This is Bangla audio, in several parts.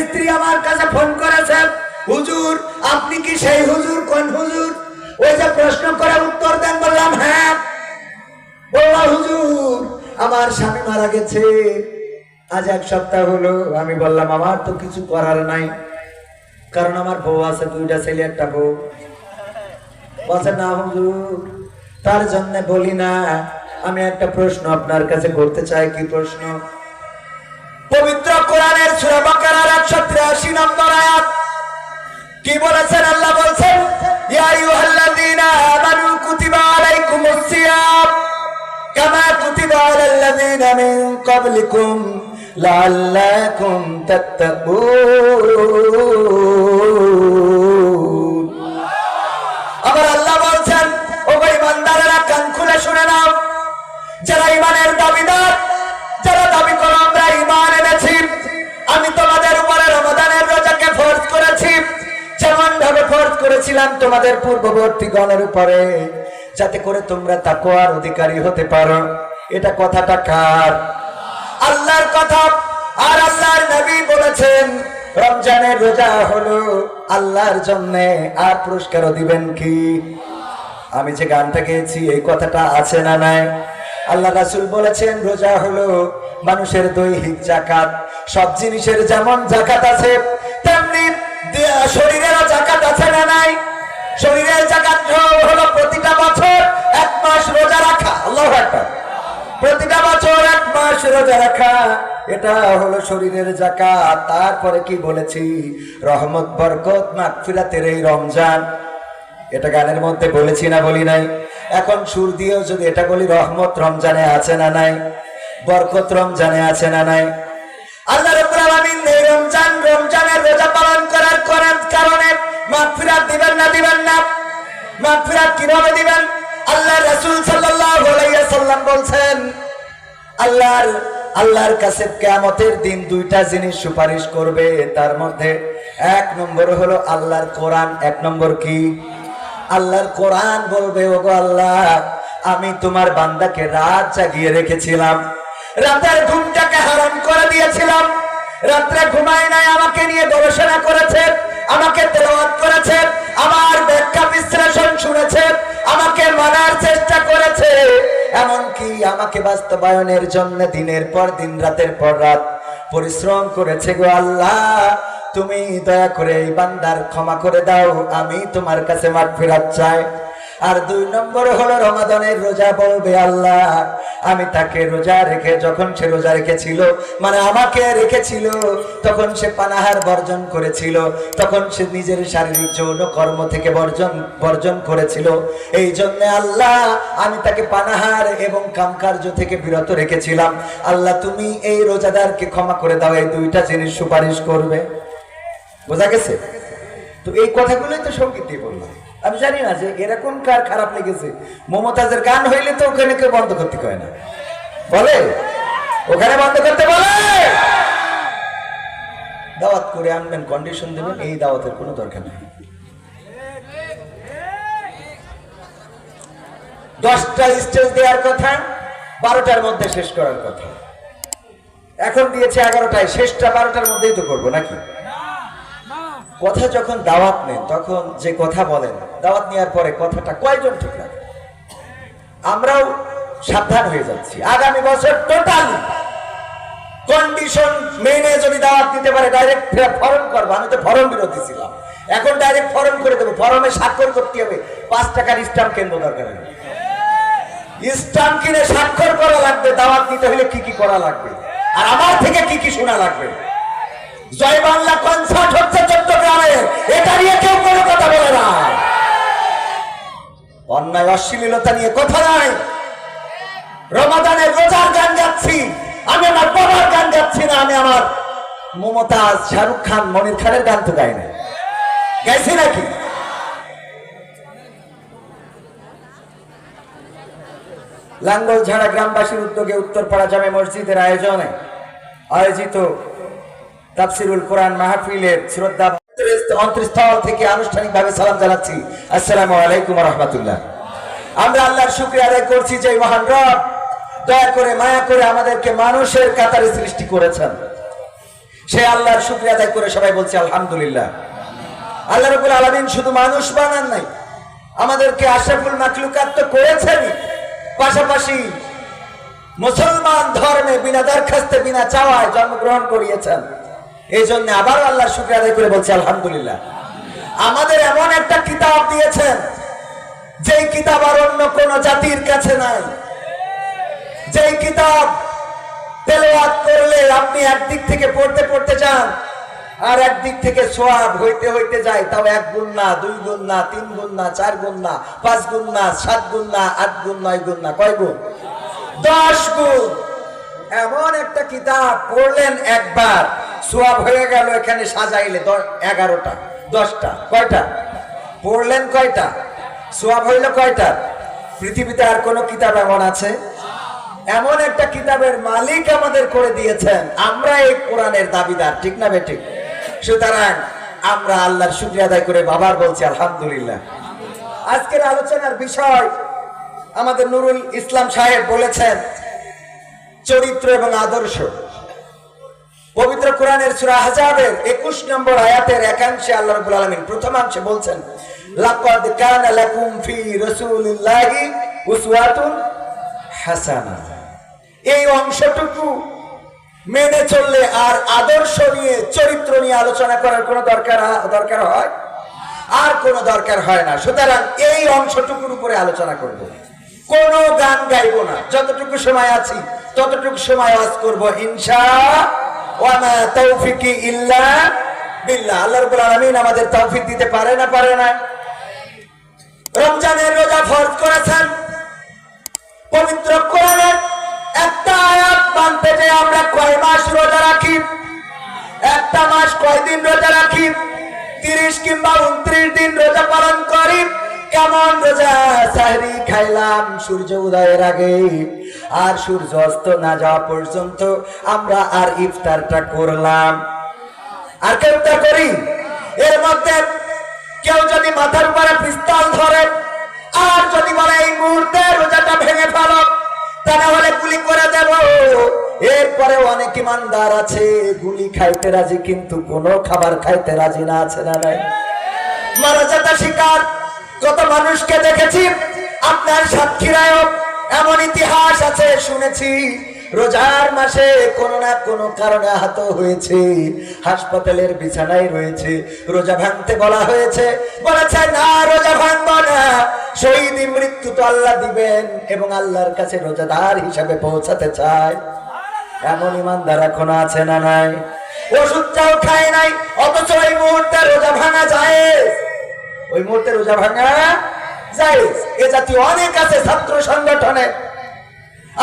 স্ত্রী আমার কাছে ফোন করেছে, হুজুর আপনি কি সেই হুজুর? কোন হুজুর? ওই যে প্রশ্ন করে উত্তর দেন। বললাম হ্যাঁ। বললাম হুজুর আমার স্বামী মারা গেছে, আজ 1 সপ্তাহ হলো। আমি বললাম আমার তো কিছু করার নাই, কারণ আমার বউ আছে, 2টা ছেলে 1টা বউ। বলছে না হুজুর তার জন্য বলি না, আমি একটা প্রশ্ন আপনার কাছে করতে চাই। কি প্রশ্ন? পবিত্র কোরআনের সূরা বাকারার 183 নম্বর আয়াত কি বলেছেন? আল্লাহ বলছেন ইয়া আইয়ুহাল্লাযীনা আমানু কুতিবা আলাইকুমুস সিয়াম কামা কুতিবা আলাল্লাযীনা মিন ক্বাবলিকুম লাআল্লাকুম তাত্তাকুন। আবার আল্লাহ বলছেন ও ঈমানদারেরা কান খুলে শুনে নাও, যারা ঈমানের দাবিদার, যারা দাবি করো আমরা ঈমান এনেছি, আমি তোমাদের উপরে রমাদানের রোজাকে ফরজ করেছি, যেমন ভাবে ফরজ করেছিলাম তোমাদের পূর্ববর্তী গণের উপরে, যাতে করে তোমরা তাকওয়ার অধিকারী হতে পারো। এটা কথাটা কার? আল্লাহর কথা। আর আল্লাহর নবী বলেছেন রমজানের রোজা হলো আল্লাহর জন্য, আর পুরস্কারও দিবেন কি? আমি যে গানটা গেয়েছি এই কথাটা আছে না নাই? আল্লাহ রাসূল বলেছেন রোজা হলো মানুষের দৈহিক জাকাত। সব জিনিসের যেমন জাকাত আছে তেমনি শরীরেরও জাকাত আছে না নাই? শরীরের জাকাত হলো প্রতিটা বছর 1 মাস রোজা রাখা। আল্লাহু আকবার। প্রতিটা বছর 1 মাস রোজা রাখা, এটা হলো শরীরের জাকাত। তারপরে কি বলেছি? রহমত বরকত মাগফিরাতের এই রমজান, এটা গানের মধ্যে বলেছি না বলি নাই? এখন সুর দিয়েও যদি এটা বলি, রহমত রমজানে আছে না নাই? বরকত রমজানে আছে না নাই? আল্লাহ রাব্বুল আলামিন এই রমজানের রোজা পালন করার কারণে মাগফিরাত দিবেন না দিবেন না? মাগফিরাত কিভাবে দিবেন? আল্লাহ রাসূল সাল্লাল্লাহু আলাইহি ওয়াসাল্লাম বলছেন আল্লাহর কাছে কিয়ামতের দিন 2টা জিনিস সুপারিশ করবে। তার মধ্যে 1 নম্বর হলো আল্লাহর কোরআন। 1 নম্বর কি? আল্লাহর কোরআন বলবে ওগো আল্লাহ, আমি তোমার বান্দাকে রাত জাগিয়ে রেখেছিলাম, রাতের ঘুমটাকে হারাম করে দিয়েছিলাম, রাত্রে ঘুমায় নাই, আমাকে নিয়ে গবেষণা করেছে, আমাকে তেলাওয়াত করেছে, আমার ব্যাখ্যা বিশ্লেষণ শুনেছে, আমাকে মানার চেষ্টা করেছে, এমনকি আমাকে বাস্তবায়নের জন্য দিনের পর দিন রাতের পর রাত পরিশ্রম করেছে। গো আল্লাহ তুমি দয়া করে এই বান্দার ক্ষমা করে দাও, আমি তোমার কাছে মাগফিরাত চাই। আর 2 নম্বর হলো রমাদানের রোজা বলবে আল্লাহ, আমি তাকে রোজা রেখে, যখন সে রোজা রেখেছিল মানে আমাকে রেখেছিল, তখন সে পানাহার বর্জন করেছিল, তখন সে নিজের শারীরিক যৌন কর্ম থেকে বর্জন করেছিল। এই জন্য আল্লাহ আমি তাকে পানাহার এবং কামকার্য থেকে বিরত রেখেছিলাম। আল্লাহ তুমি এই রোজাদারকে ক্ষমা করে দাও। এই 2টা জিনিস সুপারিশ করবে। বোঝা গেছে? তো এই কথাগুলোই তো সঙ্গীত দিয়ে বললাম। আমি জানি না যে এরকম কার খারাপ লেগেছে। মমতাজের গান হইলে তো ওখানে কেউ বন্ধ করতে কয় না, বলে ওখানে বন্ধ করতে বলে। দাওয়াত করে আনবেন, কন্ডিশন দেবেন, এই দাওয়াতের কোনো দরকার নেই। 10টা স্টেজ দেওয়ার কথা, 12টার মধ্যে শেষ করার কথা। এখন দিয়েছে 11টায়, শেষটা 12টার মধ্যেই তো করবো নাকি? কথা যখন দাওয়াত নেন তখন যে কথা বলেন, দাওয়াত নেওয়ার পরে কথাটা কয়জন ঠিক রাখে? আমরাও সাবধান হয়ে যাচ্ছি। আগামী বছর টোটাল কন্ডিশন মেনে যদি দাওয়াত দিতে পারে ডাইরেক্ট ফরম করবো। আমি তো ফরম বিরোধী ছিলাম, এখন ডাইরেক্ট ফরম করে দেবো। ফরমে স্বাক্ষর করতে হবে, 5 টাকার স্ট্যাম্প কিনবো, দরকার নেই। স্ট্যাম্প কিনে স্বাক্ষর করা লাগবে। দাওয়াত দিতে হলে কি কি করা লাগবে, আর আমার থেকে কি কি শোনা লাগবে। জয় বাংলা কনসার্ট হচ্ছে চট্টগ্রামে, এটা নিয়ে কেউ কোনো কথা বলে না। অন্যায় অশ্লীলতা নিয়ে কথা নাই। রমাদানের রোজার গান গাচ্ছি, আমি আমার বাবার গান গাচ্ছি না, আমি আমার মমতাজ, শাহরুখ খান, মনির খানের গান তো গাই না, গাইছি নাকি? লাঙ্গলঝাড়া গ্রামবাসীর উদ্যোগে উত্তরপাড়া জামে মসজিদের আয়োজিত তাফসিরুল কোরআন মাহফিলের শ্রদ্ধা অন্তরস্থল থেকে আনুষ্ঠানিকভাবে সালাম জানাচ্ছি। আসসালামু আলাইকুম ওয়া রাহমাতুল্লাহ। আমরা আল্লাহর শুকরিয়া আদায় করছি যে মহান রব দয়া করে মায়া করে আমাদেরকে মানুষের কাতারে সৃষ্টি করেছেন। সে আল্লাহর শুকরিয়া আদায় করে সবাই বলছে আলহামদুলিল্লাহ। আল্লাহ রাব্বুল আলামিন শুধু মানুষ বানান নাই, আমাদেরকে আশরাফুল মাখলুকাত তো করেছেনই, পাশাপাশি মুসলমান ধর্মে বিনা দরখাস্তে বিনা চাওয়ায় জন্মগ্রহণ করিয়েছেন। এই জন্য আবার আল্লাহর শুকরিয়া আদায় করে বলছে আলহামদুলিল্লাহ। আমাদের এমন একটা কিতাব দিয়েছেন যেই কিতাব আর অন্য কোন জাতির কাছে নাই, যেই কিতাব তেলাওয়াত করলে আপনি একদিক থেকে পড়তে পড়তে যান আর একদিক থেকে সওয়াব হইতে হইতে যায়, তাও 1 গুণ না, 2 গুণ না, 3 গুণ না, 4 গুণ না, 5 গুণ না, 7 গুণ না, 8 গুণ, 9 গুণ না, কয় গুণ? 10 গুণ। এমন একটা কিতাব পড়লেন একবার, সওয়াব হয়ে গেল এখানে সাজাইলে 11টা 10টা, কয়টা পড়লেন? কয়টা সওয়াব হইল? কয়টা? পৃথিবীতে আর কোন কিতাব এমন আছে? এমন একটা কিতাবের মালিক আমাদের করে দিয়েছেন, আমরা এই কোরআনের দাবিদার, ঠিক না বেঠিক? সুতরাং আমরা আল্লাহর শুকরিয়া আদায় করে বাবার বলছি আলহামদুলিল্লাহ। আজকের আলোচনার বিষয় আমাদের নুরুল ইসলাম সাহেব বলেছেন চরিত্র এবং আদর্শ। পবিত্র কোরআনের সূরা আহজাবের 21 নম্বর আয়াতের একাংশে আল্লাহ রাব্বুল আলামিন প্রথমাংশে বলছেন লাকাদ কানা লাকুম ফি রাসূলিল্লাহি উসওয়াতুন হাসানাহ। এই অংশটুকু মেনে চললে আর আদর্শ নিয়ে, চরিত্র নিয়ে আলোচনা করার কোনো দরকার হয় আর কোনো দরকার হয় না। সুতরাং এই অংশটুকুর উপরে আলোচনা করব, কোন গান গাইব না। যতটুকু সময় আছি ততটুকু সময় ওয়াজ করব ইনশাআল্লাহ। ওয়া মা তাওফিকি ইল্লা বিল্লাহ। আল্লাহ রাব্বুল আলামিন আমাদের তৌফিক দিতে পারে না? পারে না? রমজানের রোজা ফরজ করেছেন। পবিত্র কোরআনের একটা আয়াত মানতে যে আমরা কয় মাস রোজা রাখি, একটা মাস কয় দিন রোজা রাখি, 30 কিংবা 29 দিন রোজা পালন করি। কেমন রোজা? সাহরি খাইলাম সূর্য উদয়ের আগে, আর সূর্য অস্ত না যাওয়া পর্যন্ত আমরা আর ইফতারটা করলাম। আর কেউ তা করি? এর মধ্যে কেউ যদি মাথার উপরে পিস্তল ধরে আর যদি বলে এই মুহূর্তে রোজাটা ভেঙে ফেলো, তাহলে গুলি করে দেব। এরপরে অনেক ইমানদার আছে গুলি খাইতে রাজি, কিন্তু কোনো খাবার খাইতে রাজি না, আছে না নাই? মারা যেতে শিকার কত মানুষকে দেখেছি, আপনার সাক্ষীরাও এমন ইতিহাস আছে শুনেছি। রোজার মাসে কোনো না কোনো কারণে আহত হয়েছে, হাসপাতালের বিছানায় রয়েছে, রোজা ভাঙতে বলা হয়েছে, বলেছে না রোজা ভাঙবো না, শহীদ মৃত্যু তো আল্লাহ দিবেন এবং আল্লাহর কাছে রোজাদার হিসাবে পৌঁছাতে চায়। এমন ইমানদার এখনো আছে না নাই? ওষুধটাও খায় নাই, অথচ ওই মুহূর্তে রোজা ভাঙা যায়, ওই মুহূর্তে রোজা ভাঙা যায়। এ জাতীয় অনেক আছে। ছাত্র সংগঠনে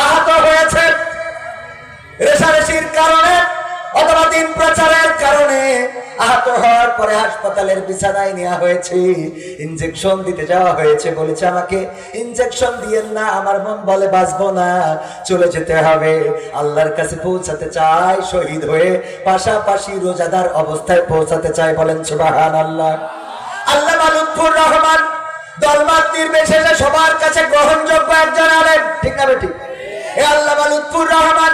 আহত হয়েছে রেশারেশির কারণে অথবা দিন প্রচারের কারণে, আহত হওয়ার পরে হাসপাতালের বিছানায় নেওয়া হয়েছে, ইনজেকশন দিতে যাওয়া হয়েছে, বলেছে আমাকে ইনজেকশন দিয়েন না, আমার মন বলে বাঁচবো না, চলে যেতে হবে, আল্লাহর কাছে পৌঁছাতে চাই শহীদ হয়ে, পাশাপাশি রোজাদার অবস্থায় পৌঁছাতে চাই। বলেন সুবহানাল্লাহ। আল্লামা লুৎফুর রহমান দলমত নির্বিশেষে সবার কাছে গ্রহণযোগ্য একজন আলেম, ঠিক না বেঠিক? এই আল্লামা লুৎফুর রহমান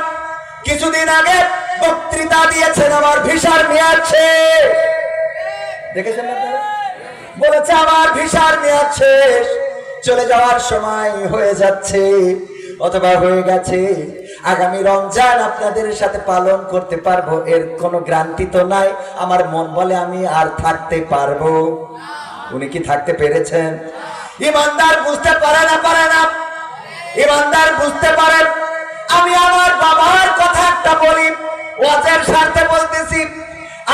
কিছুদিন আগে বক্তৃতা দিয়েছেন, আমার ভিসার মেয়াদ শেষ। দেখেছেন আপনারা? বলেছে আমার ভিসার মেয়াদ শেষ, চলে যাওয়ার সময় হয়ে যাচ্ছে অথবা হয়ে গেছে। আগামী রমজান আপনাদের সাথে পালন করতে পারবো এর কোনো গ্যারান্টি তো নাই। আমার মন বলে আমি আর থাকতে পারবো। উনি কি থাকতে পেরেছেন? ইমানদার বুঝতে পারে না? পারে না? ইমানদার বুঝতে পারেন। আমি আমার বাবার কথা একটা বলি, ওয়াজের স্বার্থে বলতেছি।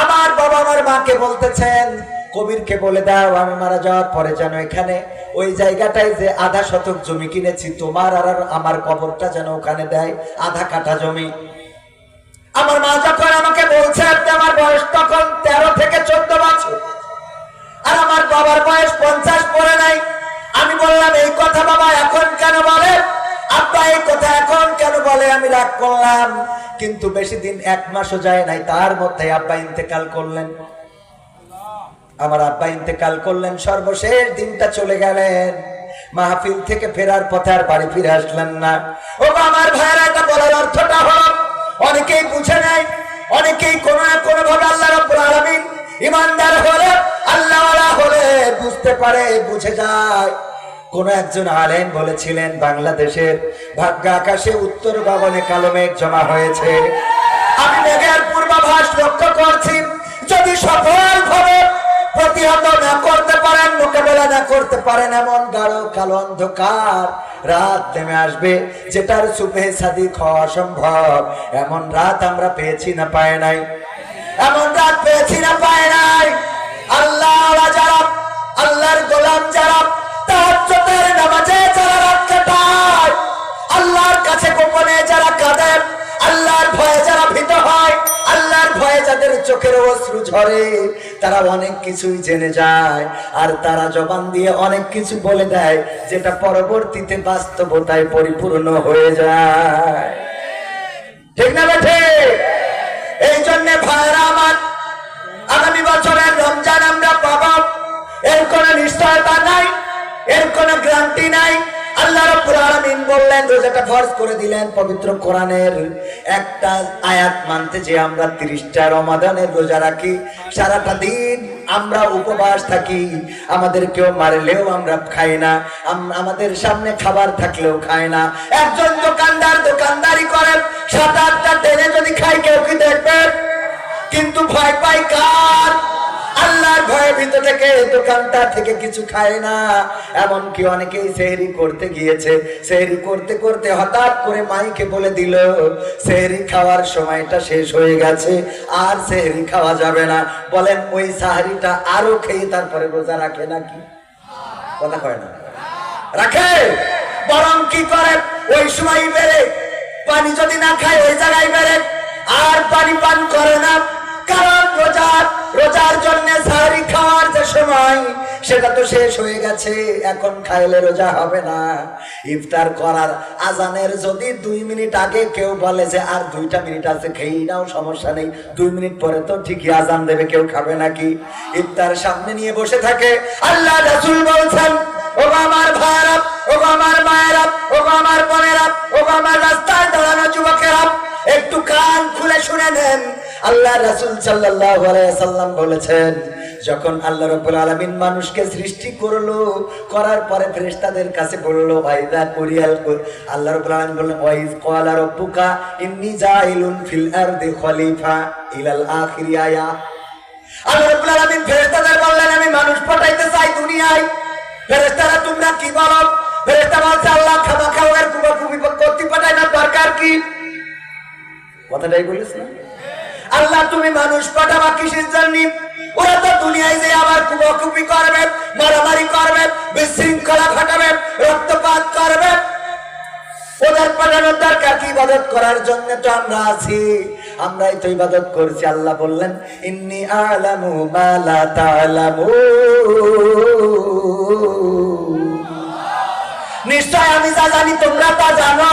আমার বাবা আমার মাকে বলতেছেন কবিরকে বলে দাও আমি মারা যাওয়ার পরে যেন এখানে ওই জায়গাটায় যে আধা শতক জমি কিনেছি তোমার আর আমার কবরটা যেন ওখানে দেয়, আধা কাঠা জমি। আমার মা যখন আমাকে বলছে, আমার বয়স তখন 13 থেকে 14 বছর, আর আমার বাবার বয়স 50 পরে নাই। আমি বললাম এই কথা বাবা এখন কেন বলে? আব্বা এই কথা এখন কেন বলে? আমি রাগ করলাম, কিন্তু বেশি দিন 1 মাসও যায় নাই, তার মধ্যে আব্বা ইন্তেকাল করলেন। আমার আব্বা ইন্তেকাল করলেন, সর্বশেষ দিনটা চলে গেলেন। মাহফিল থেকে ফেরার পথে আর বাড়ি ফিরে আসলেন না। ও আমার ভাইয়েরা, এটা বলার অর্থটা হলো অনেকেই বুঝে নাই, অনেকেই কোনো না কোনো ভাবে আল্লাহ রাব্বুল আলামিন ইমানদার হলে, আল্লাহওয়ালা হলে বুঝতে পারে, বুঝে যায়। কোন একজন আলেম বলেছিলেন, বাংলাদেশের ভাগ্য আকাশে উত্তর গগনে কালো মেঘ জমা হয়েছে, আমি মেঘের পূর্বাভাস লক্ষ্য করছি, যদি সফলভাবে প্রতিহত না করতে পারেন, মোকাবেলা না করতে পারেন, এমন গাঢ় কালো অন্ধকার রাত নেমে আসবে যেটার সুবে সাদিক হওয়া অসম্ভব। এমন রাত আমরা পেয়েছি না পায় নাই? এমন রাত পেয়েছি না পায় নাই? আল্লাহ যারা, আল্লাহর গোলাম যারা, তাহাজ্জুদের নামাজে যারা রাত কাটায়, আল্লাহর কাছে গোপনে যারা কাঁদে, আল্লাহর ভয়ে যারা ভীত হয়, আল্লাহর ভয়ে যাদের চোখের অশ্রু ঝরে, তারা অনেক কিছুই জেনে যায়, আর তারা জবান দিয়ে অনেক কিছু বলে দেয় যেটা পরবর্তীতে বাস্তবতায় পরিপূর্ণ হয়ে যায়। ঠিক না বেঠে? এই জন্য ভাইরা আমার, আগামী বছরের রমজান আমরা পাবো, এর কোনো নিশ্চয়তা নাই, এর কোনো গ্যারান্টি নাই। আল্লাহ রাব্বুল আলামিন বললেন, রোজাটা ফরজ করে দিলেন পবিত্র কোরআনের একটা আয়াত মানতে, যে আমরা 30টা রমাদানের রোজা রাখি, সারাটা দিন আমরা উপবাস থাকি, আমাদের কেউ মারলেও আমরা খাই না, আমাদের সামনে খাবার থাকলেও খাই না। একজন দোকানদার দোকানদারি করেন, 7-8টা টেনে যদি খাই, কেউ কি দেখবে? কিন্তু ভয় পাই কার? আল্লাহর ভয়ে ভিতর থেকে দোকানটা থেকে কিছু খায় না। এমনকি অনেকেই সেহরি করতে গিয়েছে, সেহরি করতে করতে হঠাৎ করে মাইকে বলে দিল, সেহরি খাওয়ার সময়টা শেষ হয়ে গেছে, আর সেহরি খাওয়া যাবে না। বলেন ওই সাহারিটা আরো খেয়ে তারপরে রোজা রাখে নাকি? কথা কয় না, রাখে। বরং কি করে, ওই সময় বেড়ে পানি যদি না খায় ওই জায়গায় বেড়ে আর পানি পান করে না, কারণ রোজার জন্য সাহারি খাওয়ার যে সময় সেটা তো শেষ হয়ে গেছে, এখন খাইলে রোজা হবে না। ইফতার করার আজানের যদি 2 মিনিট আগে কেউ বলে যে আর 2টা মিনিট আছে, খেয়ে নাও, সমস্যা নেই, 2 মিনিট পরে তো ঠিকই আজান দেবে, কেউ খাবে নাকি? ইফতার সামনে নিয়ে বসে থাকে। আল্লাহ রাসূল বলছেন, ও আমার ভাইরা, ও আমার মায়েরা, ও আমার বোনেরা, ও আমার রাস্তায় দাঁড়ানো যুবকেরা, একটু কান খুলে শুনে নেন। আল্লাহ রাসূল সাল্লাল্লাহু আলাইহি ওয়াসাল্লাম বলেছেন, যখন আল্লাহ রাব্বুল আলামিন মানুষকে সৃষ্টি করলো, করার পরে ফেরেশতাদের কাছে বলল, ওয়াইদা কুরিয়াল, আল্লাহ রাব্বুল আলামিন বললেন, ওয়াইজ ক্বালা রাব্বুকা ইন্নী জাইলুন ফিল আরদি খলিফা ইলাল আখির আয়া। আল্লাহ রাব্বুল আলামিন ফেরেশতাদের বললেন, আমি মানুষ পাঠাইতে চাই দুনিয়ায়। ফেরেশতারা তোমরা কি বলো? ফেরেশতা বলছে, আল্লাহ খামাখা ওর কুবাকুবি করতে পাঠায় না, দরকার কি? কথাটাই বলিস না? আল্লাহ তুমি মানুষ পাঠাবা কিসের জন্য? ওরা তো দুনিয়ায় যে আবার কুবাকুবি করবে, মারামারি করবে, বিশৃঙ্খলা ঘটাবে, রক্তপাত করবে, ওদের পাঠানোর দরকার কি? ইবাদত করার জন্য তো আমরা আছি, আমরাই তো ইবাদত করছি। আল্লাহ বললেন, ইন্নী আ'লামু মা লা তা'লামুন, নিশ্চয় আমি যা জানি তোমরা তা জানো,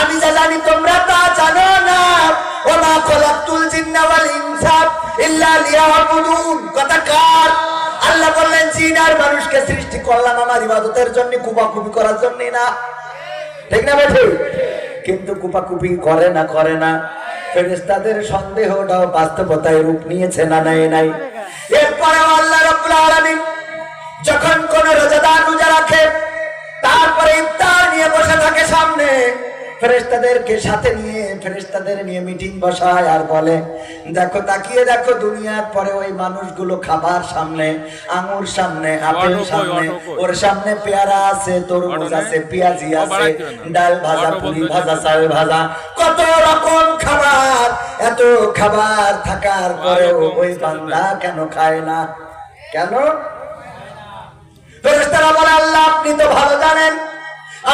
আমি যা জানি তোমরা তা জানো না। ওমা খলাকতুল জিন্না ওয়াল ইনসা ইল্লা লিয়াবুদুন। কথা কার? আল্লাহ বললেন, জিন আর মানুষকে সৃষ্টি করলাম আমার ইবাদতের জন্য, কুবাকুবি করার জন্য না। ঠিক না বেঠি? কিন্তু কুপাকুপি করে না। ফেরেশতাদের সন্দেহটাও বাস্তবতায় রূপ নিয়েছে না নেয় নাই? এরপরে আল্লাহ রাব্বুল আলামিন যখন কোন রোজাদার রোজা রাখে, তারপরে ইফতার নিয়ে বসে থাকে সামনে, ফেরেশতাদেরকে সাথে নিয়ে ফেরেশতাদের নিয়ে মিটিং বসায় আর বলে, দেখো তাকিয়ে দেখো, দুনিয়ার পরে ওই মানুষগুলো খাবার সামনে, আঙ্গুর সামনে, আপেল সামনে, ওর সামনে পেয়ারা আছে, তরমুজ আছে, পেঁয়াজি আছে, ডাল ভাজা, পুরি ভাজা, চাল ভাজা, কত রকম খাবার। এত খাবার থাকার পরেও ওই বান্দা কেন খায় না? কেন? ফেরেশতারা বলে, আল্লাহ আপনি তো ভালো জানেন,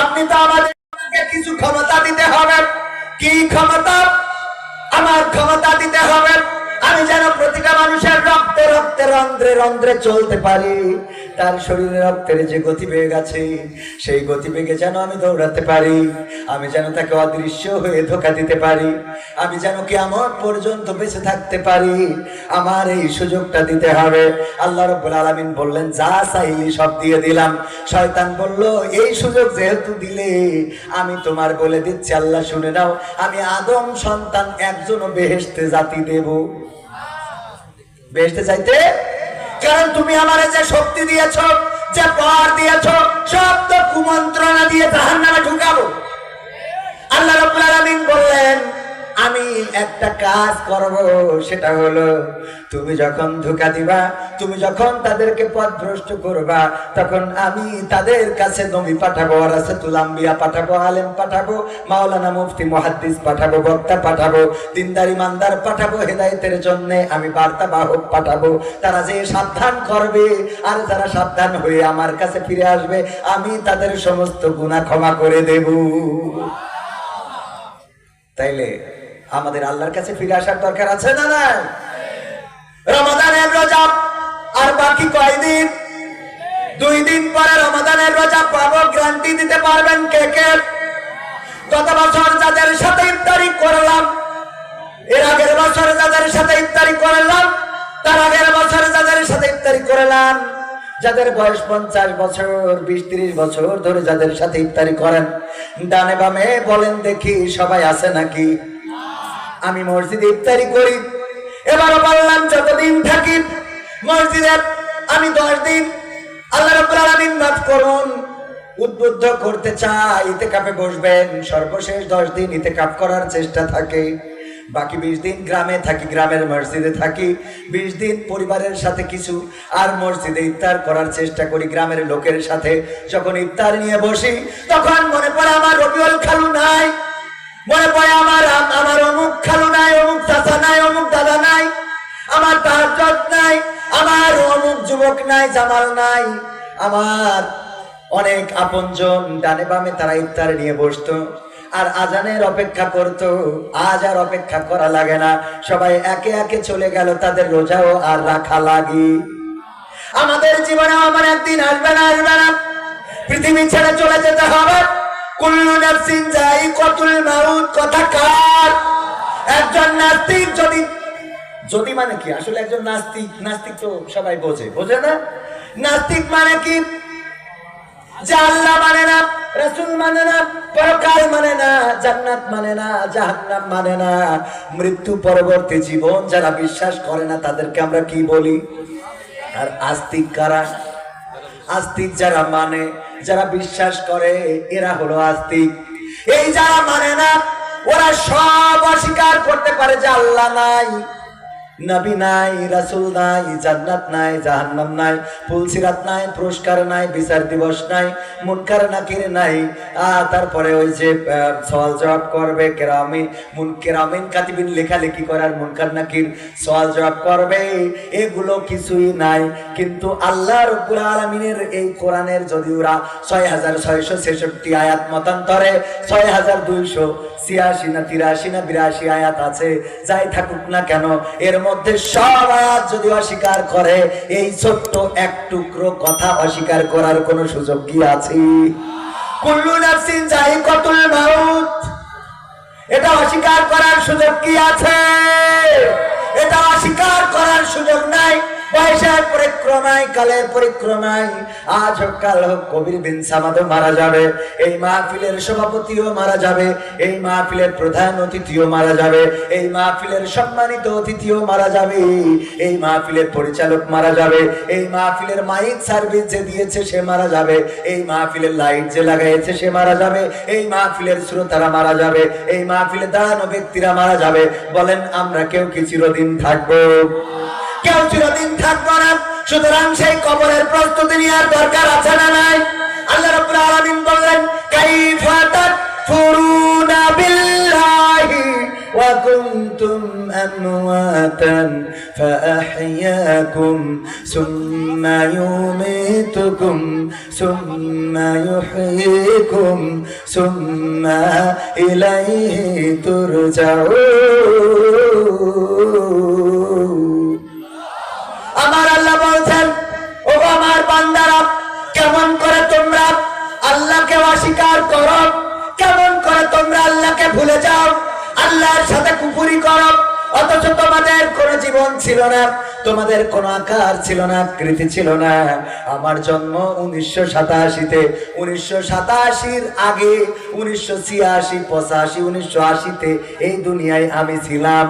আপনি তো আমাদের কিছু ক্ষমতা দিতে হবে। কি ক্ষমতা? আমার ক্ষমতা দিতে হবে আমি যেন প্রতিটা মানুষের রক্তে রক্তে রন্ধ্রে রন্ধ্রে চলতে পারি, তার শরীরে রক্তের যে গতিবেগ আছে সেই গতিবেগে যেন আমি দৌড়াতে পারি, আমি যেন তাকে অদৃশ্য হয়ে ধোঁকা দিতে পারি, আমি যেন কিয়ামত পর্যন্ত বেঁচে থাকতে পারি, আমার এই সুযোগটা দিতে হবে। আল্লাহ রাব্বুল আলামিন বললেন, যা চাইলি সব দিয়ে দিলাম। শয়তান বলল, এই সুযোগ যেহেতু দিলে আমি তোমার বলে দিচ্ছি, আল্লাহ শুনে নাও, আমি আদম সন্তান একজনও বেহেশতে জাতি দেব। বেহেশতে চাইতে, কারণ তুমি আমারে যে শক্তি দিয়েছো, যে পাওয়ার দিয়েছো, সব তো কুমন্ত্রণা দিয়ে জাহান্নামে ঢুকাবো। আল্লাহ রাব্বুল আলামিন বললেন, আমি একটা কাজ করব, সেটা হলো তুমি যখন ধোঁকা দিবা, তুমি যখন তাদেরকে পথভ্রষ্ট করবা, তখন আমি তাদের কাছে নবী পাঠাবো, রাসূলুল আম্বিয়া পাঠাবো, আলেম পাঠাবো, মাওলানা মুফতি মুহাদ্দিস পাঠাবো, বক্তা পাঠাবো, দিনদার ইমানদার পাঠাবো, হেদায়েতের জন্য আমি বার্তা বাহক পাঠাবো। তারা যে সাবধান করবে, আর যারা সাবধান হয়ে আমার কাছে ফিরে আসবে, আমি তাদের সমস্ত গুনাহ ক্ষমা করে দেব। তাইলে আমাদের আল্লাহর কাছে ফিরে আসার দরকার আছে না নাই? রমাদানের রোজা আর বাকি কয়দিন? 2 দিন পরে রমাদানের রোজা পাবো, গ্যারান্টি দিতে পারবেন কে কে? গত বছর যাদের সাথে ইফতারি করলাম, এর আগের বছর যাদের সাথে ইফতারি করলাম, তার আগের বছর যাদের সাথে ইফতারি করলাম, যাদের বয়স 50 বছর, 20-30 বছর ধরে যাদের সাথে ইফতারি করেন, ডানে বামে বলেন দেখি সবাই আছে নাকি? আমি মসজিদে ইফতারি করি, এবারও বললাম যতদিন থাকি মসজিদে, আমি 10 দিন। আল্লাহ রাব্বুল আলামিন মাফ করুন, উদ্বুদ্ধ করতে চাই, ইতিকাফে বসবেন, সর্বশেষ 10 দিন ইতিকাফ করার চেষ্টা থাকে, বাকি 20 দিন গ্রামে থাকি, গ্রামের মসজিদে থাকি, 20 দিন পরিবারের সাথে কিছু, আর মসজিদে ইফতার করার চেষ্টা করি গ্রামের লোকের সাথে। যখন ইফতার নিয়ে বসি, তখন মনে পড়ে আমার রবিউল খালু নাই, মনে পড়ে আমার অমুক খালু নাই, অমুক চাচা নাই, অমুক দাদা নাই, আমার তাহাজ্জুদ নাই, আমার অমুক যুবক নাই, জামাল নাই, আমার অনেক আপনজন ডানে বামে তারা ইফতার নিয়ে বসতো আর আজানের অপেক্ষা করত। আজ আর অপেক্ষা করা লাগে না, সবাই একে একে চলে গেল, তাদের রোজাও আর রাখা লাগি। আমাদের জীবনে আমার একদিন আসবে না, আসবে না, পৃথিবী ছেড়ে চলে যেতে হবে। কুল্লু নাফসিন যায়িকাতুল মাউত কথা কার? একজন নাস্তিক যদি মানে কি আসলে একজন নাস্তিক তো সবাই বোঝে না। নাস্তিক মানে কি? যে আল্লাহ মানে না, রাসূল মানে না, পরকাল মানে না, জান্নাত মানে না, জাহান্নাম মানে না, মৃত্যু পরবর্তী জীবন যারা বিশ্বাস করে না তাদেরকে আমরা কি বলি? আর আস্তিক কারা? আস্তিক যারা মানে, যারা বিশ্বাস করে, এরা হলো আস্তিক। এই যারা মানে না, ওরা সব অস্বীকার করতে পারে যে আল্লাহ নাই, নবী নাই, রাসূল নাই, জান্নাত নাই, জাহান্নাম নাই, ফুলসিরাত নাই, পুরস্কার নাই, বিচার দিবস নাই, মুনকার নাকির নাই, তারপরে ওই যে সওয়াল জবাব করবে, কেরামিন কাতিবিন লেখালেখি করার, মুনকার নাকির সওয়াল জবাব করবে, এগুলো কিছুই নাই। কিন্তু আল্লাহ রাব্বুল আলামিনের এই কোরআনের যদি ওরা 6666 আয়াত মতান্তরে 6286 না 83 না 82 আয়াত আছে, যাই থাকুক না কেন, এর মধ্যে সব আয়াত যদি অস্বীকার করে, এই ছোট্ট এক টুকরো কথা অস্বীকার করার কোনো সুযোগ কি আছে? কুল্লু নাফসিন যায়িকাতুল মাউত, এটা অস্বীকার করার সুযোগ কি আছে? এটা অস্বীকার করার সুযোগ নাই। বয়সের পরিক্রমায়, কালের পরিক্রমায়, আজ হোক কাল হোক কবির বিন সামাদও মারা যাবে, এই মাহফিলের সভাপতিও মারা যাবে, এই মাহফিলের প্রধান অতিথিও মারা যাবে, এই মাহফিলের সম্মানিত অতিথিও মারা যাবে, এই মাহফিলের পরিচালক মারা যাবে, এই মাহফিলের মাইক সার্ভিস যে দিয়েছে সে মারা যাবে, এই মাহফিলের লাইট যে লাগাইছে সে মারা যাবে, এই মাহফিলের শ্রোতারা মারা যাবে, এই মাহফিলে দাঁড়ানো ব্যক্তিরা মারা যাবে। বলেন আমরা কেউ কি চিরদিন থাকবো? কেউ চিরদিন থাকবো না। সুতরাং সেই কবরের প্রস্তুতি নেওয়ার দরকার আছে না নাই? আল্লাহ রাব্বুল আলামিন বললেন, কাইফা তাকফুরুনা বিল্লাহি ওয়া কুনতুম আমওয়াতান ফাআহইয়াকুম সুম্মা ইউমীতুকুম সুম্মা ইউহয়িকুম সুম্মা ইলাইহি তুরজাউন। আমার আল্লাহ তোমাদের কোনো জীবন ছিল না, তোমাদের কোনো আকার ছিল না, আকৃতি ছিল না। আমার জন্ম 1987-তে, 1987-র আগে 1986, 85, 1980-তে এই দুনিয়ায় আমি ছিলাম।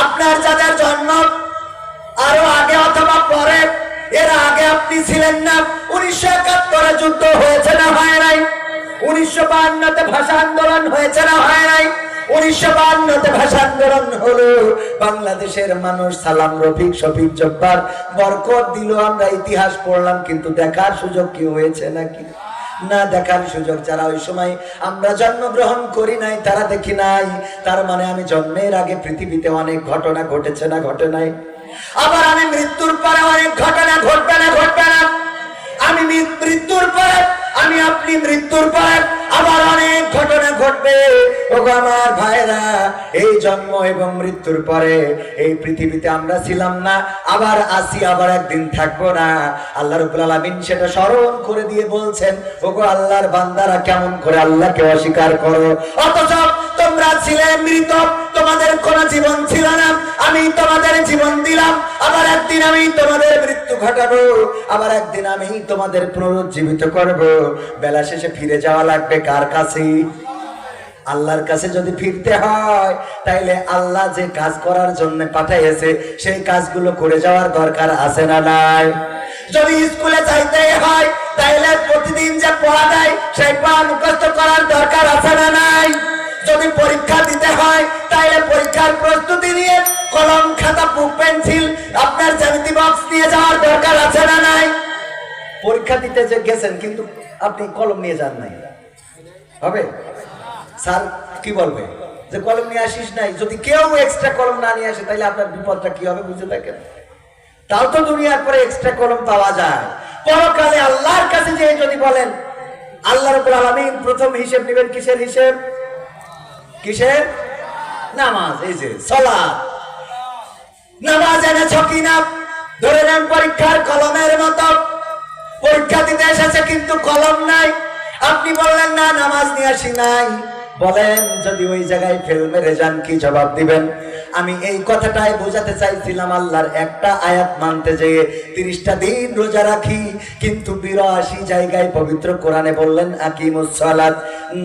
আপনার যাদের জন্ম আরো আগে অথবা পরে, এর আগে আপনি ছিলেন না। 1971-এ যুদ্ধ হয়েছে না হয় নাই? 1952-তে ভাষা আন্দোলন হয়েছে না হয় নাই? 1952-তে ভাষা আন্দোলন হলো, বাংলাদেশের মানুষ সালাম, রফিক, শফিক, জব্বার বরকত দিল, আমরা ইতিহাস পড়লাম, কিন্তু দেখার সুযোগ কি হয়েছে নাকি? না, দেখার সুযোগ যারা ওই সময় আমরা জন্মগ্রহণ করি নাই তারা দেখি নাই। তার মানে আমি জন্মের আগে পৃথিবীতে অনেক ঘটনা ঘটেছে না ঘটে নাই? আবার আমি মৃত্যুর পরে অনেক ঘটনা ঘটবে না ঘটবে না? আমি মৃত্যুর পরে, আমি আপনি মৃত্যুর পরে আবার অনেক ঘটনা ঘটবে। ওগো আমার ভাইরা, এই জন্ম এবং মৃত্যুর পরে এই পৃথিবীতে আমরা ছিলাম না, আবার আসি, আবার একদিন থাকবো না। আল্লাহ রাব্বুল আলামিন সেটা স্মরণ করে দিয়ে বলছেন, ওগো আল্লাহর বান্দারা কেমন করে আল্লাহকে অস্বীকার করো, অথচ তোমরা ছিলে মৃত, তোমাদের কোনো জীবন ছিল না, আমি তোমাদের জীবন দিলাম, আবার একদিন আমি তোমাদের মৃত্যু ঘটাবো, আবার একদিন আমি তোমাদের পুনরুজ্জীবিত করব। বেলা শেষে ফিরে যাওয়া লাগবে কার কাছে? আল্লাহর কাছে যদি ফিরতে হয়, তাইলে আল্লাহ যে কাজ করার জন্য পাঠাইছে সেই কাজগুলো করে যাওয়ার দরকার আছে না নাই? যদি স্কুলে যাইতে হয়, তাইলে প্রতিদিন যে পড়া দেয় সেই পড়া মুখস্থ করার দরকার আছে না নাই? যদি পরীক্ষা দিতে হয়, তাইলে পরীক্ষার প্রস্তুতি নিয়ে কলম, খাতা, বুক, পেন্সিল, আপনার জ্যামিতি বক্স নিয়ে যাওয়ার দরকার আছে না নাই? পরীক্ষা দিতে যে গেছেন কিন্তু আপনি কলম নিয়ে যান নাই, হবে? স্যার কি বলবে যে কলম নিয়ে আসিস নাই? যদি কেউ এক্সট্রা কলম না নিয়ে আসে তাহলে আপনার বিপদটা কি হবে বুঝে থাকেন? তাও তো দুনিয়ার পরে এক্সট্রা কলম পাওয়া যায়। পরকালে আল্লাহর কাছে যে যদি বলেন, আল্লাহ রাব্বুল আলামিন প্রথম হিসেব নেবেন কিসের হিসেব? কিসের? নামাজ। এই যে সালাত, নামাজ এনেছো কিনা? ধরে নেন পরীক্ষার কলমের মতো পরীক্ষা দিতে এসেছে কিন্তু কলম নাই, আপনি বললেন না নামাজ নিয়ে আসি নাই। বলেন যদি ওই জায়গায় ফেল মেরে যান কি জবাব দিবেন? আমি এই কথাটাই বোঝাতে চাইছিলাম, আল্লাহর একটা আয়াত মানতে যেয়ে 30টা দিন রোজা রাখি, কিন্তু 82 জায়গায় পবিত্র কোরআনে বললেন আকিমুস সালাত,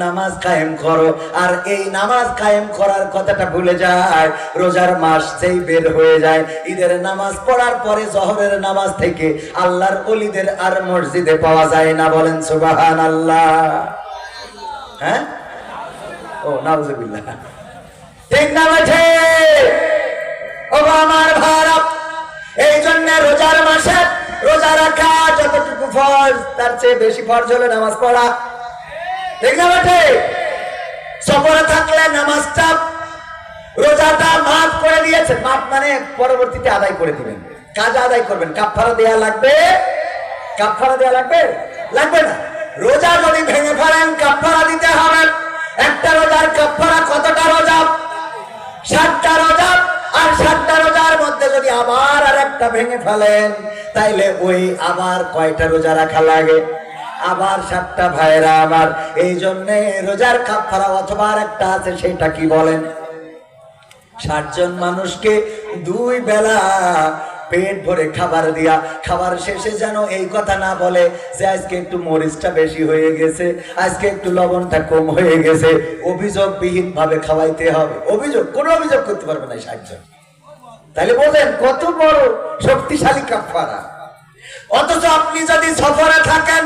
নামাজ কায়েম করো। আর এই নামাজ কায়েম করার কথাটা ভুলে যায়। রোজার মাস যেই বের হয়ে যায়, ঈদের নামাজ পড়ার পরে জোহরের নামাজ থেকে আল্লাহর ওলিদের আর মসজিদে পাওয়া যায় না। বলেন সুবহানাল্লাহ। হ্যাঁ, ও নাউজুবিল্লাহ, ঠিক না বেঠে? ও আমার ভারত, এই জন্য রোজার মাসে রোজা রাখা যতটুকু ফরজ তার চেয়ে বেশি ফরজ হলো নামাজ পড়া, ঠিক না বেঠে? সফরে থাকলে নামাজটা, রোজাটা মাফ করে দিয়েছে। মাফ মানে পরবর্তীতে আদায় করে দিবেন, কাজ আদায় করবেন। কাফারা দেয়া লাগবে? কাফারা দেয়া লাগবে? লাগবে না। রোজা যদি ভেঙে ফেলেন কাফারা দিতে হবে। একটা রোজার কাফারা কতটা রোজা? 60টা রোজা। আর 60টা রোজার মধ্যে যদি আবার আর একটা ভেঙে ফেলেন, তাইলে ওই আবার কয়টা রোজা রাখা লাগে? আবার 7টা। ভাইরা আমার, এই জন্য রোজার কাফারা অথবা আর একটা আছে, সেটা কি বলেন? 60 জন মানুষকে 2 বেলা পেট ভরে খাবার দিয়া, খাবার শেষে যেন এই কথা না বলে যে আজকে একটু মরিচটা বেশি হয়ে গেছে, আজকে একটু লবণটা কম হয়ে গেছে। অভিযোগবিহীন ভাবে খাওয়াইতে হবে। কোনো অভিযোগ করতে পারবে না 60 জন। তাহলে বলেন কত বড় শক্তিশালী কাফারা। অথচ আপনি যদি সফরে থাকেন,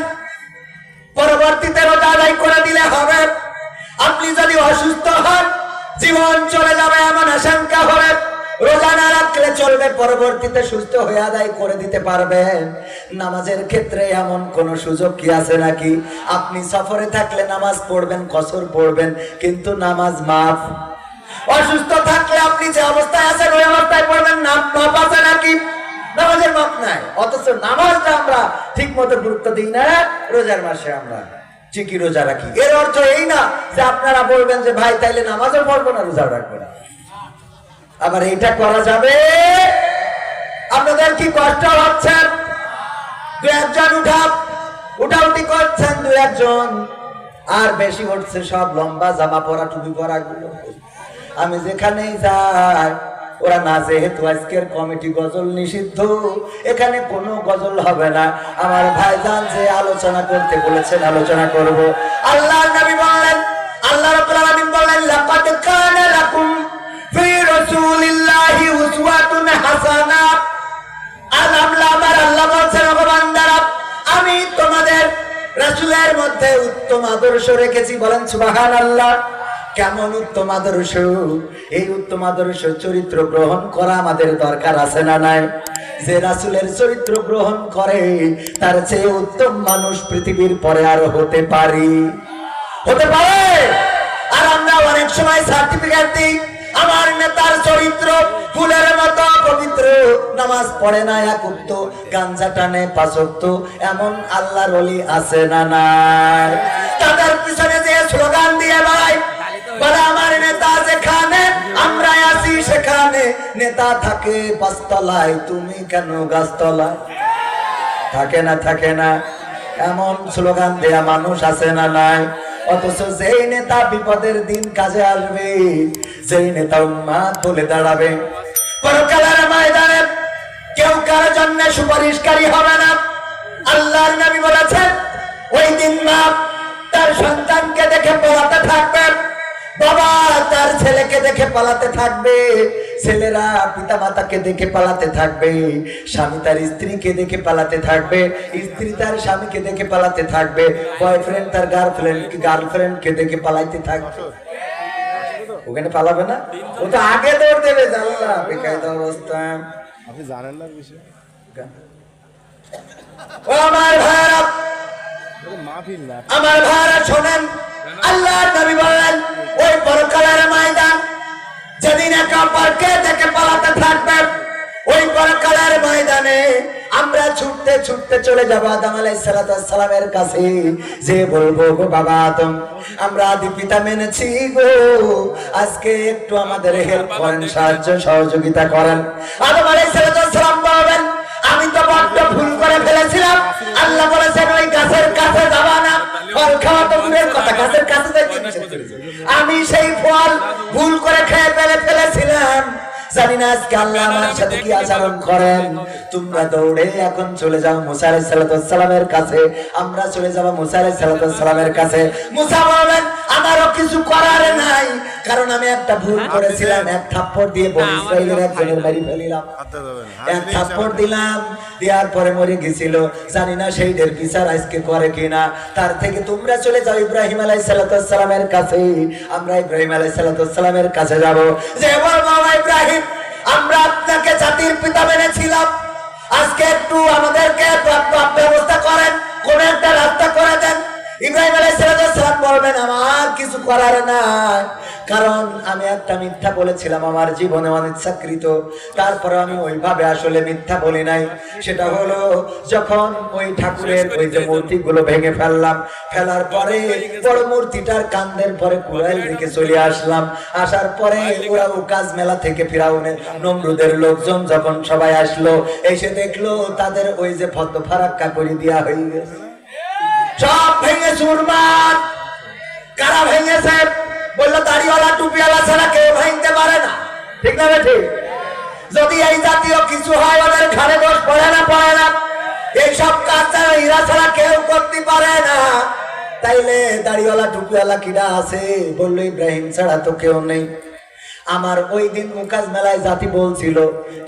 পরবর্তীতে রোজা আদায় করে দিলে হবে। আপনি যদি অসুস্থ হন, জীবন চলে যাবে এমন আশঙ্কা হবে, রোজা না রাখলে চলবে, পরবর্তীতে সুস্থ হয়ে আদায় করে দিতে পারবেন। নামাজের ক্ষেত্রে এমন কোন সুযোগ কি আছে নাকি? আপনি সফরে থাকলে নামাজ পড়বেন, কসর পড়বেন, কিন্তু নামাজ মাফ। অসুস্থ থাকলে আপনি যে অবস্থায় আছেন ওই অবস্থায় পড়বেন, না মাফ আছে নাকি? নামাজের মাপ নাই। অথচ নামাজটা আমরা ঠিক মতো গুরুত্ব দিই না। রোজার মাসে আমরা ঠিকই রোজা রাখি। এর অর্থ এই না যে আপনারা বলবেন যে ভাই তাইলে নামাজও পড়বো না, রোজা রাখবো না। আবার এটা করা যাবে? আপনাদের কি কষ্ট হচ্ছে? 2-1 জন উঠাউঠি করছেন, 2-1 জন, আর বেশি হচ্ছে সব লম্বা জামা পরা, টুপি পরা গুলো। আমি যেখানেই যাই ওরা না, যেহেতু আজকের কমিটি গজল নিষিদ্ধ, এখানে কোনো গজল হবে না। আমার ভাইজান যে আলোচনা করতে বলেছেন আলোচনা করব। আল্লাহর নবী বললেন, আল্লাহ রাব্বুল আলামিন বললেন, লাকাদ কানা লাকুম ফি রাসূলিল্লাহি উসওয়াতুন হাসানাহ। আল্লাহ বলছেন, ও বান্দারা, আমি তোমাদের রাসূলের মধ্যে উত্তম আদর্শ রেখেছি। বলেন সুবহানাল্লাহ। কেমন উত্তম আদর্শ? এই উত্তম আদর্শ চরিত্র গ্রহণ করা আমাদের দরকার আছে না নাই? যে রাসূলের চরিত্র গ্রহণ করে তার চেয়ে উত্তম মানুষ পৃথিবীর পরে আর হতে পারে? আর আমরা অনেক সময় সার্টিফিকেট দিই, আমার নেতার চরিত্র ফুলের মতো পবিত্র, নামাজ পড়ে না এক ওয়াক্ত, গাঞ্জা টানে 5 ওয়াক্ত, এমন আল্লাহর ওলি আছে না নাই? তাদের পিছনে যে স্লোগান দিয়ে বেড়ায়, বলে আমার নেতা যেখানে আমরা আছি সেখানে, নেতা থাকে 5 তলায়, তুমি কেন গাছতলায়? থাকে না, থাকে না? এমন স্লোগান দেয়া মানুষ আছে না নাই? অথচ যেই নেতা বিপদের দিন কাজে আসবে, যেই নেতা উম্মাত বলে দাঁড়াবে, পরকালের ময়দানে কেউ কারোর জন্য সুপারিশকারী হবে না। আল্লাহর নবী বলেছেন, ওই দিন মা তার সন্তানকে দেখে পালাতে থাকবে, বাবা তার ছেলেকে দেখে পালাতে থাকবে, ছেলেরা পিতা মাতাকে দেখে পালাতে থাকবে, স্বামী তার স্ত্রীকে দেখে পালাতে থাকবে, স্ত্রী তার স্বামীকে দেখে পালাতে থাকবে, বয়ফ্রেন্ড তার গার্লফ্রেন্ডকে দেখে পালাইতে থাকবে। ওখানে পালাবে না, ও তো আগে দৌড় দেবে। জানলা বেকায়দা অবস্থা, আপনি জানেন না বিষয়। ও আমার ভাইরা, মাহফিল না, আমার ভাইরা শোনেন, আল্লাহর নবী বললেন, ওই পরকালের ময়দান যেদিন একে অপরকে দেখে পালাতে থাকবে, ওই পরকালের ময়দানে আমরা ছুটতে ছুটতে চলে যাব আদম আলাইহিস সালামের কাছে, যে বলবো, গো বাবা আদম, আমরা আদি পিতা মেনেছি গো, আজকে একটু আমাদের হেল্প করেন, সাহায্য সহযোগিতা করেন। আদম আলাইহিস সালাম বলবেন, আমি তো বড্ড ভুল করে ফেলেছিলাম। আল্লাহ বলেছেন, ওই গাছের কাছে যাবা না, ফল খাওয়া তো দূরের কথা, গাছের কাছে আমি সেই ফল ভুল করে খেয়ে ফেলেছিলাম। জানি না আজকে আল্লাহ আমার সাথে কি আচরণ করেন। তোমরা দৌড়ে এখন চলে যাও মুসা আলাইহিস সালামের কাছে। আমরা চলে যাব মুসা আলাইহিস সালামের কাছে। মুসা বলবেন, আমারও কিছু করার নাই, কারণ আমি একটা ভুল করেছিলাম, এক থাপ্পড় দিয়ে বনি ইসরাইলের একজনের বাড়ি ফেলিলাম, এক থাপ্পড় দিলাম, দেওয়ার পরে মরে গেছিল। জানি না সেইটার বিচার আজকে করে কিনা। তার থেকে তোমরা চলে যাও ইব্রাহিম আলাইহিস সালামের কাছে। আমরা ইব্রাহিম আলাইহিস সালামের কাছে যাব, যে বলবো, ইব্রাহিম, আমরা আপনাকে জাতির পিতা মেনেছিলাম, আজকে একটু আমাদেরকে ব্যবস্থা করেন, কোন একটা রাস্তা করে দেন। ইব্রাহিম আলাইহিস সালাম বলবেন, আমার কিছু করার নাই, কারণ আমি একটা মিথ্যা বলেছিলাম আমার জীবনে অনিচ্ছাকৃত। তারপরে আমি ওইভাবে আসলে মিথ্যা বলি নাই। সেটা হলো যখন ওই ঠাকুরের ওই যে মূর্তিগুলো ভেঙে ফেললাম, ফেলার পরে বড় মূর্তিটার কান্দের পরে কুড়াল রেখে চলে আসলাম। আসার পরে ওরা উকাজ মেলা থেকে ফিরাউনের নমরুদের লোকজন যখন সবাই আসলো, এসে দেখলো তাদের ওই যে ফারাক্কা করে দেওয়া হয়ে গেছে, সব ভেঙে চুরমার। কারা ভেঙেছে? বললো, দাড়িওয়ালা টুপিওয়ালা ছাড়া কেউ ভাঙতে পারে না। ঠিক না ঠিক? যদি এই জাতীয় কিছু হয়, ওদের ঘাড়ে দোষ পড়ে না, এইসব কাজ ছাড়া হীরা ছাড়া কেউ করতে পারে না। তাইলে দাড়িওয়ালা টুপিওয়ালা কিরা আছে? বললো, ইব্রাহিম ছাড়া তো কেউ নেই। আমার ওই দিন মুকাজ মেলায় জাতি বলছিল,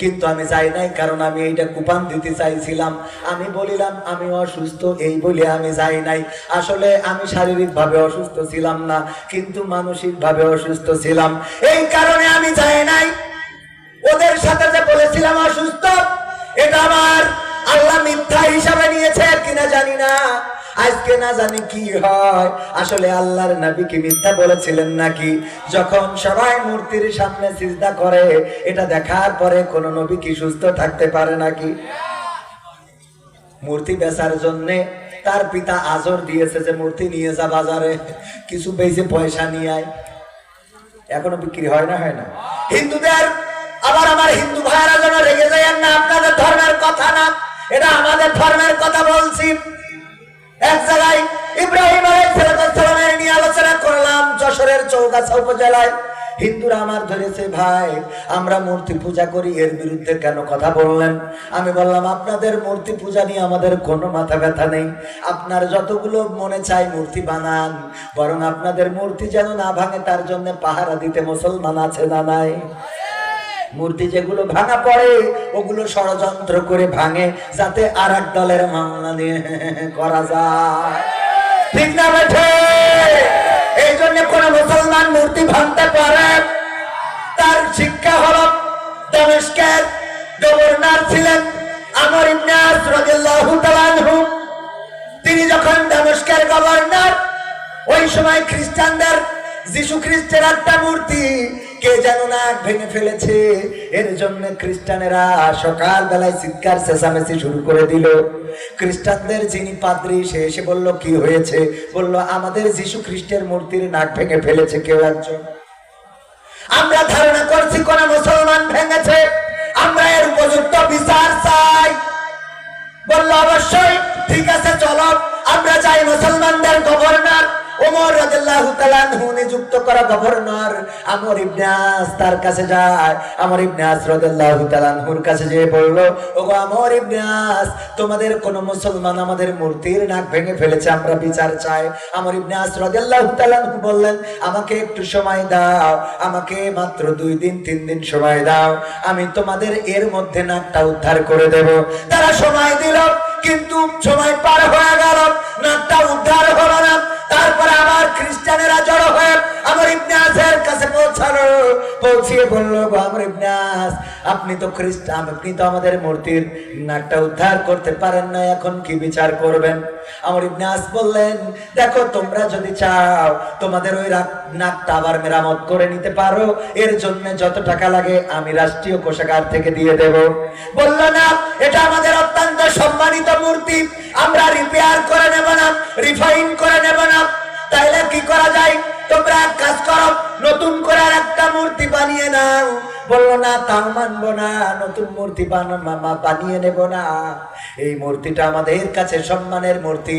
কিন্তু আমি যাই নাই, কারণ আমি এইটা কুপান দিতে চাইছিলাম। আমি বলিলাম আমি অসুস্থ, এই বলে আমি যাই নাই। আসলে আমি শারীরিক ভাবে অসুস্থ ছিলাম না, কিন্তু মানসিক ভাবে অসুস্থ ছিলাম, এই কারণে আমি যাই নাই। ওদের সাথে যে বলেছিলাম অসুস্থ, এটা আমার আল্লাহ মিথ্যা হিসাবে নিয়েছে কিনা জানি না। আজকে না জানি কি হয়। আসলে আল্লাহর নবী কি মিথ্যা বলেছিলেন নাকি? যখন সবাই মূর্তির সামনে সিজদা করে, এটা দেখার পরে কোন নবী কি সুস্থ থাকতে পারে নাকি? মূর্তি বেচার জন্য তার পিতা আজর দিয়েছে যে মূর্তি নিয়ে যা বাজারে, কিছু বেচে পয়সা নিয়ে আয়। এখনো বিক্রি হয় না? হিন্দুদের, আবার আমার হিন্দু ভাইয়েরা যেন রেগে যায় না, আপনাদের ধর্মের কথা না, এটা আমাদের ধর্মের কথা বলছি। এক জায়গায় ইব্রাহিম আলাইহিস সালামের নিয়ে আলোচনা করলাম, যশোরের চৌগাছা উপজেলায় হিন্দুরা আমার ধরেছে, ভাই আমরা মূর্তি পূজা করি, এর বিরুদ্ধে কেন কথা বললেন? আমি বললাম, আপনাদের মূর্তি পূজা নিয়ে আমাদের কোনো মাথা ব্যথা নেই, আপনার যতগুলো মনে চায় মূর্তি বানান, বরং আপনাদের মূর্তি যেন না ভাঙে তার জন্য পাহারা দিতে মুসলমান আছে না নাই? মূর্তি যেগুলো ভাঙা পড়ে ওগুলো ষড়যন্ত্র করে ভাঙে যাতে আর এক দলের মামলা নিয়ে করা যায়, ঠিক না বেঠে? এই জন্য কোন মুসলমান মূর্তি ভাঙতে পারে? তার শিক্ষা হলো, দামেস্কের গভর্নর ছিলেন আমর ইবনে আস রাদিয়াল্লাহু তাআলা আনহু। তিনি যখন দামেস্কের গভর্নর, ওই সময় খ্রিস্টানদের যিশু খ্রিস্টের একটা মূর্তি কে যেন নাক ভেঙে ফেলেছে, এর জন্য খ্রিস্টানেরা সকাল বেলায় চিৎকার চেঁচামেচি শুরু করে দিল। খ্রিস্টানদের যিনি পাদ্রী সে এসে বলল, কি হয়েছে? বলল, আমাদের যিশু খ্রিস্টের মূর্তির নাক ভেঙে ফেলেছে কেউ একজন। আমরা ধারণা করছি কোন মুসলমান ভেঙেছে, আমরা এর উপযুক্ত বিচার চাই। বলল, অবশ্যই, ঠিক আছে, চলো আমরা যাই মুসলমানদের গভর্নর ওমর রাদিয়াল্লাহু তাআলা আনহু নিযুক্ত করা গভর্নর আমর ইবনে আস তার কাছে যায়। আমর ইবনে আস রাদিয়াল্লাহু তাআলা আনহুর কাছে যেয়ে বলল, ওগো আমর ইবনে আস, তোমাদের কোন মুসলমান আমাদের মূর্তির নাক ভেঙে ফেলেছে, আমরা বিচার চাই। আমর ইবনে আস রাদিয়াল্লাহু তাআলা আনহু বললেন, আমাকে একটু সময় দাও, আমাকে মাত্র 2 দিন 3 দিন সময় দাও, আমি তোমাদের এর মধ্যে নাকটা উদ্ধার করে দেব। তারা সময় দিল, কিন্তু সময় পার হয়ে গেল, নাকটা উদ্ধার হলো না। তারপরে আবার খ্রিস্টানেরা জড়ো হয়ে আমর ইবনে আসের কাছে পৌঁছালো, পৌঁছিয়ে বলল, আমর ইবনে আস, আপনি তো খ্রিস্টান, আপনি তো আমাদের মূর্তির নাকটা উদ্ধার করতে পারেন না, এখন কি বিচার করবেন? আমর ইবনে আস বললেন, দেখো, তোমরা যদি চাও তোমাদের ওই নাকটা আবার মেরামত করে নিতে পারো, এর জন্য যত টাকা লাগে আমি রাষ্ট্রীয় কোষাগার থেকে দিয়ে দেব। বলল, না, এটা আমাদের অত্যন্ত সম্মানিত মূর্তি, আমরা রিপেয়ার করে নেব না, রিফাইন করে নেব না। তাইলে কি করা যায়? তোমরা এক কাজ করো, নতুন করে আর একটা মূর্তি বানিয়ে নাও। বললো, না, তাও মানবো না, নতুন মূর্তি বানিয়ে নেব না, এই মূর্তিটা আমাদের কাছে সম্মানের মূর্তি।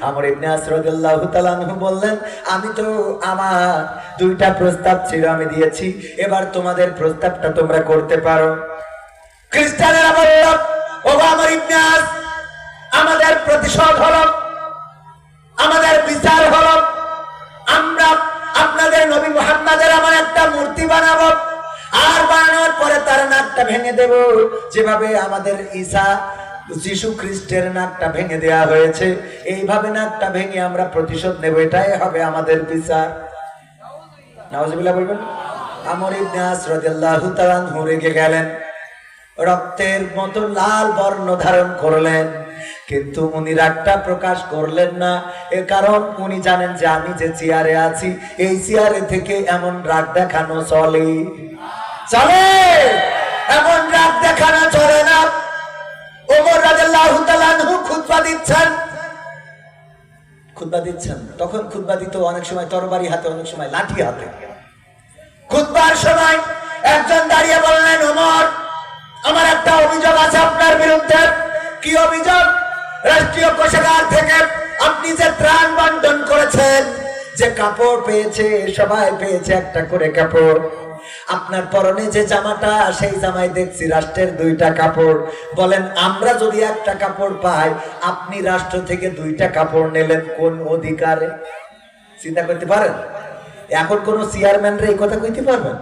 আমর ইবনে আস রাদিয়াল্লাহু তাআলা আনহু বললেন, আমি তো আমার 2টা প্রস্তাব ছিল, আমি দিয়েছি, এবার তোমাদের প্রস্তাবটা তোমরা করতে পারো। খ্রিস্টানেরা বলল, ও আমর ইবনে আস, আমাদের প্রতিশোধ হলো, আমাদের বিচার হলো, আমরা আপনাদের নবী মুহাম্মাদের আমার একটা মূর্তি বানাবো, আর বানানোর পরে তার নাকটা ভেঙে দেব, যেভাবে আমাদের ঈসা যিশু খ্রিস্টের নাকটা ভেঙে দেয়া হয়েছে, এইভাবে নাকটা ভেঙে আমরা প্রতিশোধ নেব, এটাই হবে আমাদের বিচার। নাউজুবিল্লাহ বলবেন। আমর ইবনে আস রাদিয়াল্লাহু তাআলা আনহু রেগে গেলেন, রক্তের মতো লাল বর্ণ ধারণ করলেন, কিন্তু উনি রাগটা প্রকাশ করলেন না, এর কারণ উনি জানেন যে আমি যে চেয়ারে আছি, এই চেয়ারে থেকে এমন রাগ দেখানো চলে, এমন রাগ দেখানো চলে না। ওমর রাদিয়াল্লাহু তাআলা আনহু খুতবা দিচ্ছেন, তখন খুতবা দিত অনেক সময় তরবারি হাতে, অনেক সময় লাঠি হাতে। খুতবার সময় একজন দাঁড়িয়ে বললেন, ওমর, আমার একটা অভিযোগ আছে আপনার বিরুদ্ধে। কি অভিযোগ? রাষ্ট্রীয় কোষাগার থেকে আপনি যে ত্রাণ বন্টন করেছেন, যে কাপড় পেয়েছে, সবাই পেয়েছে একটা করে কাপড়, আপনার পরনে যে জামাটা, সেই জামায় দেখছি রাষ্ট্রের 2টা কাপড়। বলেন, আমরা যদি একটা কাপড় পাই, আপনি রাষ্ট্র থেকে 2টা কাপড় নিলেন কোন অধিকারে? চিন্তা করতে পারেন? এখন কোন চেয়ারম্যানরা এই কথা কইতে পারবেন?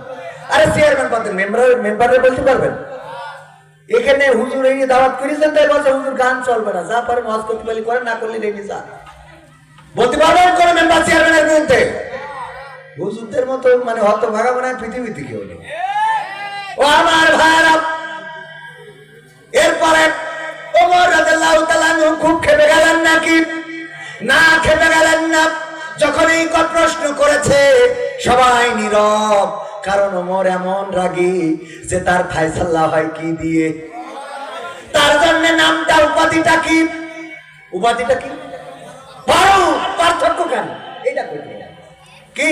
আরে চেয়ারম্যান পাতেন, মেম্বারে বলতে পারবেন? এখানে হুজুর এই দাওয়াত করেছেন, তাই বলছে হুজুর গান চলবে না, যা পারেন হজ করতে পারলে করেন, না করলে রেখে যা। বলতে পারবেন কোন মেম্বার চেয়ারম্যানের বিরুদ্ধে? হুজুরদের মতো মানে হতভাগা মনে হয় পৃথিবীতে কেউ নেই। ও আমার ভাইরা, এরপরে ওমর রাদিয়াল্লাহু তাআলা আনহু খুব খেপে গেলেন নাকি? না, খেপে গেলেন না। যখন এই প্রশ্ন করেছে সবাই নীরব, কারণ ওমর এমন রাগী যে তার ফায়সালা হয় কি দিয়ে? তার জন্য নামটা, উপাধিটা কি? উপাধিটা কি? ফারুক। পার্থক্য কেন? এইটা কইতে কি?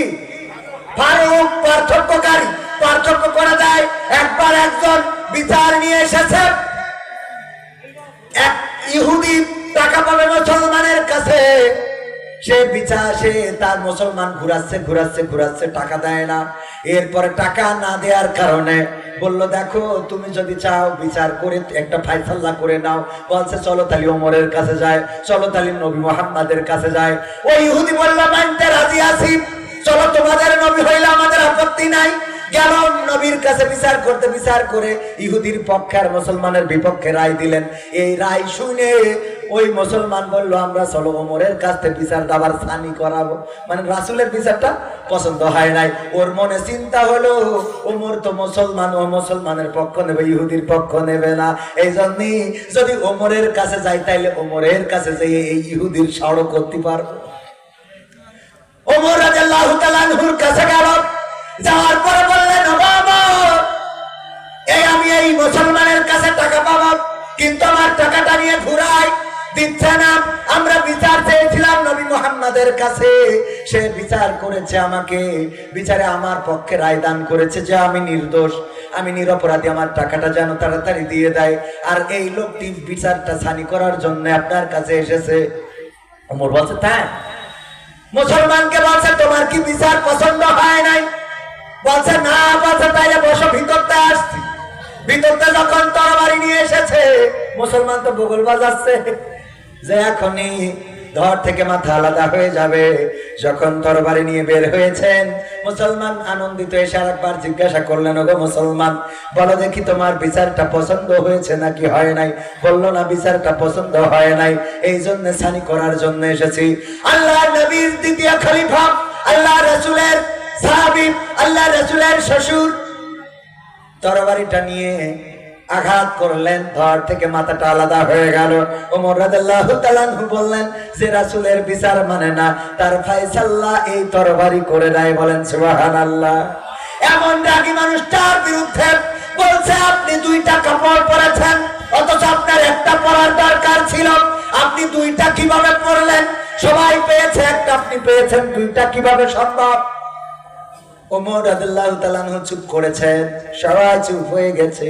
ফারুক পার্থক্যকারী। পার্থক্য করা যায়। একবার একজন বিচার নিয়ে এসেছে, এক ইহুদি টাকা পাবে মুসলমানের কাছে, সে বিচার সে তার মুসলমান ঘুরাচ্ছে টাকা দেয় না। এরপরে টাকা না দেওয়ার কারণে বলল, দেখো তুমি যদি চাও বিচার করে একটা ফায়সালা করে নাও। বলছে চলো তাহলে ওমরের কাছে যায়, চলো তাহলে নবী মুহাম্মাদের কাছে যায়। ওই ইহুদি বলল, মানতে রাজি আছি, চলো তোমাদের নবী হইলে আমাদের আপত্তি নাই। গেল নবীর কাছে বিচার করতে, বিচার করে ইহুদির পক্ষে আর মুসলমানের বিপক্ষে রায় দিলেন। এই রায় শুনে ওই মুসলমান বলল, আমরা চলো ওমরের কাছ থেকে বিচার দাবার সানি করাবো। মানে রাসূলের বিচারটা পছন্দ হয় নাই। ওর মনে চিন্তা হলো, ওমর তো মুসলমান, ও মুসলমানের পক্ষ নেবে, ইহুদির পক্ষ নেবে না। এই জন্যই যদি ওমরের কাছে যাই তাইলে ওমরের কাছে যেয়ে এই ইহুদির সড়ক করতে পারবো। ওমর রাদিয়াল্লাহু তাআলা আনহুর কাছে গেল, যাওয়ার পরে বললেন, বাবা আমি এই মুসলমানের কাছে টাকা পাবো, কিন্তু আমার টাকাটা নিয়ে ঘুরাই দিচ্ছে না। আমরা বিচার চেয়েছিলাম নবী মুহাম্মাদের কাছে, সে বিচার করেছে আমাকে, বিচারে আমার পক্ষে রায় দান করেছে যে আমি নির্দোষ, আমি নিরপরাধী, আমার টাকাটা যেন তাড়াতাড়ি দিয়ে দেয়। আর এই লোকটি বিচারটা সানি করার জন্য আপনার কাছে এসেছে। ওমর বলছে, তাই? মুসলমানকে বলছে, তোমার কি বিচার পছন্দ হয় নাই? বলছে না। বলছে তাইলে বসো, ভিতরতে আসছি। ভিতরতে যখন তরবারি নিয়ে এসেছে, মুসলমান তো বগল বাজাচ্ছে যে এখনই ধর থেকে মাথা আলাদা হয়ে যাবে। যখন তরবারি নিয়ে বের হয়েছেন, মুসলমান আনন্দিত এসে আরেকবার জিজ্ঞাসা করলেন, ওগো মুসলমান, বলো দেখি তোমার বিচারটা পছন্দ হয়েছে নাকি হয় নাই? বললো না, বিচারটা পছন্দ হয় নাই, এই জন্য সানি করার জন্য এসেছি। আল্লাহ নবীর দ্বিতীয় খলিফা, আল্লাহ রাসূলের সাহাবী, আল্লাহ রাসূলের শ্বশুর তরবারিটা নিয়ে আঘাত করলেন, ধর থেকে মাথাটা আলাদা হয়ে গেল। ওমর রাদিয়াল্লাহু তাআলা আনহু বললেন যে রাসূলের বিচার মানে না, তার ফায়সালা এই তরবারি করে দেয়। বলেন সুবহানাল্লাহ। এমন রাগী মানুষটার বিরুদ্ধে বলছে, আপনি দুইটা কাপড় পরেছেন, অথচ আপনার একটা পরার দরকার ছিল, আপনি দুইটা কিভাবে পরলেন? সবাই পেয়েছে একটা, আপনি পেয়েছেন দুইটা, কিভাবে সম্ভব? ওমর রাদিয়াল্লাহু তাআলা আনহু চুপ করেছেন, সবাই চুপ হয়ে গেছে,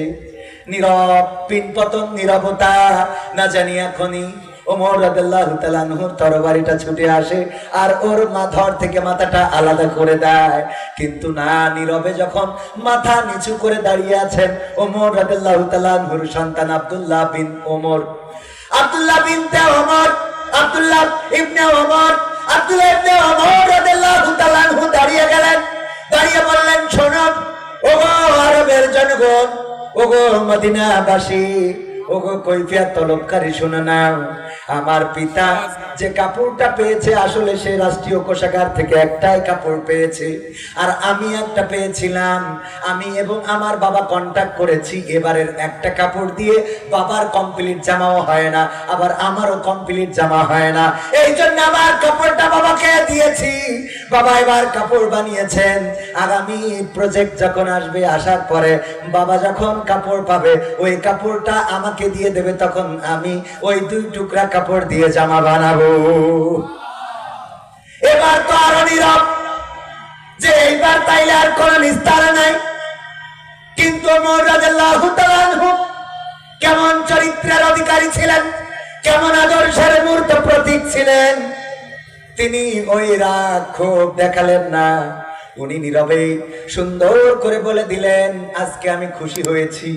নীরব, পিনপতন নীরবতা। না জানি এখনই ওমর রাদিয়াল্লাহু তাআলা আনহুর তরবারিটা ছুটে আসে আর ওর মাথার থেকে মাথাটা আলাদা করে দেয়। কিন্তু না, নীরবে যখন মাথা নিচু করে দাঁড়িয়ে আছেন ওমর রাদিয়াল্লাহু তাআলা আনহুর সন্তান আব্দুল্লাহ বিন ওমর, আব্দুল্লাহ বিনতে ওমর, আব্দুল্লাহ ইবনে ওমর, আব্দুল্লাহ ইবনে ওমর রাদিয়াল্লাহু তাআলা আনহু দাঁড়িয়ে গেলেন। দাঁড়িয়ে বললেন, শোনো ওগো আরবের জনগণ, ওগো মদিনাবাসী, ওগো কৈফিয়ত তলবকারী, শুনে নাও, আমার পিতা যে কাপড়টা পেয়েছে আসলে সে রাষ্ট্রীয় কোষাগার থেকে একটাই কাপড় পেয়েছে, আর আমি একটা পেয়েছিলাম। আমি এবং আমার বাবা কন্ট্যাক্ট করেছি, এবারের একটা কাপড় দিয়ে বাবার কমপ্লিট জামাও হয় না, আবার আমারও কমপ্লিট জামা হয় না। এই জন্য আমার কাপড়টা বাবাকে দিয়েছি। বাবা এবার কাপড় বানিয়েছেন, আগামী প্রজেক্ট যখন আসবে, আসার পরে বাবা যখন কাপড় পাবে ওই কাপড়টা আমাকে দিয়ে দেবে, তখন আমি ওই দুই টুকরা কাপড় দিয়ে জামা বানাবো। এবার তো আরো নীরব, যে এইবার তাইলে আর কোন নিস্তার নাই। কিন্তু ওমর রাদিয়াল্লাহু তাআলা আনহু কেমন চরিত্রের অধিকারী ছিলেন, কেমন আদর্শের মূর্ত প্রতীক ছিলেন, তিনি ওই রাগ ক্ষোভ দেখালেন না। উনি নীরবে সুন্দর করে বলে দিলেন, আজকে আমি খুশি হয়েছি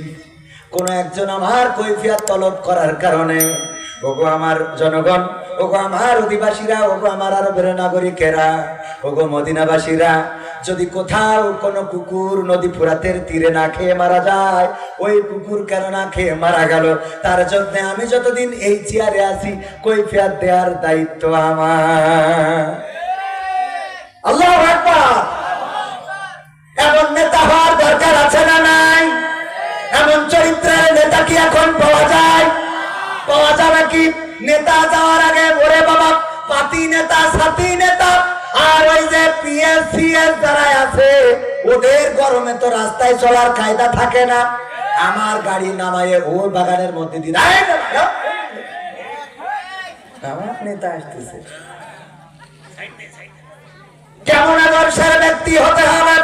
কোন একজন আমার কৈফিয়ত তলব করার কারণে। ওগো আমার জনগণ, ওগো আমার অধিবাসীরা, ওগো আমার আরবের নাগরিকেরা, ওগো মদিনাবাসীরা, যদি কোথাও কোনো কুকুর নদী ফুরাতের তীরে না খেয়ে মারা যায়, ওই কুকুর কেন না খেয়ে মারা গেল, তার জন্য আমি যতদিন এই চেয়ারে আছি কৈফিয়ত দেওয়ার দায়িত্ব আমার। আল্লাহু আকবার। এমন নেতা হওয়ার দরকার আছে না নাই? এমন চরিত্রের নেতা কি এখন পাওয়া যায়? পাওয়া যাবে কি? নেতা যাওয়ার আগে ওরে বাবা পাতি নেতা, সাথী নেতা, আর ওই যে পিএসসিএস যারা আছে ওদের গরমে তো রাস্তায় চলার কায়দা থাকে না। আমার গাড়ি নামায়ে ওর বাগানের মধ্যে দিয়ে আমার নেতা আসতেছে। কেমন আদর্শের ব্যক্তি হতে হবে?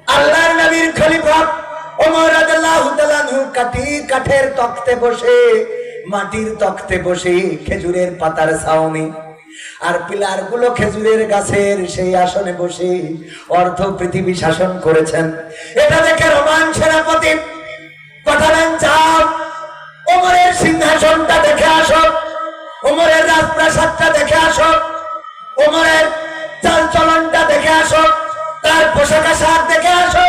আল্লাহর নবীর খলিফা ওমর রাদিয়াল্লাহু তাআলা আনহু কাঠের তখতে বসে, মাটির তখতে বসে, খেজুরের পাতার ছাউনি, আর পিলার গুলো খেজুরের গাছের সেই আসনে বসে অর্ধ পৃথিবী শাসন করেছেন। এটা দেখে রোমান সেনাপতি পাঠালেন, যাও ওমরের সিংহাসনটা দেখে আসো, ওমরের রাজপ্রাসাদটা দেখে আসো, ওমরের চাল চলনটা দেখে আসো, তার পোশাক আশাক দেখে আসো,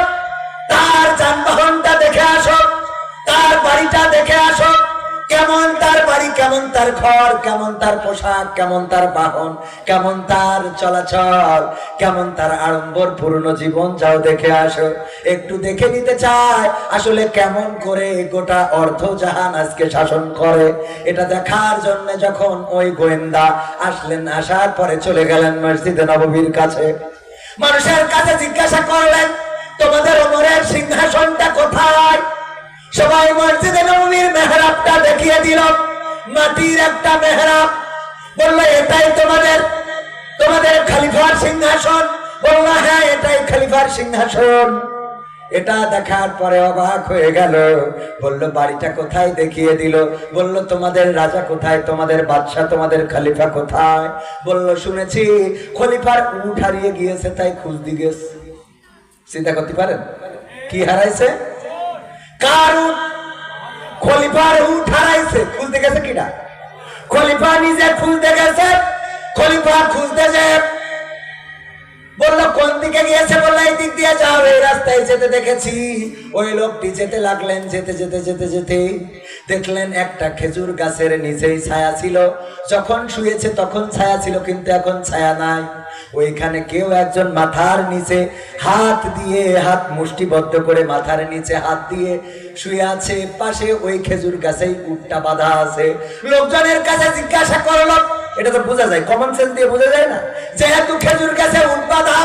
তার যানবাহনটা দেখে আসো, তার বাড়িটা দেখে আসো, কেমন তার বাড়ি, কেমন তার ঘর, কেমন তার পোশাক, কেমন তার বাহন, কেমন তার চলাচল, কেমন তার আড়ম্বর পূর্ণ জীবন, যাও দেখে আসো। একটু দেখে নিতে চায় আসলে কেমন করে গোটা অর্ধ জাহান আজকে শাসন করে। এটা দেখার জন্য যখন ওই গোয়েন্দা আসলেন, আসার পরে চলে গেলেন মসজিদে নববীর কাছে, মানুষের কাছে জিজ্ঞাসা করলেন, তোমাদের ওমরের সিংহাসনটা কোথায়? সবাই মসজিদে নববীর মেহরাবটা দেখিয়ে দিল, মাটির একটা মেহরাব। বললো, এটাই তোমাদের খলিফার সিংহাসন? বললো, হ্যাঁ, এটাই খলিফার সিংহাসন। এটা দেখার পরে অবাক হয়ে গেল। বলল, বাড়িটা কোথায়? দেখিয়ে দিল। বলল, তোমাদের রাজা কোথায়, তোমাদের বাদশা, তোমাদের খলিফা কোথায়? বলল, শুনেছি খলিফার উট হারিয়ে গিয়েছে, তাই খুঁজতে গেছে। চিন্তা করতে পারেন কি হারাইছে? কার উট? খলিফার উট হারাইছে। খুঁজতে গেছে কিনা? খলিফা নিজে খুঁজতে গেছে। খলিফা খুঁজতে যে বললো, কোন দিকে গিয়েছে? বললো, এই দিক দিয়ে যাও, এই রাস্তায় যেতে দেখেছি। ওই লোকটি যেতে লাগলেন, যেতে যেতে যেতে যেতে দেখলেন একটা খেজুর গাছের নিচেই ছায়া ছিল। যখন শুয়েছে তখন ছায়া ছিল, কিন্তু এখন ছায়া নাই। ওইখানে কেউ একজন মাথার নিচে হাত দিয়ে, হাত মুষ্টিবদ্ধ করে মাথার নিচে হাত দিয়ে শুয়ে আছে। পাশে ওই খেজুর গাছেই উটটা বাঁধা আছে। লোকজনের কাছে জিজ্ঞাসা করলো, এটা তো বোঝা যায়, কমন সেন্স দিয়ে বোঝা যায় না, যেহেতু খেজুর গাছে উট বাঁধা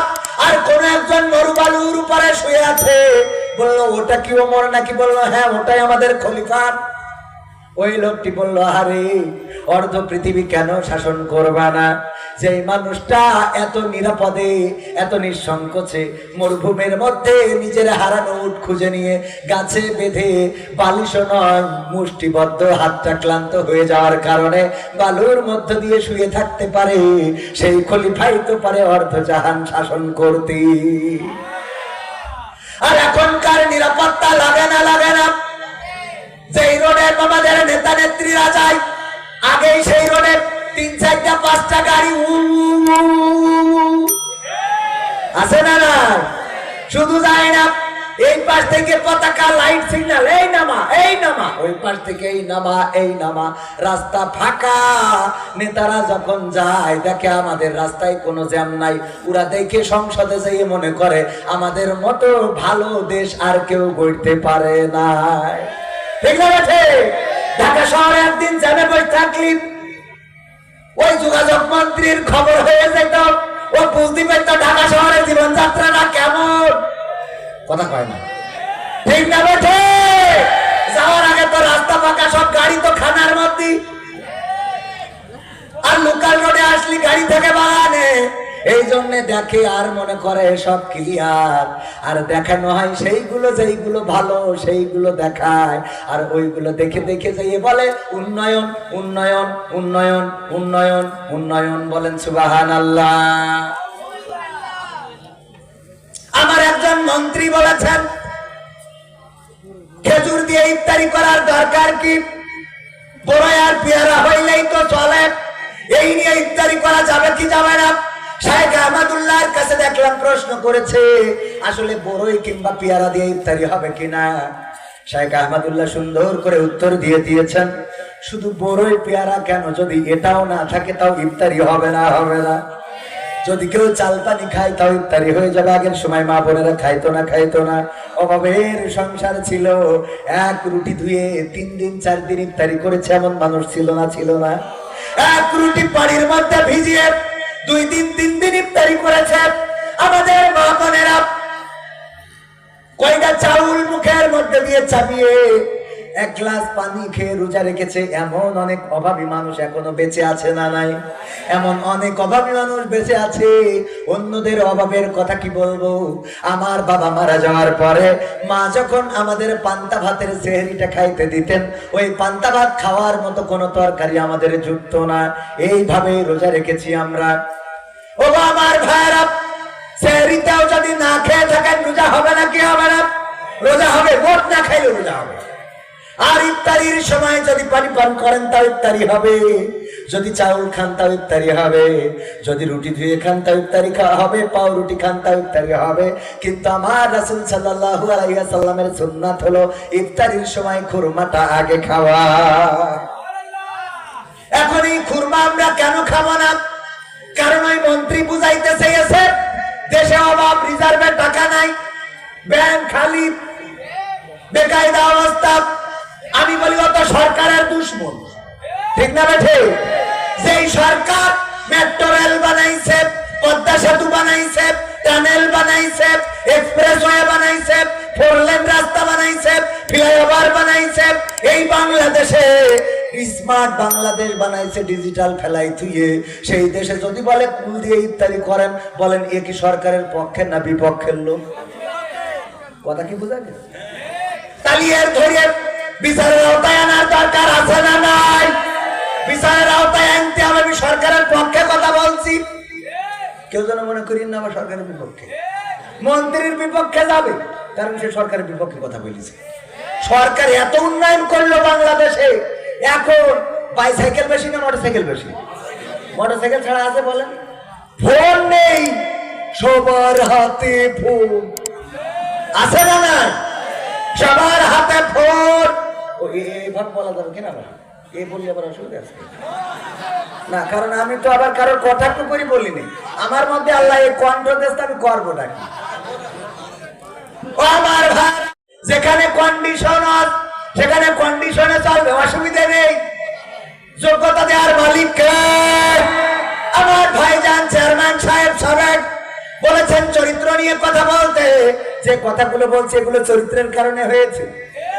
আর কোন একজন মরুবালুর উপরে শুয়ে আছে। বললো, ওটা কি ওমর নাকি? বললো, হ্যাঁ, ওটাই আমাদের খলিফা। ওই লোকটি বলল, আরে অর্ধ পৃথিবী কেন শাসন করবা না? যে মানুষটা এত নিরাপদে, এত নিঃসংকোচে মরুভূমির মধ্যে নিজের হারানো উট খুঁজে নিয়ে গাছে বেঁধে, বালিশও নয় মুষ্টিবদ্ধ, হাতটা ক্লান্ত হয়ে যাওয়ার কারণে বালুর মধ্য দিয়ে শুয়ে থাকতে পারে, সেই খলিফাই তো পারে অর্ধ জাহান শাসন করতে। আর এখনকার নিরাপত্তা লাগে না, লাগে না। যেই রোডে আমাদের নেতা নেত্রীরা যায়, আগেই সেই রোডে 3, 4, 5টা গাড়ি আছে না? না, শুধু যায় না, এই পাশ থেকে পতাকা, লাইট সিগন্যাল, এই নামা, এই নামা, ওই পাশ থেকে এই নামা, এই নামা। রাস্তা ফাঁকা। নেতারা যখন যায় দেখে আমাদের রাস্তায় কোনো জ্যাম নাই, ওরা দেখে সংসদে যেয়ে মনে করে আমাদের মতো ভালো দেশ আর কেউ গড়তে পারে না। ঠিক না? ঢাকা শহরে একদিন জ্যামে বসে থাকলি, ওই যোগাযোগ মন্ত্রীর খবর হয়ে যেত, ও বুঝতে পারতো ঢাকা শহরের জীবনযাত্রাটা কেমন। কথা কয় না, ঠিক না? বেঠে যাওয়ার আগে তো রাস্তা ফাঁকা, সব গাড়ি তো খানার মধ্যে। আর লোকাল রোডে আসলি গাড়ি থেকে বাগানে, এই জন্য দেখে আর মনে করে সব ক্লিয়ার। আর দেখানো হয় সেইগুলো, যেইগুলো ভালো সেইগুলো দেখায়। আর ওইগুলো দেখে দেখে যাইয়ে বলে উন্নয়ন, উন্নয়ন, উন্নয়ন, উন্নয়ন, উন্নয়ন। বলেন সুবহানাল্লাহ। আমার একজন মন্ত্রী বলেছেন, খেজুর দিয়ে ইফতারি করার দরকার কি? বড়ই আর পেয়ারা হইলেই তো চলে, এই নিয়ে ইফতারি করা যাবে কি যাবে না? শাইখ আহমদুল্লাহর কাছে দেখলাম প্রশ্ন করেছে, আসলে বড়ই কিংবা পেয়ারা দিয়ে ইফতারি হবে কিনা। শাইখ আহমদুল্লাহ সুন্দর করে উত্তর দিয়ে দিয়েছেন, শুধু বড়ই পেয়ারা কেন, যদি এটাও না থাকে তাও ইফতারি হবে না, হবে না। যদি কেউ চাল পানি খায় তাও ইফতারি হয়ে যাবে। আগের সময় মা বোনেরা খাইতো না। অভাবের সংসার ছিল, এক রুটি ধুয়ে 3 দিন 4 দিন ইফতারি করেছে এমন মানুষ ছিল না? এক রুটি পানির মধ্যে ভিজিয়ে 2 দিন 3 দিন ইফতারি করেছে আমাদের মা বোনেরা। কয়টা চাউল মুখের মধ্যে দিয়ে চাপিয়ে এক গ্লাস পানি খেয়ে রোজা রেখেছে, এমন অনেক অভাবী মানুষ এখনো বেঁচে আছে না নাই? এমন অনেক অভাবী মানুষ বেঁচে আছে, অন্যদের অভাবের কথা কি বলবো। আমার বাবা মারা যাওয়ার পরে মা যখন আমাদের পান্তা ভাতের সেহরিটা খাইতে দিতেন, ওই পান্তা ভাত খাওয়ার মতো কোনো তরকারি আমাদের জুটতো না। এইভাবে রোজা রেখেছি আমরা। ও আমার ভাইরা, সেহরিটাও যদি না খেয়ে থাকেন রোজা হবে না? কি হবে না? রোজা হবে। মোট না খাইলে রোজা হবে। আর ইফতারির সময় যদি পানি পান করেন তাও ইফতারি হবে, যদি চাউল খান তাও ইফতারি হবে, যদি রুটি ধুয়ে খান তাও ইফতারি খাওয়া হবে, পাও রুটি খান তাও ইফতারি হবে। কিন্তু আমার রাসূল সাল্লাল্লাহু আলাইহি ওয়াসাল্লামের সুন্নাত হলো ইফতারির সময় খুরমাটা আগে খাওয়া। এখন এই খুরমা আমরা কেন খাবো না? কারণ ওই মন্ত্রী বুঝাইতে চেয়েছে দেশে অভাব, রিজার্ভে টাকা নাই, ব্যাংক খালি, বেকায়দা অবস্থা। আমি বলি অত সরকারের দুশ্মন, ঠিক না বেঠে? যেই সরকার মেট্রো রেল বানাইছে, পদ্মা সেতু বানাইছে, টানেল বানাইছে, এক্সপ্রেসওয়ে বানাইছে, 4 লেন রাস্তা বানাইছে, ফ্লাইওভার বানাইছে, এই বাংলাদেশে স্মার্ট বাংলাদেশ বানাইছে, ডিজিটাল ফেলাই থুয়ে, সেই দেশে যদি বলে কুল দিয়ে ইফতারি করেন, বলেন এ কি সরকারের পক্ষের না বিপক্ষের লোক? কথা কি বোঝা গেল? তালিয়ার ধরে বিচারের আওতায় আনার দরকার আছে না নাই? বিচারের আওতায় আনতে হবে। আমি সরকারের পক্ষে কথা বলছি, কেউ যেন মনে করেন না আবার সরকারের বিপক্ষে। মন্ত্রীর বিপক্ষে যাবে, কারণ সে সরকারের বিপক্ষে কথা বলেছে। সরকার এত উন্নয়ন করলো বাংলাদেশে, এখন বাইসাইকেল বেশি না মোটরসাইকেল বেশি? মোটরসাইকেল ছাড়া আছে বলেন? ফোন নেই, সবার হাতে ফোন আছে না না? সবার হাতে ফোন। এইভাবে বলা যাবে কিনা? এই বললে আবার অসুবিধা আছে না, কারণ আমি তো আবার কারোর কথা তো করি বলিনি। আমার মধ্যে আল্লাহ এই কণ্ঠ দেশটা আমি করবো নাকি? ও আমার ভাই, যেখানে কন্ডিশন সেখানে কন্ডিশনে চলবে, অসুবিধা নেই। যোগ্যতা দেওয়ার মালিক কে? আমার ভাইজান চেয়ারম্যান সাহেব সাবেক বলেছেন চরিত্র নিয়ে কথা বলতে। যে কথাগুলো বলছে এগুলো চরিত্রের কারণে হয়েছে,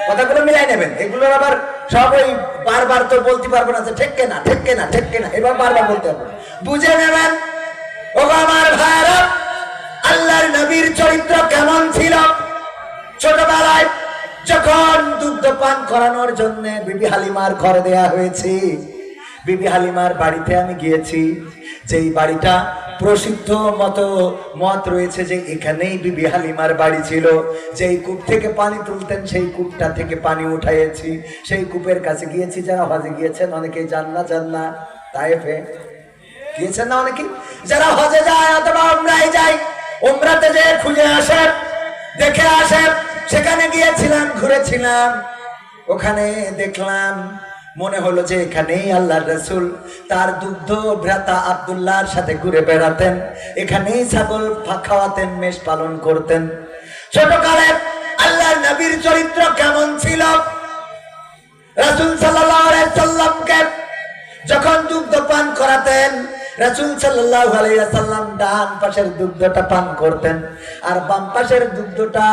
কথাগুলো মিলাই নেবেন। এগুলোর আবার সব ওই বারবার তো বলতে পারবো না, ঠিক কেনা ঠিক কেনা ঠিক কেনা, এবার বারবার বলতে হবে, বুঝে নেবেন। ও আমার ভাইরা, আল্লাহর নবীর চরিত্র কেমন ছিল? ছোটবেলায় যখন দুগ্ধ পান করানোর জন্য বিবি হালিমার ঘরে দেয়া হয়েছে, বিবি হালিমার বাড়িতে আমি গিয়েছি, যেই বাড়িটা প্রসিদ্ধ মত রয়েছে যে এখানেই বিবি হালিমার বাড়ি ছিল। যেই কূপ থেকে পানি তুলতেন সেই কূপটা থেকে পানি উঠাইছি, সেই কূপের কাছে গিয়েছি। যারা হজে গিয়েছেন অনেকেই জান না, তায়েফে গিয়েছেন না অনেকে? যারা হজে যায় অথবা উমরায় যায়, উমরাতে যে খুঁজে আসে, দেখে আসে, সেখানে গিয়েছিলাম, ঘুরেছিলাম, ওখানে দেখলাম, মনে হলো যে এখানেই আল্লাহর রাসূল তার দুগ্ধ ভ্রাতা আব্দুল্লাহর সাথে ঘুরে বেড়াতেন, এখানেই ছাগল খাওয়াতেন, মেষ পালন করতেন। ছোটকালে আল্লাহর নবীর চরিত্র কেমন ছিল? রাসূল সাল্লাল্লাহু আলাইহি সাল্লামকে যখন দুগ্ধ পান করাতেন, রাসূল সাল্লাল্লাহু আলাইহি ওয়াসাল্লাম ডান পাশের দুগ্ধটা পান করতেন, আর বাম পাশের দুগ্ধটা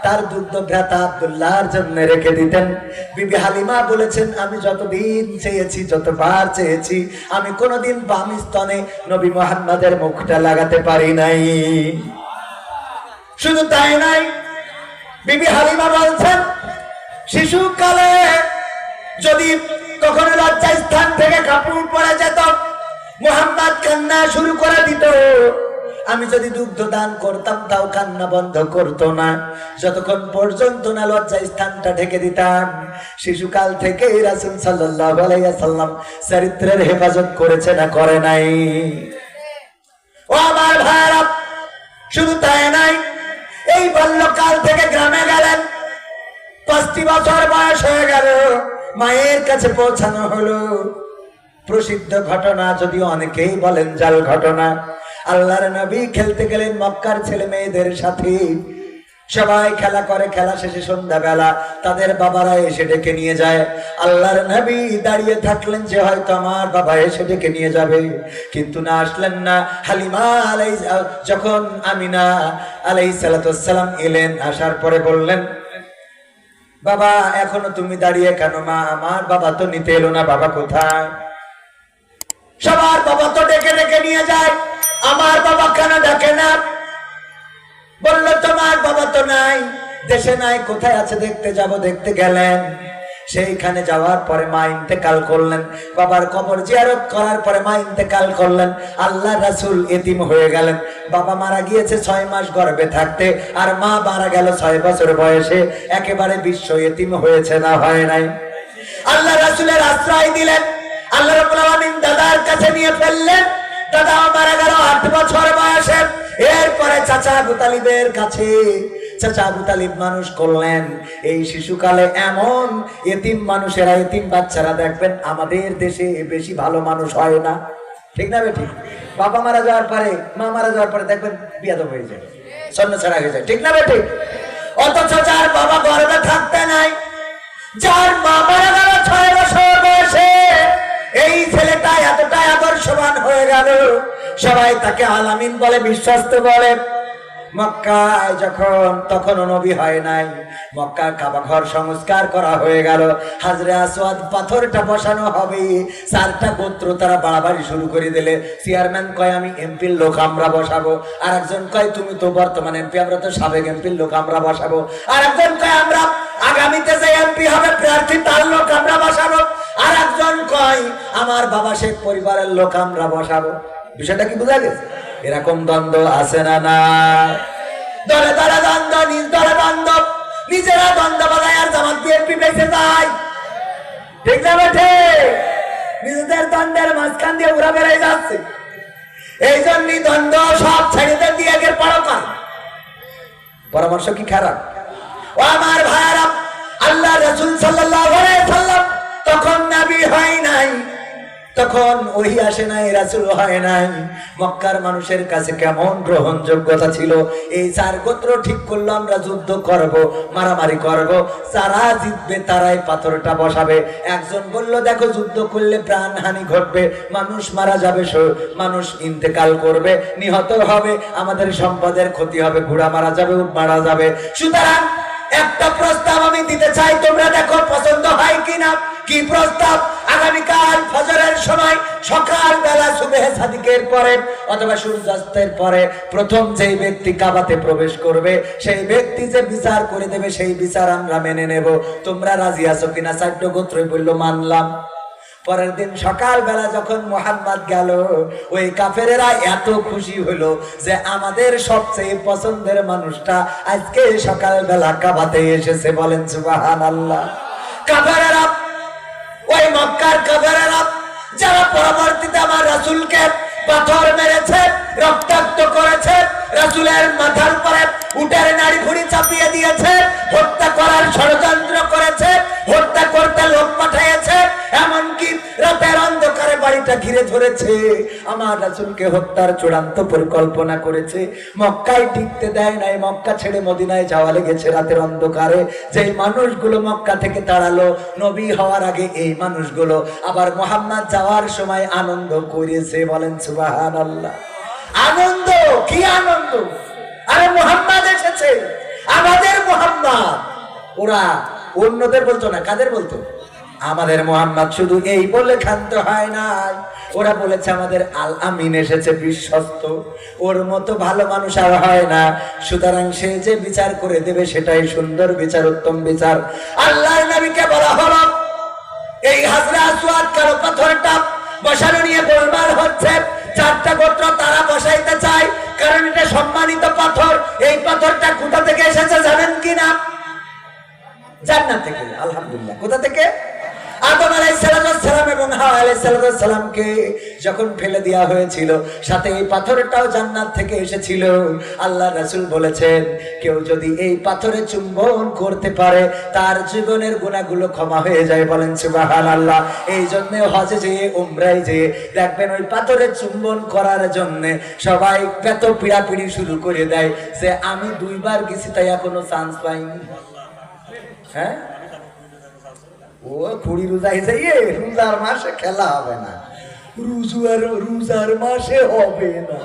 তার দুগ্ধ ভ্রাতা আব্দুল্লাহর জন্য রেখে দিতেন। বিবি হালিমা বলেছেন, আমি যতদিন চেয়েছি, যতবার চেয়েছি, আমি কোনোদিন বাম স্তনে নবী মুহাম্মদের মুখটা লাগাতে পারি নাই। শুধু তাই নাই, বিবি হালিমা বলছেন, শিশুকালে যদি কখনো লজ্জা স্থান থেকে কাপড় পরে যেত, মুহাম্মদ কান্না শুরু করে দিত। আমি যদি দুগ্ধ দান করতাম তাও কান্না বন্ধ করতো না, যতক্ষণ পর্যন্ত না লজ্জা স্থানটা ঢেকে দিতাম। শিশুকাল থেকে রাসূল সাল্লাল্লাহু আলাইহি ওয়াসাল্লাম চরিত্রের হেফাজত করেছে না করে নাই? ও আমার ভাইরা, শুধু তাই নাই, এই বাল্যকাল থেকে গ্রামে গেলেন, 5টি বছর বয়স হয়ে গেল, মায়ের কাছে পৌঁছানো হলো। প্রসিদ্ধ ঘটনা, যদিও অনেকেই বলেন জাল ঘটনা। আল্লাহর নবী খেলতে গেলেন মক্কার ছেলে মেয়েদের সাথে, সবাই খেলা করে, খেলা শেষে সন্ধ্যাবেলা তাদের বাবারা এসে ডেকে নিয়ে যায়। আল্লাহর নবী দাঁড়িয়ে থাকলেন যে হয়তো আমার বাবা এসে ডেকে নিয়ে যাবে, কিন্তু না, আসলেন না। হালিমা যখন আমিনা আলাইহিস সালাতু ওয়াস সালাম এলেন, আসার পরে বললেন, বাবা এখনো তুমি দাঁড়িয়ে কেন? মা আমার বাবা তো নিতে এলো না, বাবা কোথায়? সবার বাবা তো ডেকে ডেকে নিয়ে যায়, আমার বাবা কেন ডাকে না? বললো তোমার বাবা তো নাই, দেশে নাই, কোথায় আছে দেখতে যাব। দেখতে গেলেন, সেইখানে যাওয়ার পরে মা ইন্তেকাল করলেন। বাবার কবর জিয়ারত করার পরে মা ইন্তেকাল করলেন। আল্লাহ রাসূল এতিম হয়ে গেলেন। বাবা মারা গিয়েছে 6 মাস গর্ভে থাকতে, আর মা মারা গেল 6 বছর বয়সে। একেবারে বিশ্ব এতিম হয়েছে না হয় নাই? আল্লাহ রাসূলের আশ্রয় দিলেন। আল্লাহ রাব্বুল আলামিন দাদার কাছে নিয়ে ফেললেন। দাদা মারা গেল 8 বছর বয়সে। এরপরে চাচা আবু তালিবের কাছে চাচা আবু তালিব মানুষ করলেন। এই শিশুকালে এমন এতিম মানুষেরা, এতিম বাচ্চারা দেখবেন আমাদের দেশে বেশি ভালো মানুষ হয় না, ঠিক না বেঠিক? বাবা মারা যাওয়ার পরে, মা মারা যাওয়ার পরে দেখবেন বিয়াদব হয়ে যায়, ছন্ন ছাড়া হয়ে যায়, ঠিক না বেঠিক? অথচ যার বাবা গর্ভে থাকতে নাই, যার মা মারা গেল 6 বছর বয়সে, এই ছেলেটা এতটাই আদর্শবান হয়ে গেল, সবাই তাকে আলামিন বলে, বিশ্বস্ত বলে। মক্কায় যখন, তখনও নবী হয় নাই, মক্কার কাবা ঘর সংস্কার করা হয়ে গেল। হাজরে আসওয়াদ পাথরটা বসানো হবে, 4টা গোত্র তারা বাড়াবাড়ি শুরু করে দিলে। চেয়ারম্যান কয় আমি এমপির লোক আমরা বসাবো, আর একজন কয় তুমি তো বর্তমান এমপি, আমরা তো সাবেক এমপির লোক আমরা বসাবো, আর একজন কয় আমরা আগামীতে যে এমপি হবে প্রার্থী তার লোক আমরা বসাবো, আর একজন কয় আমার বাবা শেখ পরিবারের লোক আমরা বসাবো। বিষয়টা কি বোঝা গেছে? এরকম দ্বন্দ্ব আছে না? না, দলে দলে দ্বন্দ্ব, নিজ দলে দ্বন্দ্ব, নিজেরা দ্বন্দ্ব বাজায় আর জামাত বিএনপি বেঁচে যায়, ঠিক না বেঠে? নিজেদের দ্বন্দ্বের মাঝখান দিয়ে উড়া বেড়ে যাচ্ছে। এই জন্যই দ্বন্দ্ব সব ছেড়ে দিয়ে আগের পরকাল। পরামর্শ কি খারাপ? ও আমার ভাইরা, আল্লাহ রাসূল সাল্লাল্লাহু আলাইহি সাল্লাম তখন নবী হয় নাই, তখন ওহী আসে নাই, রাসূল হয় নাই। মক্কার মানুষের কাছে কেমন গ্রহণযোগ্যতা ছিল। এই 4 গোত্র ঠিক করলো আমরা যুদ্ধ করব, মারামারি করব, যারা জিতবে তারাই পাথরটা বসাবে। একজন বলল দেখো যুদ্ধ করলে প্রাণহানি ঘটবে, মানুষ মারা যাবে, মানুষ ইন্তেকাল করবে, নিহত হবে, আমাদের সম্পদের ক্ষতি হবে, ঘোড়া মারা যাবে, উট মারা যাবে। সুতরাং একটা প্রস্তাব আমি দিতে চাই, তোমরা দেখো পছন্দ হয় কিনা। কি প্রস্তাব? আগামীকাল ফজরের সময় সকাল বেলা সুবহে সাদিকের পরে অথবা সূর্যাস্তের পরে প্রথম যেই ব্যক্তি কাবাতে প্রবেশ করবে সেই ব্যক্তি যে বিচার করে দেবে সেই বিচার আমরা মেনে নেব। তোমরা রাজি আছো কিনা? 4 গোত্রই বলল মানলাম। পরের দিন সকাল বেলা যখন মুহাম্মদ গেল, ওই কাফেরেরা এত খুশি হলো যে আমাদের সবচেয়ে পছন্দের মানুষটা আজকে সকাল বেলা কাবাতে এসেছে। বলেন সুবহানাল্লাহ। কাফেরেরা, ওই মক্কার কাফেরেরা যারা পরবর্তীতে আমার রাসূলকে পাথর মেরেছে, রক্তাক্ত করেছে, রাসূলের মাথার উপরে উটের নাড়ি ভুঁড়ি চাপিয়ে দিয়েছে, হত্যা করার ষড়যন্ত্র করেছে, হত্যা করতে লোক পাঠিয়েছে, এমনকি রাতের অন্ধকারে বাড়িটা ঘিরে ধরেছে, আমার রাসূলকে হত্যার চূড়ান্ত পরিকল্পনা করেছে। মক্কায় টিকতে দেয় নাই, মক্কা ছেড়ে মদিনায় যাওয়া লেগেছে রাতের অন্ধকারে। যেই মানুষগুলো মক্কা থেকে তাড়ালো নবী হওয়ার আগে, এই মানুষগুলো আবার মুহাম্মদ যাওয়ার সময় আনন্দ করেছে। বলেন সুবহানাল্লাহ। আনন্দ, কি আনন্দ! আরে মুহাম্মদ এসেছে, আমাদের মুহাম্মদ। ওরা অন্যদের বলতো না, কাদের বলতো? আমাদের মুহাম্মদ। শুধু এই বলে ক্ষান্ত হয় নাই, ওরা বলেছে আমাদের আল আমিন এসেছে, বিশ্বস্ত, ওর মতো ভালো মানুষ আর হয় না। সুতরাং সে যে বিচার করে দেবে সেটাই সুন্দর বিচার, উত্তম বিচার। আল্লাহর নবীকে বলা হলো এই হাজরে আসওয়াদ কালো পাথরটা বসানো নিয়ে গোলমাল হচ্ছে। 4টা গোত্র তারা বসাইতে চায়, কারণ এটা সম্মানিত পাথর। এই পাথরটা কোথা থেকে এসেছে জানেন কিনা? জান্নাত থেকে, আলহামদুলিল্লাহ। কোথা থেকে? আদম আলাইহিস সালাম এবং হাওয়া আলাইহিস সালামকে যখন ফেলে দেওয়া হয়েছিল, সাথে এই পাথরটাও জান্নাত থেকে এসেছিল। আল্লাহ রাসূল বলেছেন কেউ যদি এই পাথরে চুম্বন করতে পারে তার জীবনের গুনাহগুলো ক্ষমা হয়ে যায়। বলেন সুবহানাল্লাহ। এই জন্য হজে যেয়ে উমরায় যেয়ে দেখবেন ওই পাথরে চুম্বন করার জন্য সবাই পেট পিড়াপিড়ি শুরু করে দেয় যে আমি 2 বার গেছি তাই এখনো চান্স পাইনি। হ্যাঁ, ও খুঁড়ি রোজায় যাইয়ে রোজার মাসে খেলা হবে না, রোজার মাসে হবে না,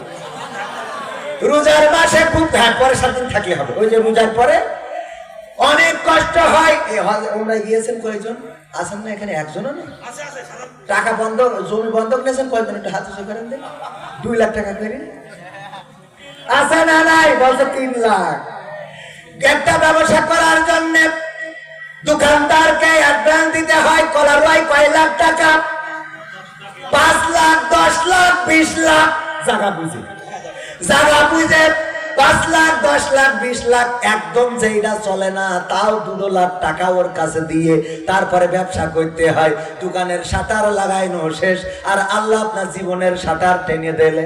রোজার মাসে খুব পরে 7 দিন থাকলে হবে। ওই যে রোজার পরে অনেক কষ্ট হয়। ওমরা গিয়েছেন কয়জন? আছেন না এখানে? একজনও নেই। টাকা বন্ধক, জমি বন্ধক নিয়েছেন কয়জন? একটু হাতে চোখ করেন দেন। 2 লাখ টাকা করে আছে না নাই? বলছে 3 লাখ। একটা ব্যবসা করার জন্য দোকানদারকে অ্যাডভান্স দিতে হয় কলার কয় লাখ টাকা? 5 লাখ, 10 লাখ, 20 লাখ, জায়গা বুঝে 5 লাখ, 10 লাখ, 20 লাখ, একদম যেটা চলে না তাও 2 লাখ টাকা ওর কাছে দিয়ে তারপরে ব্যবসা করতে হয়। দোকানের শাটার লাগাইনো শেষ, আর আল্লাহ আপনার জীবনের শাটার টেনে দিলে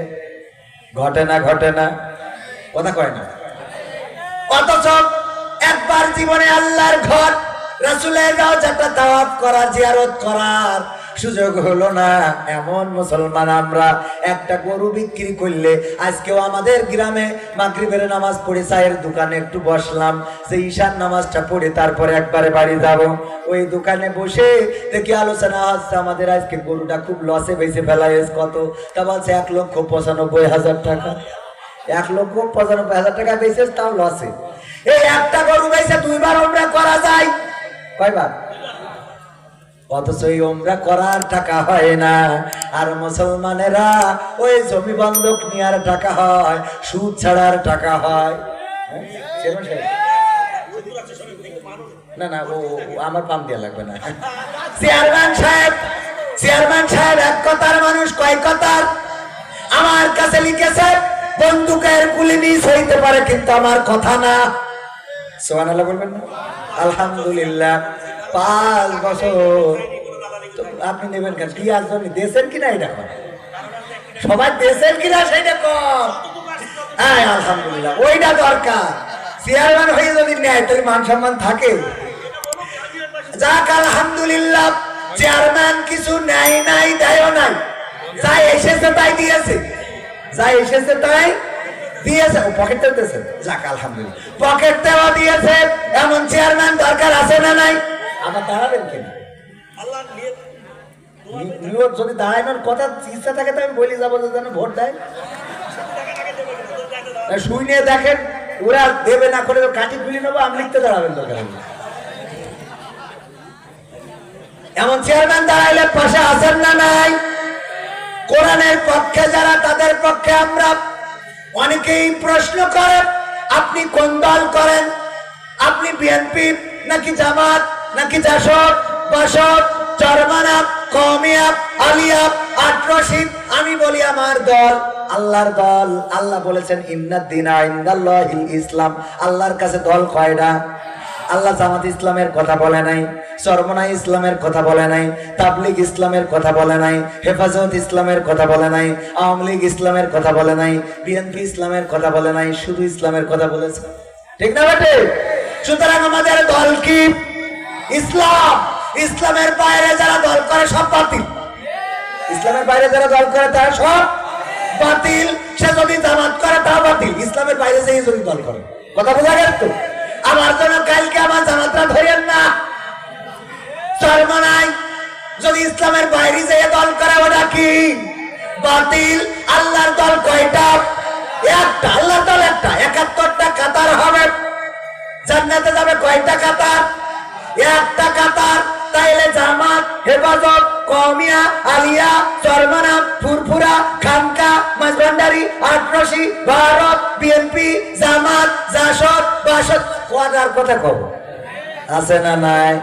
ঘটে না? কথা কয় না। অথচ একবার জীবনে আল্লাহর ঘর, রাসূলের রওজাটা তাওয়াফ করার, জিয়ারত করার সুযোগ হলো না। এমন মুসলমান আমরা, একটা গরু বিক্রি করলে, আজকেও আমাদের গ্রামে মাগরিবের নামাজ পড়ে চায়ের দোকানে একটু বসলাম, সেই ঈশার নামাজটা পড়ে তারপরে একবারে বাড়ি যাব। ওই দোকানে বসে দেখি আলোচনা হচ্ছে আমাদের আজকে গরুটা খুব লসে বেঁচে ফেলা হয়েছে। কত? তা বলছে 1,95,000 টাকা। 1,95,000 টাকা বেঁচে, তাও লসে। এই একটা গরু বেঁচে 2 বার ওমরা করা যায়, কয়বার? অথচ এই ওমরা করার টাকা হয় না। আর মুসলমানেরা ওই জমি বন্ধক নেওয়ার টাকা হয়, সুদ ছাড়ার টাকা হয়। না না, ও আমার পাম দিয়ে লাগবে না। চেয়ারম্যান সাহেব এক কথার মানুষ, কয় কথার? আমার কাছে লিখেছে বন্দুকের গুলি মিস হইতে পারে, কিন্তু আমার কথা না। সুবহানাল্লাহ বলবেন না? আলহামদুলিল্লাহ। 5 বছর আপনি নেবেন কেন? কি আজজন দেশের কিনা? এটা সবাই দেশের কিনা সেইটা কম। হ্যাঁ আলহামদুলিল্লাহ, ওইটা দরকার। চেয়ারম্যান হয়ে যদি নেয় তাহলে মান সম্মান থাকে। যাক আলহামদুলিল্লাহ, চেয়ারম্যান কিছু নেয় নাই, দেয়ও নাই, যাই এসেছে তাই দিয়েছে, দিয়েছে। ও পকেট দিতেছে, যাক আলহামদুলিল্লাহ, পকেট দেওয়া দিয়েছে। এমন চেয়ারম্যান দরকার আছে না নাই? আবার দাঁড়াবেন কেন? যদি দাঁড়ানোর কথা ইচ্ছা থাকে তো আমি বলি যাবো যে যেন ভোট দেয়। শুনে দেখেন, ওরা দেবে না করে কাটি খুলি নেবো, আমি লিখতে দাঁড়াবেন দরকার। এমন চেয়ারম্যান দাঁড়াইলে পাশে আছেন না নাই? কোরআনের পক্ষে যারা, তাদের পক্ষে আমরা। অনেকেই প্রশ্ন করেন আপনি কোন দল করেন? আপনি বিএনপি নাকি জামাত নাকি জাসদ, বাসদ, চরমানা, কওমিয়া, আলিয়া, আটরশিদ? আমি বলি আমার দল আল্লাহর দল। আল্লাহ বলেছেন ইন্নাদ-দীনা ইনদাল্লাহিল ইসলাম। আল্লাহর কাছে দল কয়টা? আল্লাহ জামাত ইসলামের কথা বলে নাই, চরমনা ইসলামের কথা বলে নাই, তাবলিগ ইসলামের কথা বলে নাই, হেফাজত ইসলামের কথা বলে নাই, আওয়ামী লীগ ইসলামের কথা বলে নাই, বিএনপি ইসলামের কথা বলে নাই, শুধু ইসলামের কথা বলেছে। ঠিক না বেটে? সুতরাং আমাদের দল কি? ইসলাম। ইসলামের বাইরে যারা দল করে সব বাতিল। ইসলামের বাইরে যারা দল করে তারা সব বাতিল। সে যদি জামাত করে তা বাতিল, ইসলামের বাইরে যেই যদি দল করে। কথা বোঝা গেল তো? আমার জন্য কালকে আমার জামাতরা ধরেন না। চরমনায় যদি ইসলামের বাইরে যে দল করে, ওটা কি? বাতিল। আল্লাহর দল কয়টা? একটা। আল্লাহর দল একটা। 71টা কাতার হবে। জান্নাতে যাবে কয়টা কাতার? একটা কাতার। তাইলে জামাত, হেফাজত, কওমিয়া, আলিয়া, চরমনা, ফুরফুরা, খানকা, মাঝভান্ডারি, আটরশি, ভারত, বিএনপি, জামাত, জাসদ, বাসদ, কয়টার কথা কব? আছে না নাই?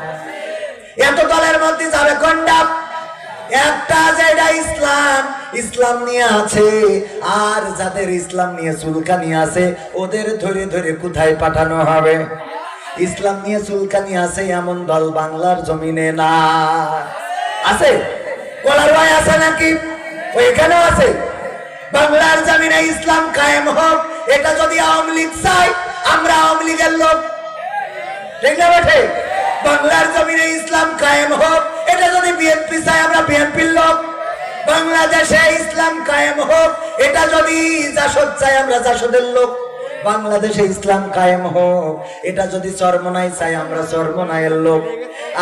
এত দলের মধ্যে যাবে কোনটা? একটা, যেটা ইসলাম। ইসলাম নিয়ে আছে। আর যাদের ইসলাম নিয়ে চুলকানি আছে, ওদের ধরে ধরে কোথায় পাঠানো হবে? ইসলাম নিয়ে চুলকানি আছে এমন দল বাংলার জমিনে না। আছে? কলার ভাই আছে নাকি? ওইখানেও আছে। বাংলার জমিনে ইসলাম কায়েম হোক, এটা যদি আওয়ামী লীগ চাই, আমরা আওয়ামী লীগের লোক। ঠিক না বেঠে? বাংলার জমিনে ইসলাম কায়েম হোক, এটা যদি বিএনপি চাই, আমরা বিএনপির লোক। বাংলাদেশে ইসলাম কায়েম হোক, এটা যদি জাসদ চাই, আমরা জাসদের লোক। বাংলাদেশে ইসলাম কায়েম হোক, এটা যদি চরমনাই চাই, আমরা চরমনাইয়ের লোক।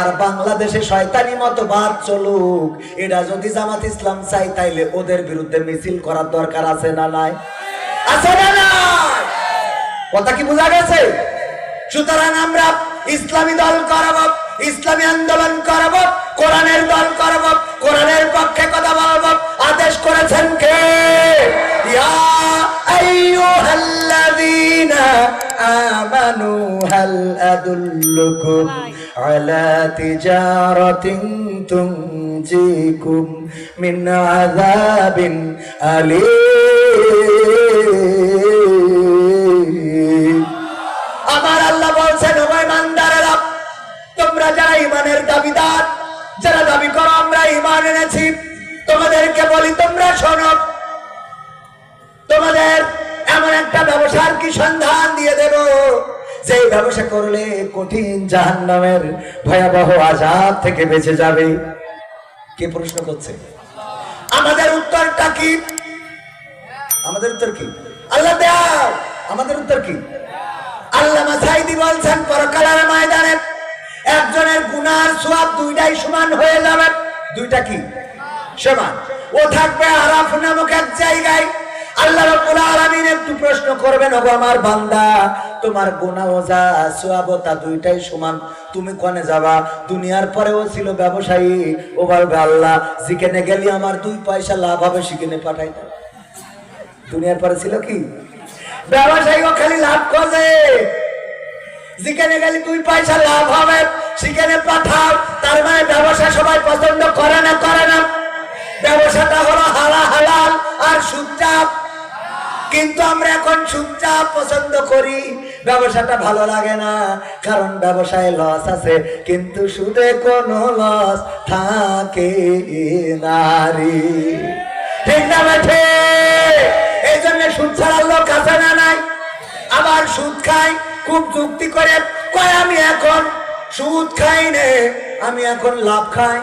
আর বাংলাদেশে শয়তানি মতবাদ চলুক, এটা যদি জামাত ইসলাম চাই, তাইলে ওদের বিরুদ্ধে মিছিল করার দরকার আছে না নাই? আছে না নাই? কথা কি বোঝা গেছে? সুতরাং আমরা ইসলামী দল করব, ইসলামী আন্দোলন করব, কোরআনের দল করব, কোরআনের পক্ষে কথা বলব। আদেশ করেছেন কে? ইয়া আইয়ুহাল্লাযীনা আমানু হাল আদুল্লুকুম আলা তিজারাতিন তুনজিকুম মিন আযাবিন আলীম। আমার আল্লাহ বলছেন, ও ইমানদারেরা, তোমরা যারা ঈমানের দাবিদার, যারা দাবি করো আমরা ঈমান এনেছি, তোমাদেরকে বলি তোমরা শোনো, তোমাদের এমন একটা ব্যবসার কি সন্ধান দিয়ে দেব, যে ব্যবসা করলে কঠিন জাহান্নামের ভয়াবহ আযাব থেকে বেঁচে যাবে। কে প্রশ্ন করছে? আমাদের উত্তরটা কি? আমাদের উত্তর কি? আল্লাহ দাও। আমাদের উত্তর কি? আল্লামা সাঈদী বলছেন, পরকালের ময়দানে একজনের গুনার সওয়াব দুইটাই সমান হয়ে যাবে। দুইটা কি সমান? ও থাকবে আরাফ নামক এক জায়গায়। আল্লাহ রাব্বুল আলামিন একটু প্রশ্ন করবেন, ওগো আমার বান্দা, তোমার গুনাহ ও যা সওয়াব তা দুইটাই সমান, তুমি কোনে যাবা? দুনিয়ার পরেও ছিল ব্যবসায়ী, ও বলবে আল্লাহ যেখানে গেলি আমার 2 পয়সা লাভ হবে সেখানে পাঠাই দাও। দুনিয়ার পরে ছিল কি ব্যবসায়ী, ও খালি লাভ করে, যেখানে গেলে 2 পয়সা লাভ হবে সেখানে পাঠাও। তার মানে ব্যবসা সবাই পছন্দ করে না? করে না? ব্যবসাটা হলো হালাল আর সুদচাপ, কিন্তু আমরা এখন সুদচাপ পছন্দ করি, ব্যবসাটা ভালো লাগে না, কারণ ব্যবসায় লস আছে কিন্তু সুদে কোনো লস থাকে না রে। ঠিক না বেঠে? এই জন্য সুদ ছাড়ার লোক আছে না নাই? আবার সুদ খায়, খুব যুক্তি করে কয় আমি এখন সুদ খাই নে, আমি এখন লাভ খাই।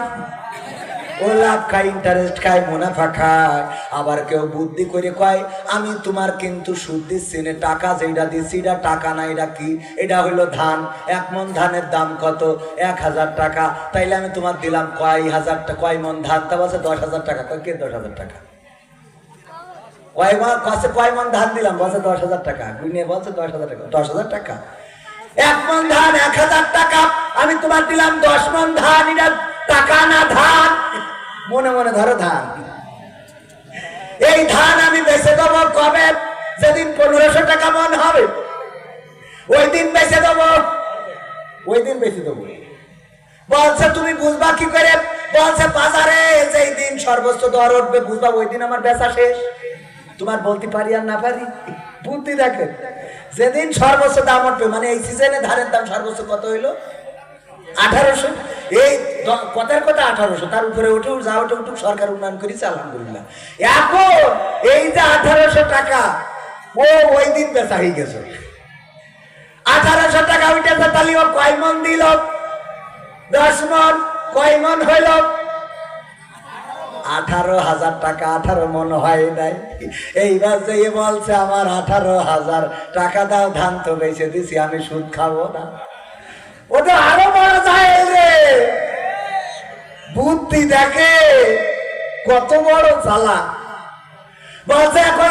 ও লাভ খাই, ইন্টারেস্ট খায়, মুনাফা খায়। আবার কেউ বুদ্ধি করে কয় আমি তোমার কিন্তু সুদ দিচ্ছি না, টাকা যেটা দিচ্ছি এটা টাকা না, এটা কি? এটা হইলো ধান। 1 মণ ধানের দাম কত? 1000 টাকা। তাইলে আমি তোমার দিলাম কয় হাজার টাকা, কয় মণ ধান? তা বলছে 10,000 টাকা। কয় কে 10,000 টাকা? কয় মণ ধান দিলাম? বলছে 10,000 টাকা। গুনিয়ে বলছে 10,000 টাকা। 10,000 টাকা? 1 মণ ধান 1000 টাকা। আমি তোমার দিলাম 10 মণ ধান, এটা টাকা না ধান? মনে মনে ধরো ধান। এই ধান আমি বেচে দেবো কবে? যেদিন 1500 টাকা মণ হবে ওই দিন বেচে দেবো, ওই দিন বেচে দেবো। বলছে তুমি বুঝবা কি করে? বলছে বাজারে যেই দিন সর্বোচ্চ দর উঠবে বুঝবা ওই দিন আমার বেচা শেষ। তোমার বলতে পারি আর না পারি, বুদ্ধি দেখেন। যেদিন সর্বোচ্চ দাম উঠবে, মানে এই সিজনে ধানের দাম সর্বোচ্চ কত হইলো? 1800। এই কথার কথা 1800, তার উপরে উঠে যা উঠে উঠুক, সরকার উন্নয়ন করেছে আলহামদুলিল্লাহ। এখন এই যে 1800 টাকা, ও ওই দিন বেচা হয়ে গেছে। 1800 টাকা উঠেছে, তাহলে ও কয় মণ দিল? 10 মণ। কয় মণ হইল? 18,000 টাকা। 18 মণ হয় নাই। এইবার যে বলছে আমার 18,000 টাকা দাও, ধান তো বেচে দিছি, আমি সুদ খাবো না। ও তো আরো বড় যায় রে, বুদ্ধি দেখে কত বড় চালা। বলছে এখন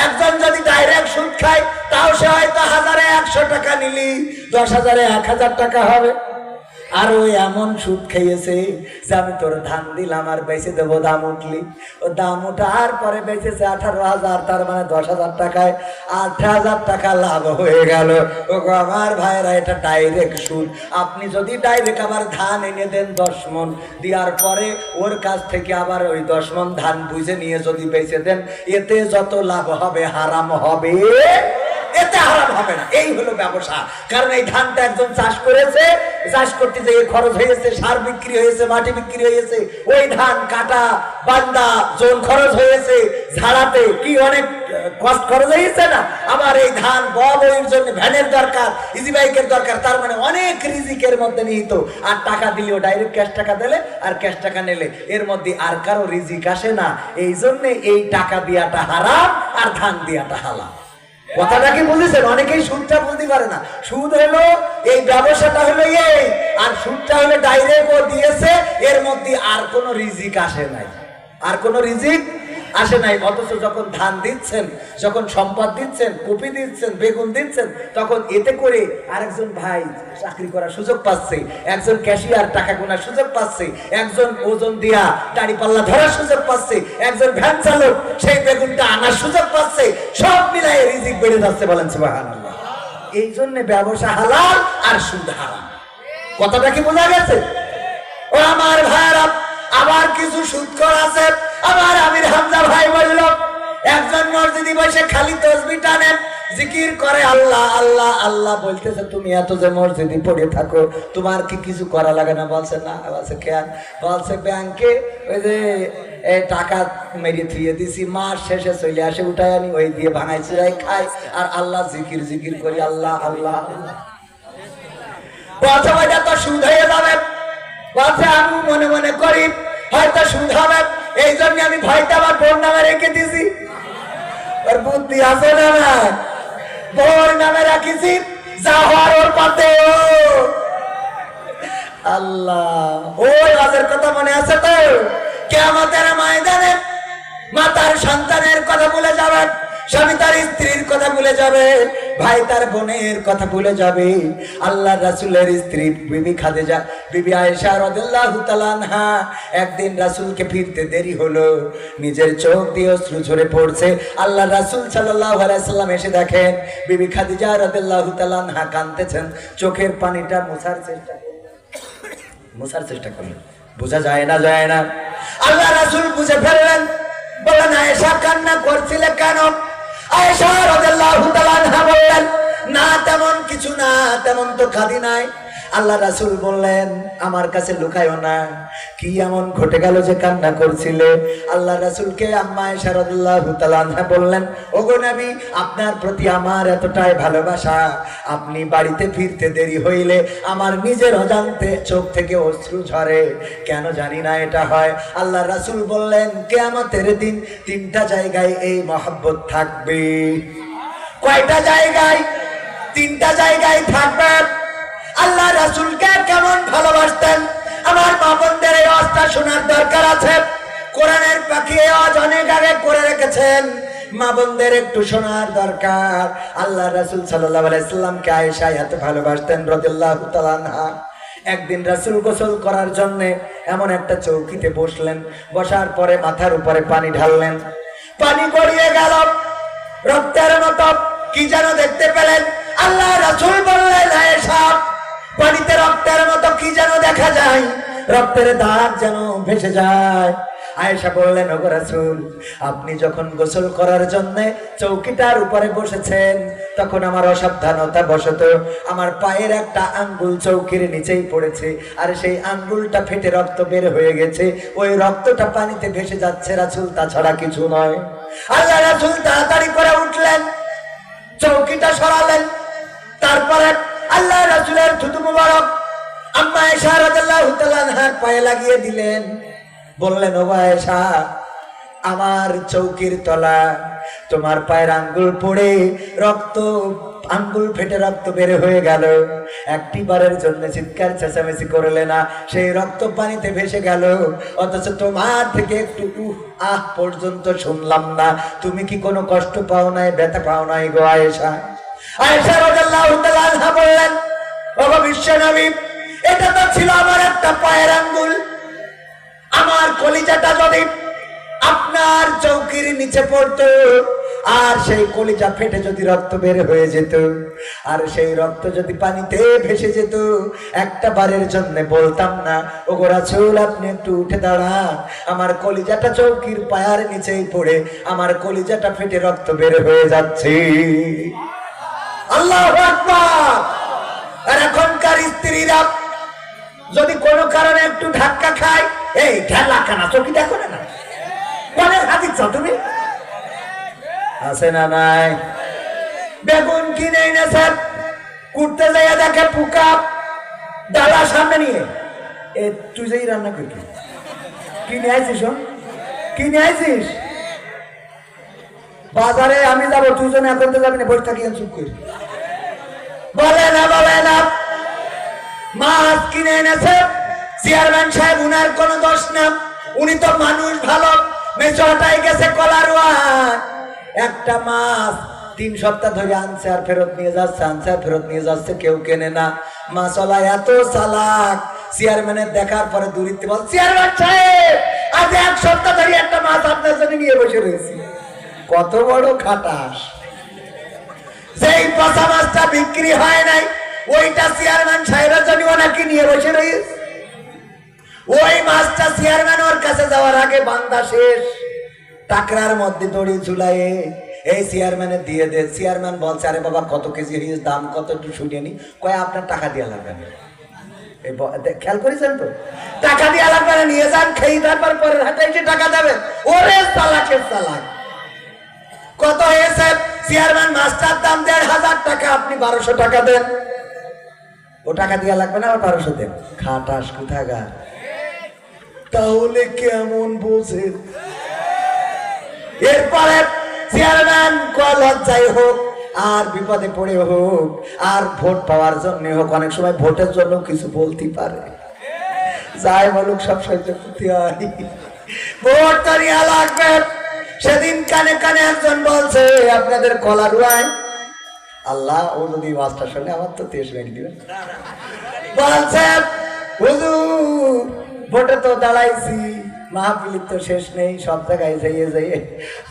একজন যদি ডাইরেক্ট সুদ খায়, তাও সে হয়তো 1000-100 টাকা নিলি 10,000-এ 1000 টাকা হবে। আর ওই এমন সুদ খেয়েছে যে আমি তোর ধান দিলাম আর বেচে দেবো, দাম উঠলি, ও দাম উঠার পরে বেচেছে 18,000, তার মানে 10,000 টাকায় 8,000 টাকা লাভ হয়ে গেল। ও আমার ভাইরা, এটা ডাইরেক্ট সুদ। আপনি যদি ডাইরেক্ট আবার ধান এনে দেন 10 মণ, দেওয়ার পরে ওর কাছ থেকে আবার ওই 10 মণ ধান বুঝে নিয়ে যদি বেচে দেন, এতে যত লাভ হবে হারাম হবে, এতে হারাম হবে না। এই হলো ব্যবসা। কারণ এই ধানটা একজন চাষ করেছে, চাষ করতে যে খরচ হয়েছে, সার বিক্রি হয়েছে, মাটি বিক্রি হয়েছে, ওই ধান কাটা, বান্দা, জোন খরচ হয়েছে, ঝাড়াতে কি অনেক কষ্ট খরচ হয়েছে না? আবার এই ধান বল, ওই জন্য ভ্যানের দরকার, ইজি বাইকের দরকার, তার মানে অনেক রিজিকের মধ্যে নিহিত। আর টাকা দিলেও ডাইরেক্ট ক্যাশ টাকা দিলে আর ক্যাশ টাকা নিলে এর মধ্যে আর কারো রিজিক আসে না। এই জন্য এই টাকা দিয়াটা হারাম আর ধান দিয়াটা হালাল। কথাটা কি বুঝেছেন? অনেকেই সুদটা বুঝতে পারে না। সুদ হলো এই ব্যবসাটা হলো এই, আর সুদটা হলো ডাইরেক্ট ও দিয়েছে, এর মধ্যে আর কোনো রিজিক আসে নাই, আর কোনো রিজিক আসে নাই, অথচ যখন ধান দিচ্ছেন, যখন সম্পদ দিচ্ছেন, কপি দিচ্ছেন, বেগুন দিচ্ছেন, তখন এতে করে আরেকজন ভাই চাকরি করার সুযোগ পাচ্ছে, একজন ক্যাশিয়ার টাকা গোনার সুযোগ পাচ্ছে, একজন ওজন দিয়া দাড়ি পাল্লা ধরার সুযোগ পাচ্ছে, একজন ভ্যান চালক সেই বেগুনটা আনার সুযোগ পাচ্ছে, সব মিলাই রিজিক বেড়ে যাচ্ছে। বলেন সুবহানাল্লাহ। এই জন্য ব্যবসা হালাল আর সুদ হারাম। কথাটা কি বোঝা গেছে? ও আমার ভাইরা, আবার কিছু সুদখোর আছে। আমার আমির হামজা ভাই বলল, একজন মসজিদে বসে খালি তাসবিহ টানে, জিকির করে আল্লাহ আল্লাহ আল্লাহ, বলতেছে তুমি এত যে মসজিদে পড়ে থাকো, তোমার কি কিছু করা লাগে না? বলছে না। বলছে কেন? বলছে ব্যাংকে ওই যে টাকা মেরে থুয়ে দিছি, মাস শেষে চলে আসে, উঠায় আনি, ওই দিয়ে ভাঙাই চুরাই খাই, আর আল্লাহ জিকির জিকির করি আল্লাহ আল্লাহ আল্লাহ। বলছে ওইটা তো সুদ হয়ে যাবে। বলছে আমি মনে মনে করি হয়তো সুদ হবে, এই জন্য আমি ভয়টা আমার বোন নামে রেখে দিছি। ওর বুদ্ধি আছে না? না, বোন নামে রাখিছি, যা হওয়ার ওর পাতে। আল্লাহ, ওই আজের কথা মনে আছে তো? কিয়ামতের ময়দানে মা তার সন্তানের কথা ভুলে যাবে, স্বামী তার স্ত্রীর কথা ভুলে যাবে, ভাই তার বোনের কথা ভুলে যাবে। আল্লাহ রাসূলের স্ত্রী বিবি খাদিজা, বিবি আয়েশা রাদিয়াল্লাহু তাআলা আনহা, একদিন রাসূলকে ফিরতে দেরি হলো, নিজের চোখ দিয়ে অশ্রু ঝরে পড়ছে। আল্লাহ রাসূল সাল্লাল্লাহু আলাইহি সাল্লাম এসে দেখেন বিবি খাদিজা রাদিয়াল্লাহু তাআলা আনহা কাঁদতেছেন, চোখের পানিটা মোছার চেষ্টা করলেন, বোঝা যায় না যায় না। আল্লাহ রাসূল বুঝে ফেললেন, বললেন আয়েশা কান্না করছিলে কেন? আয়েশা রাদিয়াল্লাহু তাআলা আনহা বললেন, না তেমন কিছু না, তেমন তো কাঁদি নাই। আল্লাহ রাসূল বললেন, আমার কাছে লুকায়ও না, কি এমন ঘটে গেল যে কান্না করছিলে? আল্লাহ রাসূলকে আম্মা আয়েশা রাদিয়াল্লাহু তাআলা আনহা বললেন, ওগো নবী, আপনার প্রতি আমার এতটাই ভালোবাসা, আপনি বাড়িতে ফিরতে দেরি হইলে আমার নিজের অজান্তে চোখ থেকে অশ্রু ঝরে, কেন জানি না এটা হয়। আল্লাহ রাসূল বললেন, কিয়ামতের দিন তিনটা জায়গায় এই মহব্বত থাকবে। কয়টা জায়গায়? তিনটা জায়গায় থাকবে। আল্লাহ রাসূলকে কেমন ভালোবাসতেন আমার মা বোনদের এই অবস্থা শোনার দরকার আছে। কোরআনের পাখি আজ অনেক আগে করে রেখেছেন, মা বোনদের একটু শোনার দরকার। আল্লাহ রাসূল সাল্লাল্লাহু আলাইহি সাল্লামকে আয়েশা এত ভালোবাসতেন রাদিয়াল্লাহু তাআলা আনহা। একদিন রাসূল গোসল করার জন্য এমন একটা চৌকিতে বসলেন, বসার পরে মাথার উপরে পানি ঢাললেন, পানি গড়িয়ে গেল, রক্তের মতো কি যেন দেখতে পেলেন। আল্লাহ রাসূল বললেন, আয়েশা, পানিতে রক্তের মতো কি যেন দেখা যায়, রক্তের দাগ যেন ভেসে যায়। আয়েশা বললেন, ওগো রাসূল, আপনি যখন গোসল করার জন্য চৌকিটার উপরে বসেছেন, তখন আমার অসাবধানতা বশত আমার পায়ের একটা আঙ্গুল চৌকির নিচেই পড়েছে, আর সেই আঙ্গুলটা ফেটে রক্ত বের হয়ে গেছে, ওই রক্তটা পানিতে ভেসে যাচ্ছে রাসূল, তাছাড়া কিছু নয়। আল্লাহ রাসূল তাড়াতাড়ি করে উঠলেন, চৌকিটা সরালেন, তারপরে আল্লাহ রাসূলের থুতু মুবারক আম্মা আয়েশা রাদিয়াল্লাহু তাআলা আনহার পায়ে লাগিয়ে দিলেন। বললেন, ও আয়েশা, আমার চৌকির তলা তোমার পায়ের আঙ্গুল পড়ে রক্ত, আঙ্গুল ফেটে রক্ত বের হয়ে গেল, একটি বারের জন্য চিৎকার চেঁচামেচি করলে না, সেই রক্ত পানিতে ভেসে গেল, অথচ তোমার থেকে একটু আহ পর্যন্ত শুনলাম না। তুমি কি কোনো কষ্ট পাও নাই, ব্যথা পাও নাই গো আয়েশা? আয়েশা রাদিয়াল্লাহু তাআলা আনহা বললেন, ওগো বিশ্বনবী, এটা তো ছিল আমার একটা পায়ের আঙ্গুল, আমার কলিজাটা যদি আপনার চৌকির নিচে পড়তো, আর সেই কলিজা ফেটে যদি রক্ত বের হয়ে যেত, আর সেই রক্ত যদি পানিতে ভেসে যেত, একটা বারের জন্য বলতাম না, ওগো রাসূল, আপনি একটু উঠে দাঁড়ান, আমার কলিজাটা চৌকির পায়ের নিচেই পড়ে আমার কলিজাটা ফেটে রক্ত বের হয়ে যাচ্ছে। আল্লাহু আকবার। আর এখনকার স্ত্রীরা যদি কোনো কারণে একটু ধাক্কা খায়, এই ঢেলা কানা চৌকি দেখো না, কোনের হাদিস তুমি আছে না নাই? বেগুন কিনে এনেছে, কুটতে যাইয়া দেখে পোকা, ডালা সামনে নিয়ে, এ তুই যাই রান্না করবি, কিনে আইছিস? কিনে আইছিস বাজারে, আমি যাবো, তুই জন এখন তো যাবি না, বসে থাকি চুপ করি। বলে না মাছ কিনে এনেছে, চেয়ারম্যান সাহেব, উনার কোনো দোষ না, উনি তো মানুষ ভালো, মিশরটাই গেছে কলারুয়ায়, একটা মাছ 3 সপ্তাহ ধরে আনছে আর ফেরত নিয়ে যাচ্ছে, আনছে আর ফেরত নিয়ে যাচ্ছে, কেউ কেনে না। মাছওয়ালা এত চালাক, চেয়ারম্যানের দেখার পরে দূরিতে বল, চেয়ারম্যান সাহেব আজ 1 সপ্তাহ ধরে একটা মাছ আপনার জন্য নিয়ে বসে রয়েছি। কত বড় খাটাস! যেই পচা মাছটা বিক্রি হয় নাই ওইটা চেয়ারম্যান সাহেবের জন্য নাকি নিয়ে বসে রয়েছে। ওই মাছটা চেয়ারম্যান ওর কাছে যাওয়ার আগে বান্দা শেষ, টাকরার মধ্যে দড়ি ঝুলাইয়ে এই চেয়ারম্যানের দিয়ে দে। চেয়ারম্যান বলছে, আরে বাবা কত কেজি হয়েছে, দাম কত, একটু শুনিয়ে নি। কয় আপনার টাকা দেওয়া লাগবে না। খেয়াল করেছেন তো, টাকা দেওয়া লাগবে না, নিয়ে যান, খেয়ে তারপর পরের হাতে এসে টাকা দেবেন। ওরে চালাকের চালাক! কত হয়েছে? চেয়ারম্যান মাছটার দাম 1,500 টাকা, আপনি 1200 টাকা দেন। ও টাকা দেওয়া লাগবে না, আবার 1200 দেন। খাটাস কোথাকার! তাহলে কেমন বোঝে? এরপরে চেয়ারম্যান লজ্জায় হোক আর বিপদে পড়ে হোক আর ভোট পাওয়ার জন্য হোক, অনেক সময় ভোটের জন্য কিছু বলতে পারে, যাই বলুক সব সহ্য করতে হয়। ভোট তো নেওয়া লাগবে। সেদিন কানে কানে একজন বলছে, আপনাদের কলারুয়ায় আল্লাহ, ও যদি ওয়াজটা শুনে আমার তো তেজ মেরে দিবে। বলছে, হুজুর ভোটে তো দাঁড়াইছি, মাহফিলের তো শেষ নেই, সব জায়গায় যাইয়ে যাইয়ে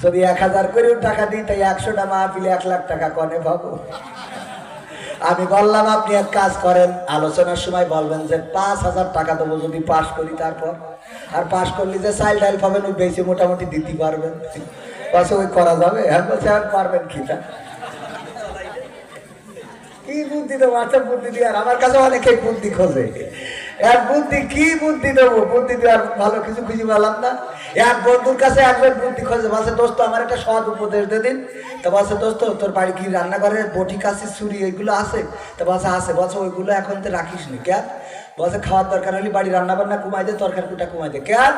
যদি 1000 করেও টাকা দিই, তাই 100টা মাহফিলে 1 লাখ টাকা কনে পাবো। আমি বললাম, আপনি এক কাজ করেন, আলোচনার সময় বলবেন যে 5000 টাকা দেবো যদি পাশ করি, তারপর আর পাশ করলে যে চাল ডাল পাবেন ওই বেশি মোটামুটি দিতে পারবেন। পাশে ওই করা যাবে? হ্যাঁ বলছে, আর পারবেন কিটা? কি বুদ্ধি দেবো? আচ্ছা বুদ্ধি দিয়ে, আর আমার কাছে অনেকেই বুদ্ধি খোঁজে। এক বুদ্ধি কি বুদ্ধি দেবো? বুদ্ধি দেওয়ার ভালো কিছু খুঁজে পেলাম না। এক বন্ধুর কাছে একজন বুদ্ধি খোঁজে, বলছে দোস্ত আমার একটা সৎ উপদেশ দে দিন। তা বলছে, দোস্ত তোর বাড়ি কি রান্নাঘরে বটি কাশি ছুরি এইগুলো আছে? তা বলছে আছে। বলছে ওইগুলো এখন তো রাখিস নি কেন? বলছে খাওয়ার দরকার হলে বাড়ি রান্না বান্না কমাই দে, তরকারি কুটা কমাই দে। কেন?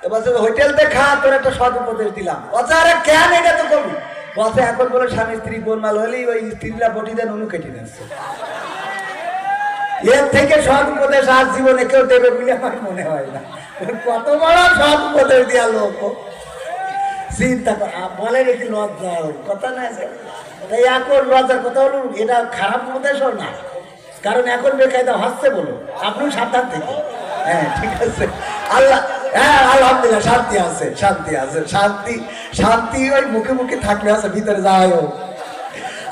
তো বলছে হোটেলতে খা, তোর একটা সৎ উপদেশ দিলাম। বলছে আরে কেন, এটা তো কবি। বলছে এখন বলে স্বামী স্ত্রী গোলমাল হলেই ওই স্ত্রীরা বটি দেন, অনু কেটে নিচ্ছে। এর থেকে সৎ উপদেশ আর জীবনে কেউ দেবে বলে আমার মনে হয় না। কত বড় সৎ উপদেশ দিয়া লোক! চিন্তা বলে রেখে লজ্জা কথা না, তাই এখন লজ্জার কথা হলো, এটা খারাপ উপদেশও না, কারণ এখন বেকায়দা হচ্ছে বলো, আপনি সাবধান থেকে। হ্যাঁ ঠিক আছে, আল্লাহ, হ্যাঁ আলহামদুলিল্লাহ শান্তি আছে, শান্তি আছে, শান্তি শান্তি ওই মুখে মুখে থাকলে আছে, ভিতরে যাই হোক।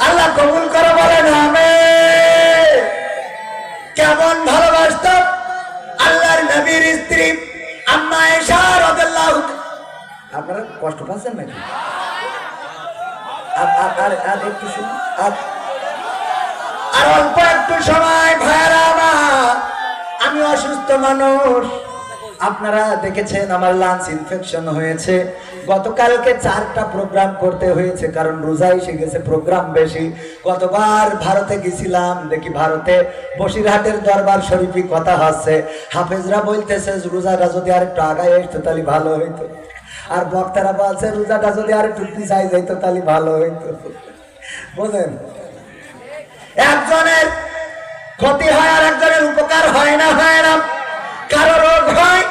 আল্লাহ কবুল করে বলেন আমিন। কেমন ভালোবাসত আল্লাহর নবীর স্ত্রী আম্মা আয়েশা রাদিয়াল্লাহু। আপনারা কষ্ট পাচ্ছেন নাকি? আর একটু শুনুন, আর অল্প একটু সময়। ভাইরা আমার, আমি অসুস্থ মানুষ, আপনারা দেখেছেন আমার লাঞ্চ ইনফেকশন হয়েছে। গতকালকে 4টা প্রোগ্রাম করতে হয়েছে, কারণ রোজা এসে গেছে, প্রোগ্রাম বেশি। গতবার ভারতে গেছিলাম, দেখি ভারতে বসিরহাটের দরবার শরীফি কথা হচ্ছে, হাফেজরা বলতেছে রোজাটা যদি আর একটু আগায় আসতো তাহলে ভালো হইতো, আর বক্তারা বলছে রোজাটা যদি আর একটু পিছাই যাইতো তাহলে ভালো হইতো। বুঝলেন, একজনের ক্ষতি হয় আর একজনের উপকার হয় না, হয় না? কারো রোগ হয়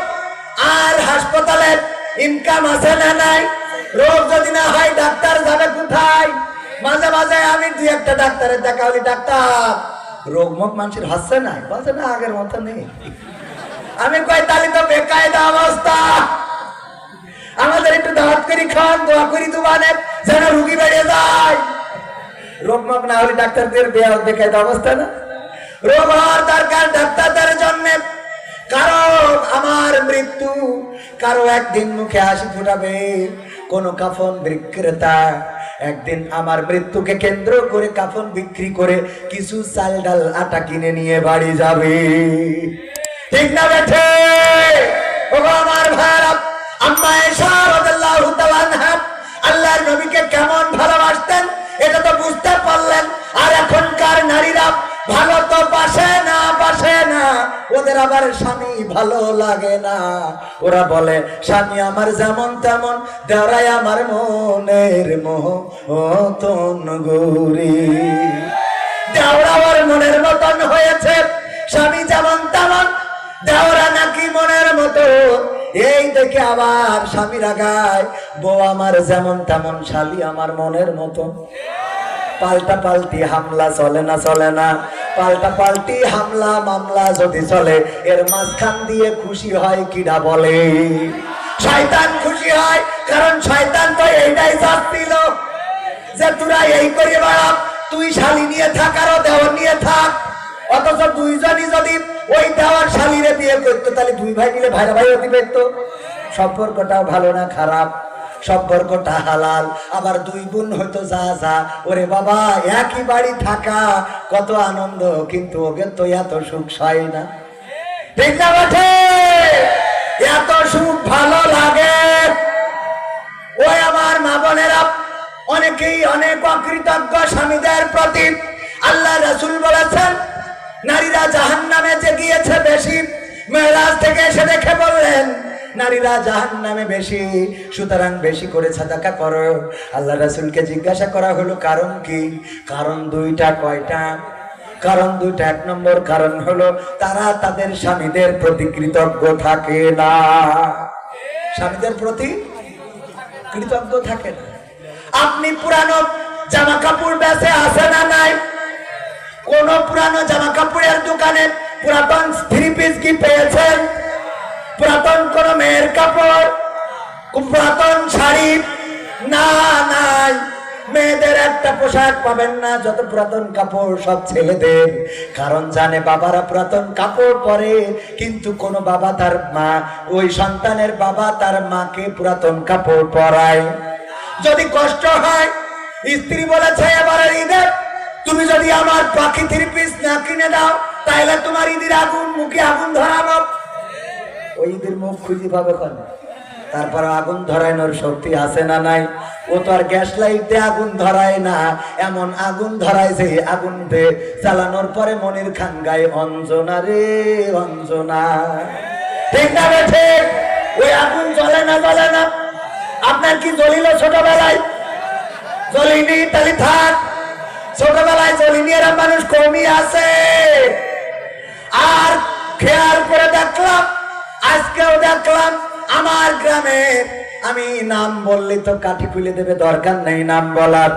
আর হাসপাতালের ইনকাম আছে না নাই? রোগ যদি না হয় ডাক্তার যাবে কোথায়? মাঝে মাঝে আমি 2-1টা ডাক্তারের দেখা হলি, ডাক্তার রোগ মুখ মানুষের হচ্ছে না, বলছে না আগের মতো নেই। আমি কই তাহলে তো বেকায়দা অবস্থা, আমাদের একটু দাওয়াত করি খান, দোয়া করি তোমানে যেন রুগী বেড়ে যায়। রোগ মুখ না হলে ডাক্তারদের বেকায়দা অবস্থা না? রোগ হওয়ার দরকার ডাক্তারদের জন্য, কারণ আমার মৃত্যু কারো একদিন মুখে হাসি ফুটাবে। কোন কাফন বিক্রেতা একদিন আমার মৃত্যুকে কেন্দ্র করে কাফন বিক্রি করে কিছু চাল ডাল আটা কিনে নিয়ে বাড়ি যাবে, ঠিক না বেঠে? ওগো আমার ভাইরা, আম্মা আয়েশা রাদিয়াল্লাহু তাআলা আনহা আল্লাহর নবীকে কেমন ভালোবাসতেন এটা তো বুঝতে পারলেন। আর এখনকার নারীরা ভালো তো বাসে না, বাসে না, ওদের আবার স্বামী ভালো লাগে না। ওরা বলে স্বামী আমার যেমন তেমন, দেওরাই আমার মনের মতন গরি। দেওরা ওর মনের মতন হয়েছে, স্বামী যেমন তেমন, দেওরা নাকি মনের মতো। এই দেখে আবার স্বামী রাগায়, বউ আমার যেমন তেমন, শালি আমার মনের মতো। পাল্টা পাল্টি হামলা চলে না, চলে না। পাল্টা পাল্টি হামলা মামলা যদি চলে, এর মাঝখান দিয়ে খুশি হয় কিডা বলে? শয়তান খুশি হয়, কারণ শয়তান তো এইটাই চাচ্ছিল যে তোরা এই করে বেড়া, তুই শালি নিয়ে থাক আর দেওয়ার নিয়ে থাক। অথচ দুইজনই যদি ওই দেওয়ার শালিরে বিয়ে করতো, তাহলে দুই ভাই মিলে ভাইরা ভাই হতে পারতো। সম্পর্কটাও ভালো না খারাপ, সম্পর্কটা হালাল। আবার দুই বোন হয়তো যা যা, ওরে বাবা একই বাড়ি থাকা কত আনন্দ, কিন্তু ওকে তো এত সুখ হয় না, ঠিক না বটে? এত সুখ ভালো লাগে। ওই আমার মা বোনেরা অনেকেই অনেক অকৃতজ্ঞ স্বামীদের প্রতি। আল্লাহ রাসূল বলেছেন, নারীরা জাহান্নামে যে গিয়েছে বেশি, মেরাজ থেকে এসে দেখে বললেন নারীরা জাহান্নামে বেশি, সুতরাং বেশি করে সাদাকা করো। আল্লাহ রাসূলকে জিজ্ঞাসা করা হলো কারণ কি? কারণ দুইটা। কয়টা? কারণ দুইটা। এক নম্বর কারণ হলো তারা তাদের স্বামীদের প্রতি কৃতজ্ঞ থাকে না, স্বামীদের প্রতি কৃতজ্ঞ থাকে না। আপনি পুরানো জামা কাপড় বেচে আছে না নাই? কোন পুরানো জামা কাপড়ের দোকানে পুরাতন থ্রি পিস কি পেয়েছেন? পুরাতন কোন মেয়ের কাপড়, পুরাতন শাড়ি? না, নাই। মেয়েদের একটা পোশাক পাবেন না, যত পুরাতন কাপড় সব ছেলেদের। কারণ জানে বাবারা পুরাতন কাপড় পরে, কিন্তু কোন বাবা তার মা, ওই সন্তানের বাবা তার মাকে পুরাতন কাপড় পরায়। যদি কষ্ট হয়, স্ত্রী বলেছে এবারে ঈদে তুমি যদি আমার পাখি থ্রি পিস না কিনে দাও, তাহলে তোমার ঈদের আগুন, মুখে আগুন ধরাবো। ওই ঈদের মুখ খুঁজে পাবে কেন? তারপর আগুন ধরানোর শক্তি আছে না নাই? ও তো আর গ্যাস লাইট দিয়ে আগুন ধরায় না, এমন আগুন ধরায় যে আগুন দিয়ে চালানোর পরে মনির খান গায়ে অঞ্জনা রে অঞ্জনা, ঠিক না বেঠে? ওই আগুন জ্বলে না, জ্বলে না। আপনার কি জ্বলিল ছোটবেলায়? জ্বলিনি, তাহলে থাক। ছোটবেলায় জ্বলিনি, এরা মানুষ কমই আছে। আর খেয়াল করে দেখলাম, আজকেও দেখলাম আমার গ্রামে, আমি নাম বললে তো কাঠি খুলে দেবে, দরকার নেই নাম বলার।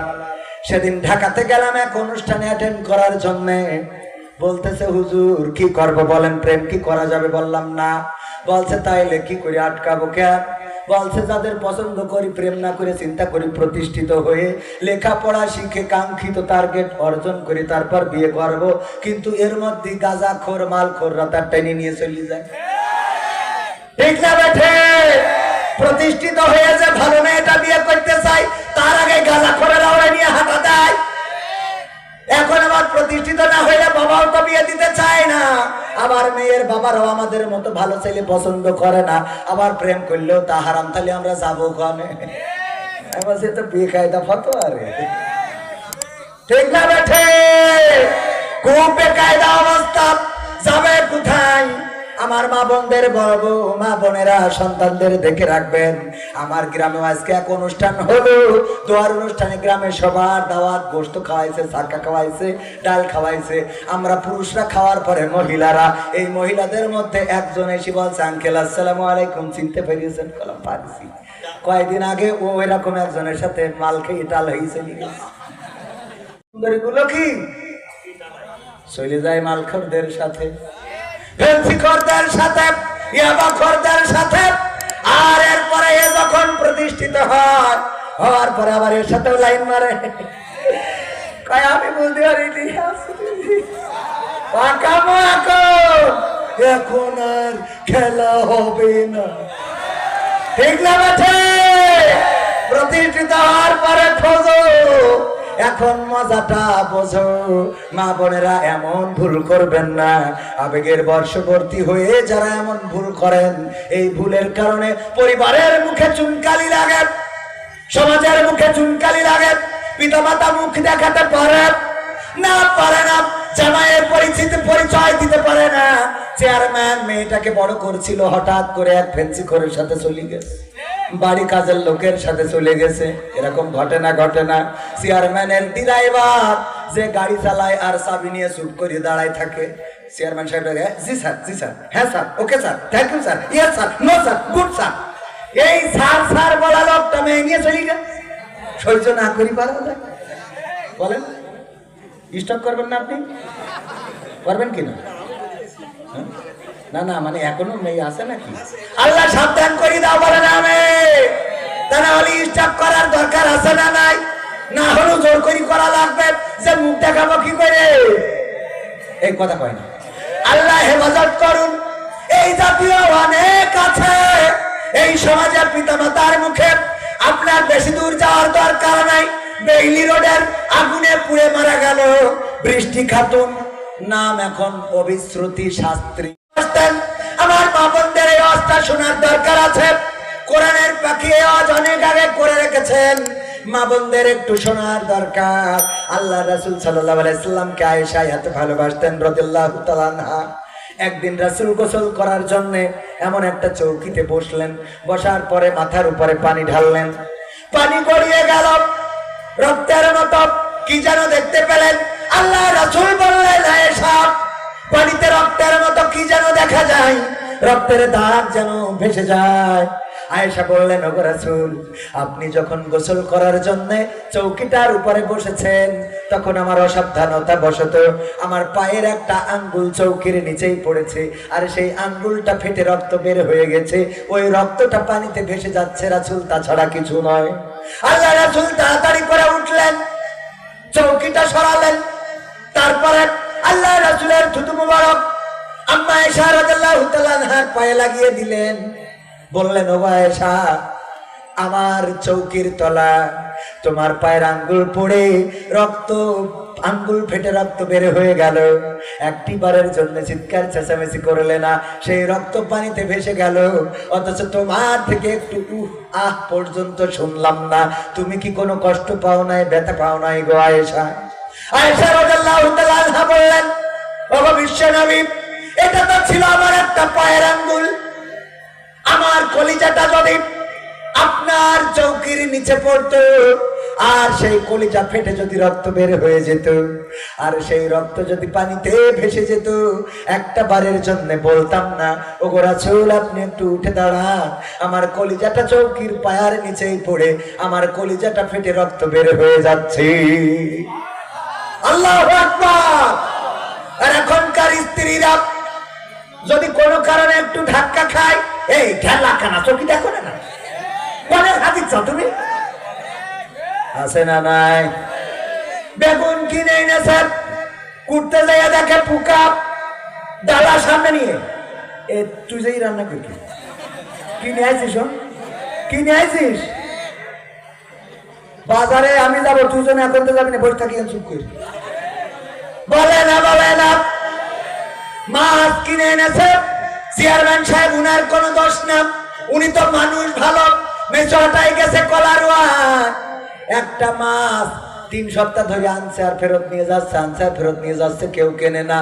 সেদিন ঢাকাতে গেলাম এক অনুষ্ঠানে অ্যাটেন্ড করার জন্য। বলতেছে হুজুর কি করব বলেন, প্রেম কি করা যাবে? বললাম না। বলছে তাইলে কি করে আটকাবো? কেন? বলছে যাদের পছন্দ করি, প্রেম না করে চিন্তা করি প্রতিষ্ঠিত হয়ে লেখাপড়া শিখে কাঙ্ক্ষিত টার্গেট অর্জন করি, তারপর বিয়ে করব। কিন্তু এর মধ্যে গাঁজাখোর মালখোররা তার টেনে নিয়ে চলে যায়, ঠিক না বেঠে? প্রতিষ্ঠিত হয়ে যে ভালো মেয়েটা বিয়ে করতে চাই, তার আগে গাঁজাখোরেরা ওরা নিয়ে হাঁটা দেয়। এখন আবার প্রতিষ্ঠিত না হইলে বাবাও তো বিয়ে দিতে চায় না। আবার মেয়ের বাবারাও আমাদের মতো ভালো ছেলে পছন্দ করে না। আবার প্রেম করলেও তা হারাম, তাহলে আমরা যাবো কনে? এবার সে তো বিয়ে কায়দা ফতোয়া রে, ঠিক না বেঠে? খুব বেকায়দা অবস্থা, যাবে কোথায়? আমার মা বোনদের বলবো, মা বোনেরা সন্তানদের দেখে রাখবেন। আমার গ্রামে আজকে এক অনুষ্ঠান হলো, দোয়ার অনুষ্ঠানে গ্রামে সবার দাওয়াত, গোশত খাওয়াইছে, চাকা খাওয়াইছে, ডাল খাওয়াইছে। আমরা পুরুষরা খাওয়ার পরে মহিলারা, এই মহিলাদের মধ্যে একজন এসে বলছে আঙ্কেল আসসালামু আলাইকুম, চিনতে পেরেছেন? বললাম পারছি। কয়েকদিন আগে ও এরকম একজনের সাথে মাল খেয়ে টাল হয়ে চলে গেছে। সুন্দরীগুলো কি চলে যায় মালখোরদের সাথে, ফেন্সিখোরদের সাথে, ইয়াবাখোরদের সাথে। আর এরপরে এ যখন প্রতিষ্ঠিত হয়, হওয়ার পরে আবার এর সাথেও লাইন মারে। কয় আমি বুঝতে পারিনি, এখন আর খেলা হবে না, ঠিক না বেঠে? প্রতিষ্ঠিত হওয়ার পরে খোঁজো, এখন মজাটা বোঝো। মা বোনেরা এমন ভুল করবেন না। আবেগের বর্ষবর্তী হয়ে যারা এমন ভুল করেন, এই ভুলের কারণে পরিবারের মুখে চুনকালি লাগে, সমাজের মুখে চুনকালি লাগে। পিতামাতা মুখ দেখাতে পারে না, পারে না। জামাইয়ের পরিচয় দিতে পারে না। চেয়ারম্যান মেয়েটাকে বড় করছিল, হঠাৎ করে এক ফেন্সিখোরের সাথে চলে গেছে, বাড়ি কাজের লোকের সাথে চলে গেছে। এরকম ঘটে না? ঘটে না? চেয়ারম্যানের ড্রাইভার যে গাড়ি চালায় আর চাবি নিয়ে চুপ করে দাঁড়ায় থাকে, চেয়ারম্যান সাহেব জি স্যার হ্যাঁ sir okay sir thank you sir yes sir no sir good sir. এই স্যার স্যার বলা লোকটা মেয়ে নিয়ে চলে গেল, সহ্য না করি পারা যায়। বলেন স্টপ করবেন না আপনি, করবেন কিনা? না না মানে এখনো মেয়ে আছে নাকি? আল্লাহ সাবধান করি দাও বলে না আমি, তা না হলে স্টপ করার দরকার আছে না নাই? না হলে জোর করি করা লাগবে, যে মুখ দেখাবো কি করে? এই কথা কয় না। আল্লাহ হেফাজত করুন। এই জাতীয় অনেক আছে এই সমাজের পিতামাতার মুখে। আপনার বেশি দূর যাওয়ার দরকার নাই। বেইলি রোডের আগুনে পুড়ে মারা গেল বৃষ্টি খাতুন, নাম এখন অবিশ্রুতি শাস্ত্রী। আমার মা বোনদের এই অবস্থা শোনার দরকার আছে। কোরআনের পাখি আজ অনেক আগে করে রেখেছেন, মা বোনদের একটু শোনার দরকার। আল্লাহ রাসূল সাল্লাল্লাহু আলাইহি সাল্লামকে আয়েশা এত ভালোবাসতেন রাদিয়াল্লাহু তাআলা আনহা। একদিন রাসূল গোসল করার জন্য এমন একটা চৌকিতে বসলেন, বসার পরে মাথার উপরে পানি ঢাললেন, পানি গড়িয়ে গেল রক্তের মতো। কি যেন দেখতে পেলেন, আল্লাহ রাসূল বললেন আয়েশা পানিতে রক্তের মতো কি যেন দেখা যায়, রক্তের দাগ যেন ভেসে যায়। আয়েশা বললেন ওগো রাসূল, আপনি যখন গোসল করার জন্য চৌকিটার উপরে বসেছেন তখন আমার অসাবধানতা বশত আমার পায়ের একটা আঙ্গুল চৌকির নিচেই পড়েছে, আর সেই আঙ্গুলটা ফেটে রক্ত বের হয়ে গেছে। ওই রক্তটা পানিতে ভেসে যাচ্ছে রাসূল, তাছাড়া কিছু নয়। আল্লাহ রাসূল তাড়াতাড়ি করে উঠলেন, চৌকিটা সরালেন, তারপরে আল্লাহ রাসূলের থুতু মুবারক আম্মা আয়েশা রাদিয়াল্লাহু তাআলা আনহার পায়ে লাগিয়ে দিলেন। বললেন ও আয়েশা, আমার চৌকির তলা তোমার পায়ের আঙ্গুল পড়ে রক্ত, আঙ্গুল ফেটে রক্ত বের হয়ে গেল, একটি বারের জন্য চিৎকার চেঁচামেচি করলে না, সেই রক্ত পানিতে ভেসে গেল, অথচ তোমার থেকে একটু আহ পর্যন্ত শুনলাম না। তুমি কি কোনো কষ্ট পাও নাই, ব্যথা পাও নাই গো আয়েশা? আয়েশা রাদিয়াল্লাহু তাআলা আনহা বললেন ওগো বিশ্বনবী, এটা তো ছিল আমার একটা পায়ের আঙ্গুল। আমার কলিজাটা যদি আপনার চৌকির নিচে পড়তো আর সেই কলিজা ফেটে যদি রক্ত বের হয়ে যেত আর সেই রক্ত যদি পানিতে ভেসে যেত, একটা বারের জন্য বলতাম না ওগো রাসূল আপনি একটু উঠে দাঁড়ান, আমার কলিজাটা চৌকির পায়ের নিচেই পড়ে আমার কলিজাটা ফেটে রক্ত বের হয়ে যাচ্ছে। আল্লাহু আকবার। আর এখনকার স্ত্রীরা যদি কোনো কারণে একটু ধাক্কা খায়, এই ঠেলা কানা চৌকি দেখো না, মনে হাতিচ্ছ তুমি আছে না নাই? বেগুন কিনে এনেছে, কুটতে যাইয়া দেখে পোকা, ডালা সামনে নিয়ে এ তুই যাই রান্না করবি, কিনে আইছিস? কিনে আইছিস বাজারে, আমি যাবো, তুই জন এখন তো যাবি না, বসে থাকি চুপ করি। বলে না মাছ কিনে এনেছে, চেয়ারম্যান সাহেব উনার কোনো দোষ না, উনি তো মানুষ ভালো, মেচটাই গেছে কলারওয়ান, একটা মাছ 3 সপ্তাহ ধরে আনছে আর ফেরত নিয়ে যাচ্ছে, আনছে আর ফেরত নিয়ে যাচ্ছে, কেউ কেনে না।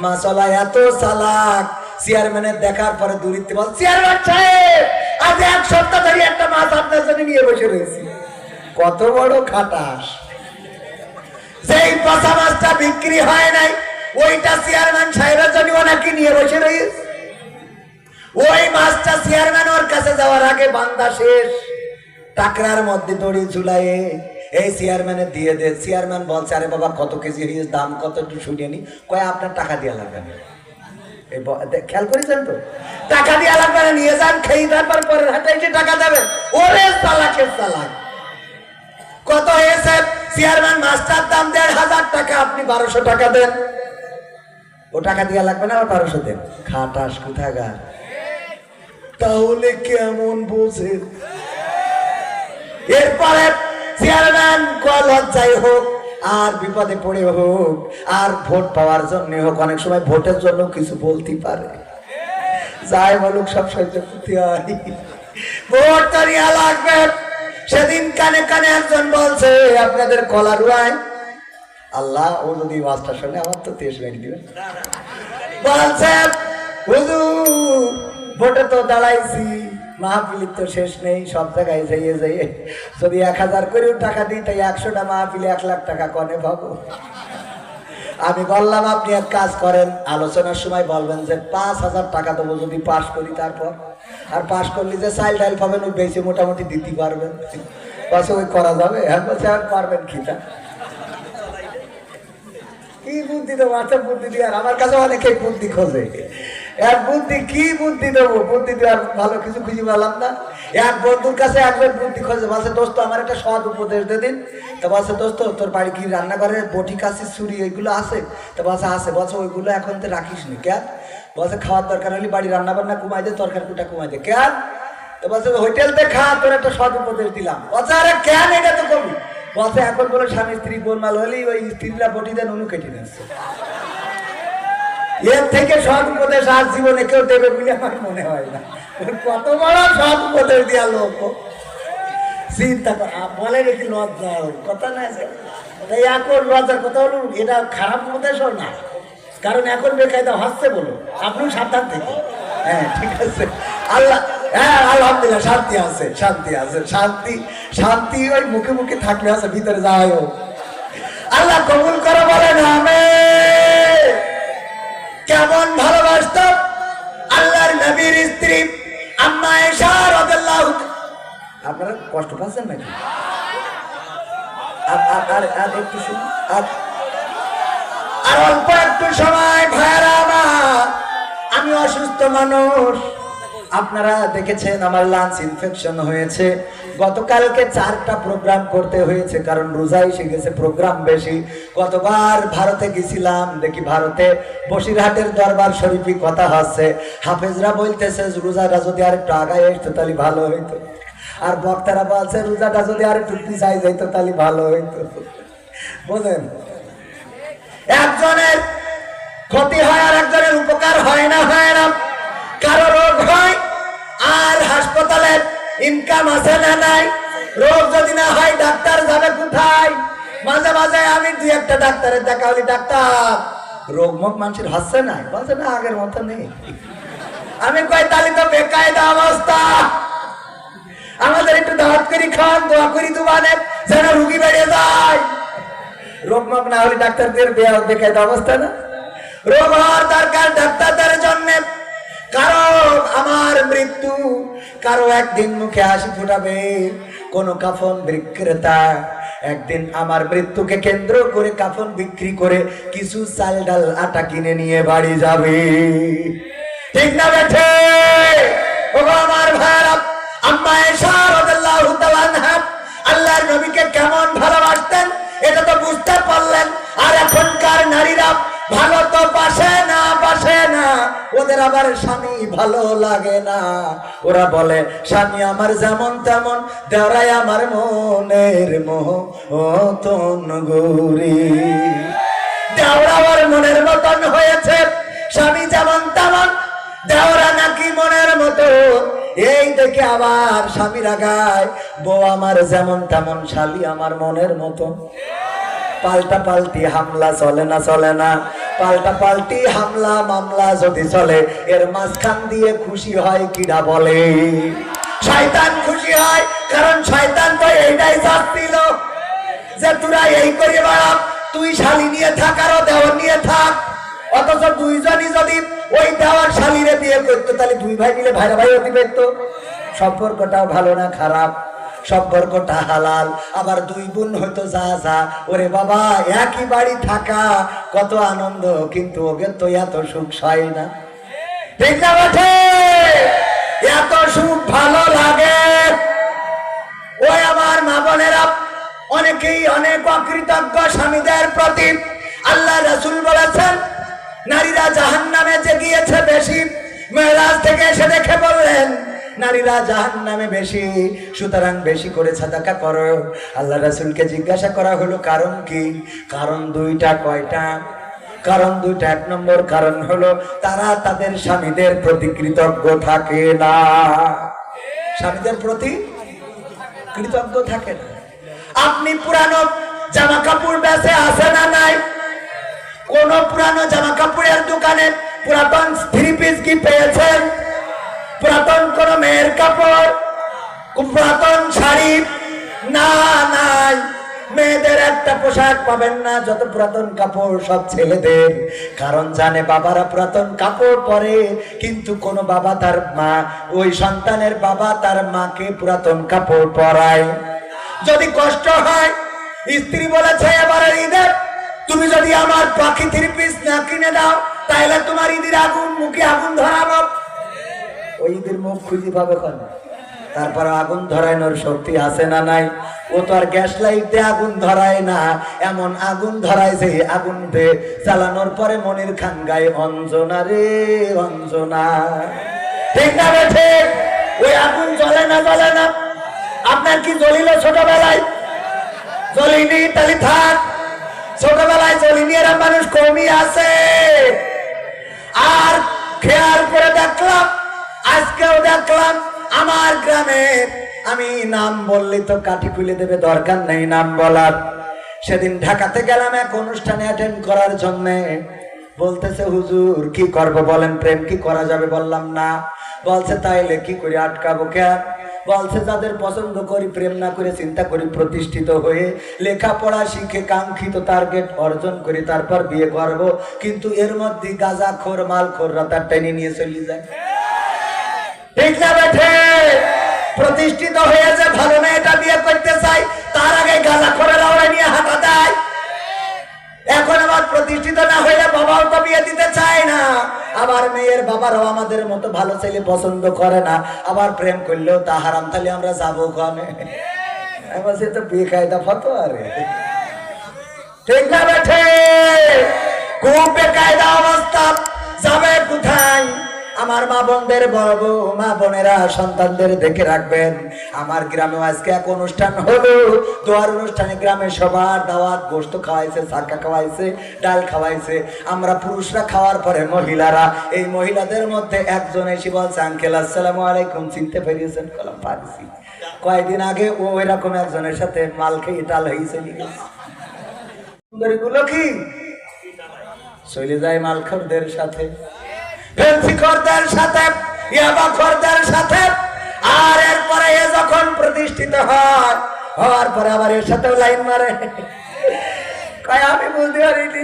মাছওয়ালা এত চালাক, চেয়ারম্যানের দেখার পরে দূরিতে বল, চেয়ারম্যান সাহেব আজ 1 সপ্তাহ ধরে একটা মাছ আপনার জন্য নিয়ে বসে রয়েছি। কত বড় খাটাস! যেই পচা মাছটা বিক্রি হয় নাই ওইটা চেয়ারম্যান সাহেবের জন্য নাকি নিয়ে বসে রয়েছে। ওই মাছটা চেয়ারম্যান ওর কাছে যাওয়ার আগে বান্দা শেষ, টাকরার মধ্যে দড়ি ঝুলাইয়ে এই চেয়ারম্যানের দিয়ে দে। চেয়ারম্যান বলছে আরে বাবা কত কেজি হয়েছে, দাম কত, একটু শুনিয়ে নি। কয় আপনার টাকা দিয়ে লাগবে না, খেয়াল করেছেন তো, টাকা দিয়ে লাগবে না, নিয়ে যান, খেয়ে তারপর পরের হাতে এসে টাকা দেবেন। ওরে চালাকের চালাক! কত হয়েছে? চেয়ারম্যান মাছটার দাম 1,500 টাকা, আপনি 1200 টাকা দেন। ও টাকা দিয়া লাগবে না, 1200 দেন। খাটাস কোথাকার! তাহলে কেমন বোঝে? এরপরে চেয়ারম্যান লজ্জায় হোক আর বিপদে পড়ে হোক আর ভোট পাওয়ার জন্য হোক, অনেক সময় ভোটের জন্য কিছু বলতে পারে, যাই বলুক সব সহ্য করতে হয়। ভোট তো নেওয়া লাগবে। সেদিন কানে কানে একজন বলছে আপনাদের কলারওয়ান, আল্লাহ ও যদি ওয়াজটা শুনে আমার তো তেজ বেড়ে দিবে, বলছে হুজুর ভোটে তো দাঁড়াইছি, মাহফিলের তো শেষ নেই, সব জায়গায় যাইয়ে যাইয়ে যদি 1000 করেও টাকা দিই তাই 100টা মাহফিলে 1 লাখ টাকা কনে পাবো। আমি বললাম আপনি এক কাজ করেন, আলোচনার সময় বলবেন যে 5,000 টাকা দেবো যদি পাস করি, তারপর আর পাস করলে যে চাইল্ড হেল্প পাবেন ওই বেশি মোটামুটি দিতে পারবেন। বলছে ওই করা যাবে? হ্যাঁ। বলছে আর পারবেন খিতা কি বুদ্ধি দেবো? আচ্ছা বুদ্ধি দিয়ে, আর আমার কাছে অনেকেই বুদ্ধি খোঁজে। এক বুদ্ধি কি বুদ্ধি দেবো? বুদ্ধি দেওয়ার ভালো কিছু খুঁজে পেলাম না। এক বন্ধুর কাছে একজন বুদ্ধি খোঁজে, বলছে দোস্ত আমার একটা সৎ উপদেশ দিয়ে দিন। তো বলছে দোস্ত তোর বাড়ি কি রান্নাঘরে বটি কাশি ছুরি এইগুলো আছে? তো বলছে আছে। বলছে ওইগুলো এখন তো রাখিস নি কেন? বলছে খাওয়ার দরকার হলে বাড়ি রান্না বান্না কমাই দে, তরকারি কুটা কমাই দে। কেন? তো বলছে হোটেলতে খা, তোর একটা সৎ উপদেশ দিলাম। বলছে আরে কেন এটা তো কবি? বলছে এখন বলে স্বামী স্ত্রী গোলমাল হলেই ওই স্ত্রীরা বটি দেন অনু কেটে নিচ্ছে। এর থেকে সৎ উপদেশ আর জীবনে কেউ দেবে বলে আমার মনে হয় না। কত বড় সৎ উপদেশ দিয়া লোক, চিন্তা কর। বলে নাকি লজ্জা কথা না, তাই এখন লজ্জার কথা হলো এটা খারাপ উপদেশও না, কারণ এখন বেকায়দা হচ্ছে বলো, আপনিও সাবধান থেকে। হ্যাঁ ঠিক আছে, আল্লাহ হ্যাঁ আলহামদুলিল্লাহ শান্তি আছে, শান্তি আছে, শান্তি শান্তি ওই মুখে মুখে থাকলে আছে, ভিতরে যাওয়াই হোক। আল্লাহ কবুল করে বলেন আমিন। কেমন ভালোবাসতাম আল্লাহর নবীর স্ত্রী আম্মা আয়েশা রাদিয়াল্লাহু। আপনারা কষ্ট পাচ্ছেন নাকি? আর একটু শুনুন, আর অল্প একটু সময় ভাইরা আমার, আমি অসুস্থ মানুষ। আপনারা দেখেছেন আমার লাঞ্চ ইনফেকশন হয়েছে। গতকালকে 4টা প্রোগ্রাম করতে হয়েছে, কারণ রোজা এসে গেছে, প্রোগ্রাম বেশি। গতবার ভারতে গেছিলাম, দেখি ভারতে বসিরহাটের দরবার শরীফি কথা হচ্ছে, হাফেজরা বলতেছে রোজাটা যদি আর একটু আগায় আসতো তাহলে ভালো হইতো, আর বক্তারা বলছে রোজাটা যদি আর একটু পিছাই যাইতো তাহলে ভালো হইতো। বোঝেন, একজনের ক্ষতি হয় আর একজনের উপকার হয় না, হয় না। কারো রোগ হয় আর হাসপাতালে ইনকাম আছে না নাই? রোগ যদি না হয় ডাক্তার যাবে কোথায়? মাঝে মাঝে আমি 2-1টা ডাক্তারের দেখা হলি, ডাক্তার রোগ মুখ মানুষের হচ্ছে না, বলছে না আগের মতো নেই। আমি কই তাহলে তো বেকায়দা অবস্থা, আমাদের একটু দাওয়াত করি খান, দোয়া করি দুবানে যেন রুগী বেড়ে যায়। রোগ মুখ না হলে ডাক্তারদের বেকায়দা অবস্থা না? রোগ হওয়ার দরকার ডাক্তারদের জন্য, কারণ আমার মৃত্যু কারো একদিন মুখে হাসি ফুটাবে। কোন কাফন বিক্রেতা একদিন আমার মৃত্যুকে কেন্দ্র করে কাফন বিক্রি করে কিছু চাল ডাল আটা কিনে নিয়ে বাড়ি যাবে, ঠিক না বেঠে? ওগো আমার ভাইরা, আম্মা আয়েশা রাদিয়াল্লাহু তাআলা আনহা আল্লাহর নবীকে কেমন ভালোবাসতেন এটা তো বুঝতে পারলেন। আর এখনকার নারীরা ভালো তো বাসে না, বাসে না, ওদের আবার স্বামী ভালো লাগে না। ওরা বলে স্বামী আমার যেমন তেমন, দেওরাই আমার মনের মতন গৌরী। দেওরা আমার মনের মতন হয়েছে, স্বামী যেমন তেমন, দেওরা নাকি মনের মতো। এই দেখে আবার স্বামীরা গায় বউ আমার যেমন তেমন, শালী আমার মনের মতো। পাল্টা পাল্টি হামলা চলে না, চলে না? পাল্টা পাল্টি হামলা মামলা যদি চলে, এর মাঝখান দিয়ে খুশি হয় কিরা বলে? শয়তান খুশি হয়, কারণ শয়তান তো এইটাই চাচ্ছিল যে তোরা এই করে বেড়া, তুই শালী নিয়ে থাক আর দেওয়ার নিয়ে থাক। অথচ দুইজনই যদি ওই দেওয়ার শালীরে বিয়ে করতো তাহলে 2 ভাই মিলে ভাইরা ভাই হতে পারতো। সম্পর্কটাও ভালো না খারাপ, সম্পর্কটা হালাল। আবার 2 বোন হয়তো যা যা, ওরে বাবা একই বাড়ি থাকা কত আনন্দ, কিন্তু ওদের তো এত সুখ হয় না, ঠিক না বটে? এত সুখ ভালো লাগে। ওই আমার মা বোনেরা অনেকেই অনেক অকৃতজ্ঞ স্বামীদের প্রতি। আল্লাহ রাসূল বলেছেন নারীরা জাহান্নামে যে গিয়েছে বেশি, মেরাজ থেকে এসে দেখে বললেন নারীরা জাহান্নামে বেশি, সুতরাং বেশি করে সাদাকা করো। আল্লাহ রাসূলকে জিজ্ঞাসা করা হলো কারণ কি? কারণ 2টা। কয়টা কারণ? 2টা। 1 নম্বর কারণ হলো তারা তাদের স্বামীদের প্রতি কৃতজ্ঞ থাকে না, স্বামীদের প্রতি কৃতজ্ঞ থাকে না। আপনি পুরানো জামা কাপড় বেচে আছে না নাই? কোন পুরানো জামা কাপড়ের দোকানে পুরাতন 3 পিস কি পেয়েছেন? পুরাতন কোন মেয়ের কাপড়, পুরাতন শাড়ি? না, নাই। মেয়েদের এক একটা পোশাক পাবেন না যত পুরাতন কাপড় সব ছেলেদের, কারণ জানে বাবারা পুরাতন কাপড় পরে, কিন্তু কোন বাবা তার মা, ওই সন্তানের বাবা তার মাকে পুরাতন কাপড় পরায়। যদি কষ্ট হয়, স্ত্রী বলেছে এবারে ঈদে তুমি যদি আমার পাখি থ্রি পিস না কিনে দাও তাহলে তোমার ঈদের আগুন মুখে আগুন ধরাবো। ওই ঈদের মুখ খুঁজে পাবে কেন? তারপর আগুন ধরানোর শক্তি আছে না নাই? ও তো আর গ্যাস লাইটে আগুন ধরায় না, এমন আগুন ধরায় যে আগুন চালানোর পরে মনির খান গায়ে অঞ্জনা রে অঞ্জনা। ঠিক না বেঠে? ওই আগুন জ্বলে না জ্বলে না? আপনার কি জ্বলিল ছোটবেলায়? জ্বলিনি, তাহলে থাক। ছোটবেলায় জ্বলিনি এরা মানুষ কমই আছে। আর খেয়াল করে দেখলাম, আজকেও দেখলাম আমার গ্রামে, আমি নাম বললে তো কাঠি খুলে দেবে, দরকার নেই নাম বলার। সেদিন ঢাকাতে গেলাম এক অনুষ্ঠানে অ্যাটেন্ড করার জন্য। বলতেছে হুজুর কি করব বলেন, প্রেম কি করা যাবে? বললাম না। বলছে তাইলে কি করে আটকাবো? কেন? বলছে যাদের পছন্দ করি প্রেম না করে চিন্তা করি প্রতিষ্ঠিত হয়ে লেখাপড়া শিখে কাঙ্ক্ষিত টার্গেট অর্জন করি তারপর বিয়ে করব, কিন্তু এর মধ্যে গাঁজাখোর মালখোররা তার টেনে নিয়ে চলে যায়। ঠিক না বেঠে? প্রতিষ্ঠিত হয়েছে ভালো মেয়েটা বিয়ে করতে চাই, তার আগে গাঁজাখোরেরা ওরা নিয়ে হাঁটা দেয়। এখন আবার প্রতিষ্ঠিত না হইলে বাবাও তো বিয়ে দিতে চায় না, আবার মেয়ের বাবারাও আমাদের মতো ভালো ছেলে পছন্দ করে না, আবার প্রেম করলেও তা হারাম, তাহলে আমরা যাবো ওখানে। এবার সে তো বিয়ে কায়দা ফতোয়া রে। ঠিক না বেঠে? খুব বেকায়দা অবস্থা, যাবে কোথায়? আমার মা বোনদের বলবো, মা বোনেরা সন্তানদের দেখে রাখবেন। আমার গ্রামে আজকে এক অনুষ্ঠান হলো, দোয়ার অনুষ্ঠানে গ্রামে সবার দাওয়াত, গোশত খাওয়াইছে, শাকা খাওয়াইছে, ডাল খাওয়াইছে। আমরা পুরুষরা খাওয়ার পরে মহিলারা, এই মহিলাদের মধ্যে একজন এসে বলছে আঙ্কেল আসসালামু আলাইকুম, চিনতে পেরেছেন? কলাম পারছি। কয়েকদিন আগে ও এরকম একজনের সাথে মাল খেয়ে টাল হয়ে চলে গেছে। সুন্দরীগুলো কি চলে যায় মালখোরদের সাথে, ফেন্সিখোরদের সাথে, ইয়াবাখোরদের সাথে। আর এরপরে এ যখন প্রতিষ্ঠিত হয়, হওয়ার পরে আবার এর সাথেও লাইন মারে। কয় আমি বুঝতে পারিনি,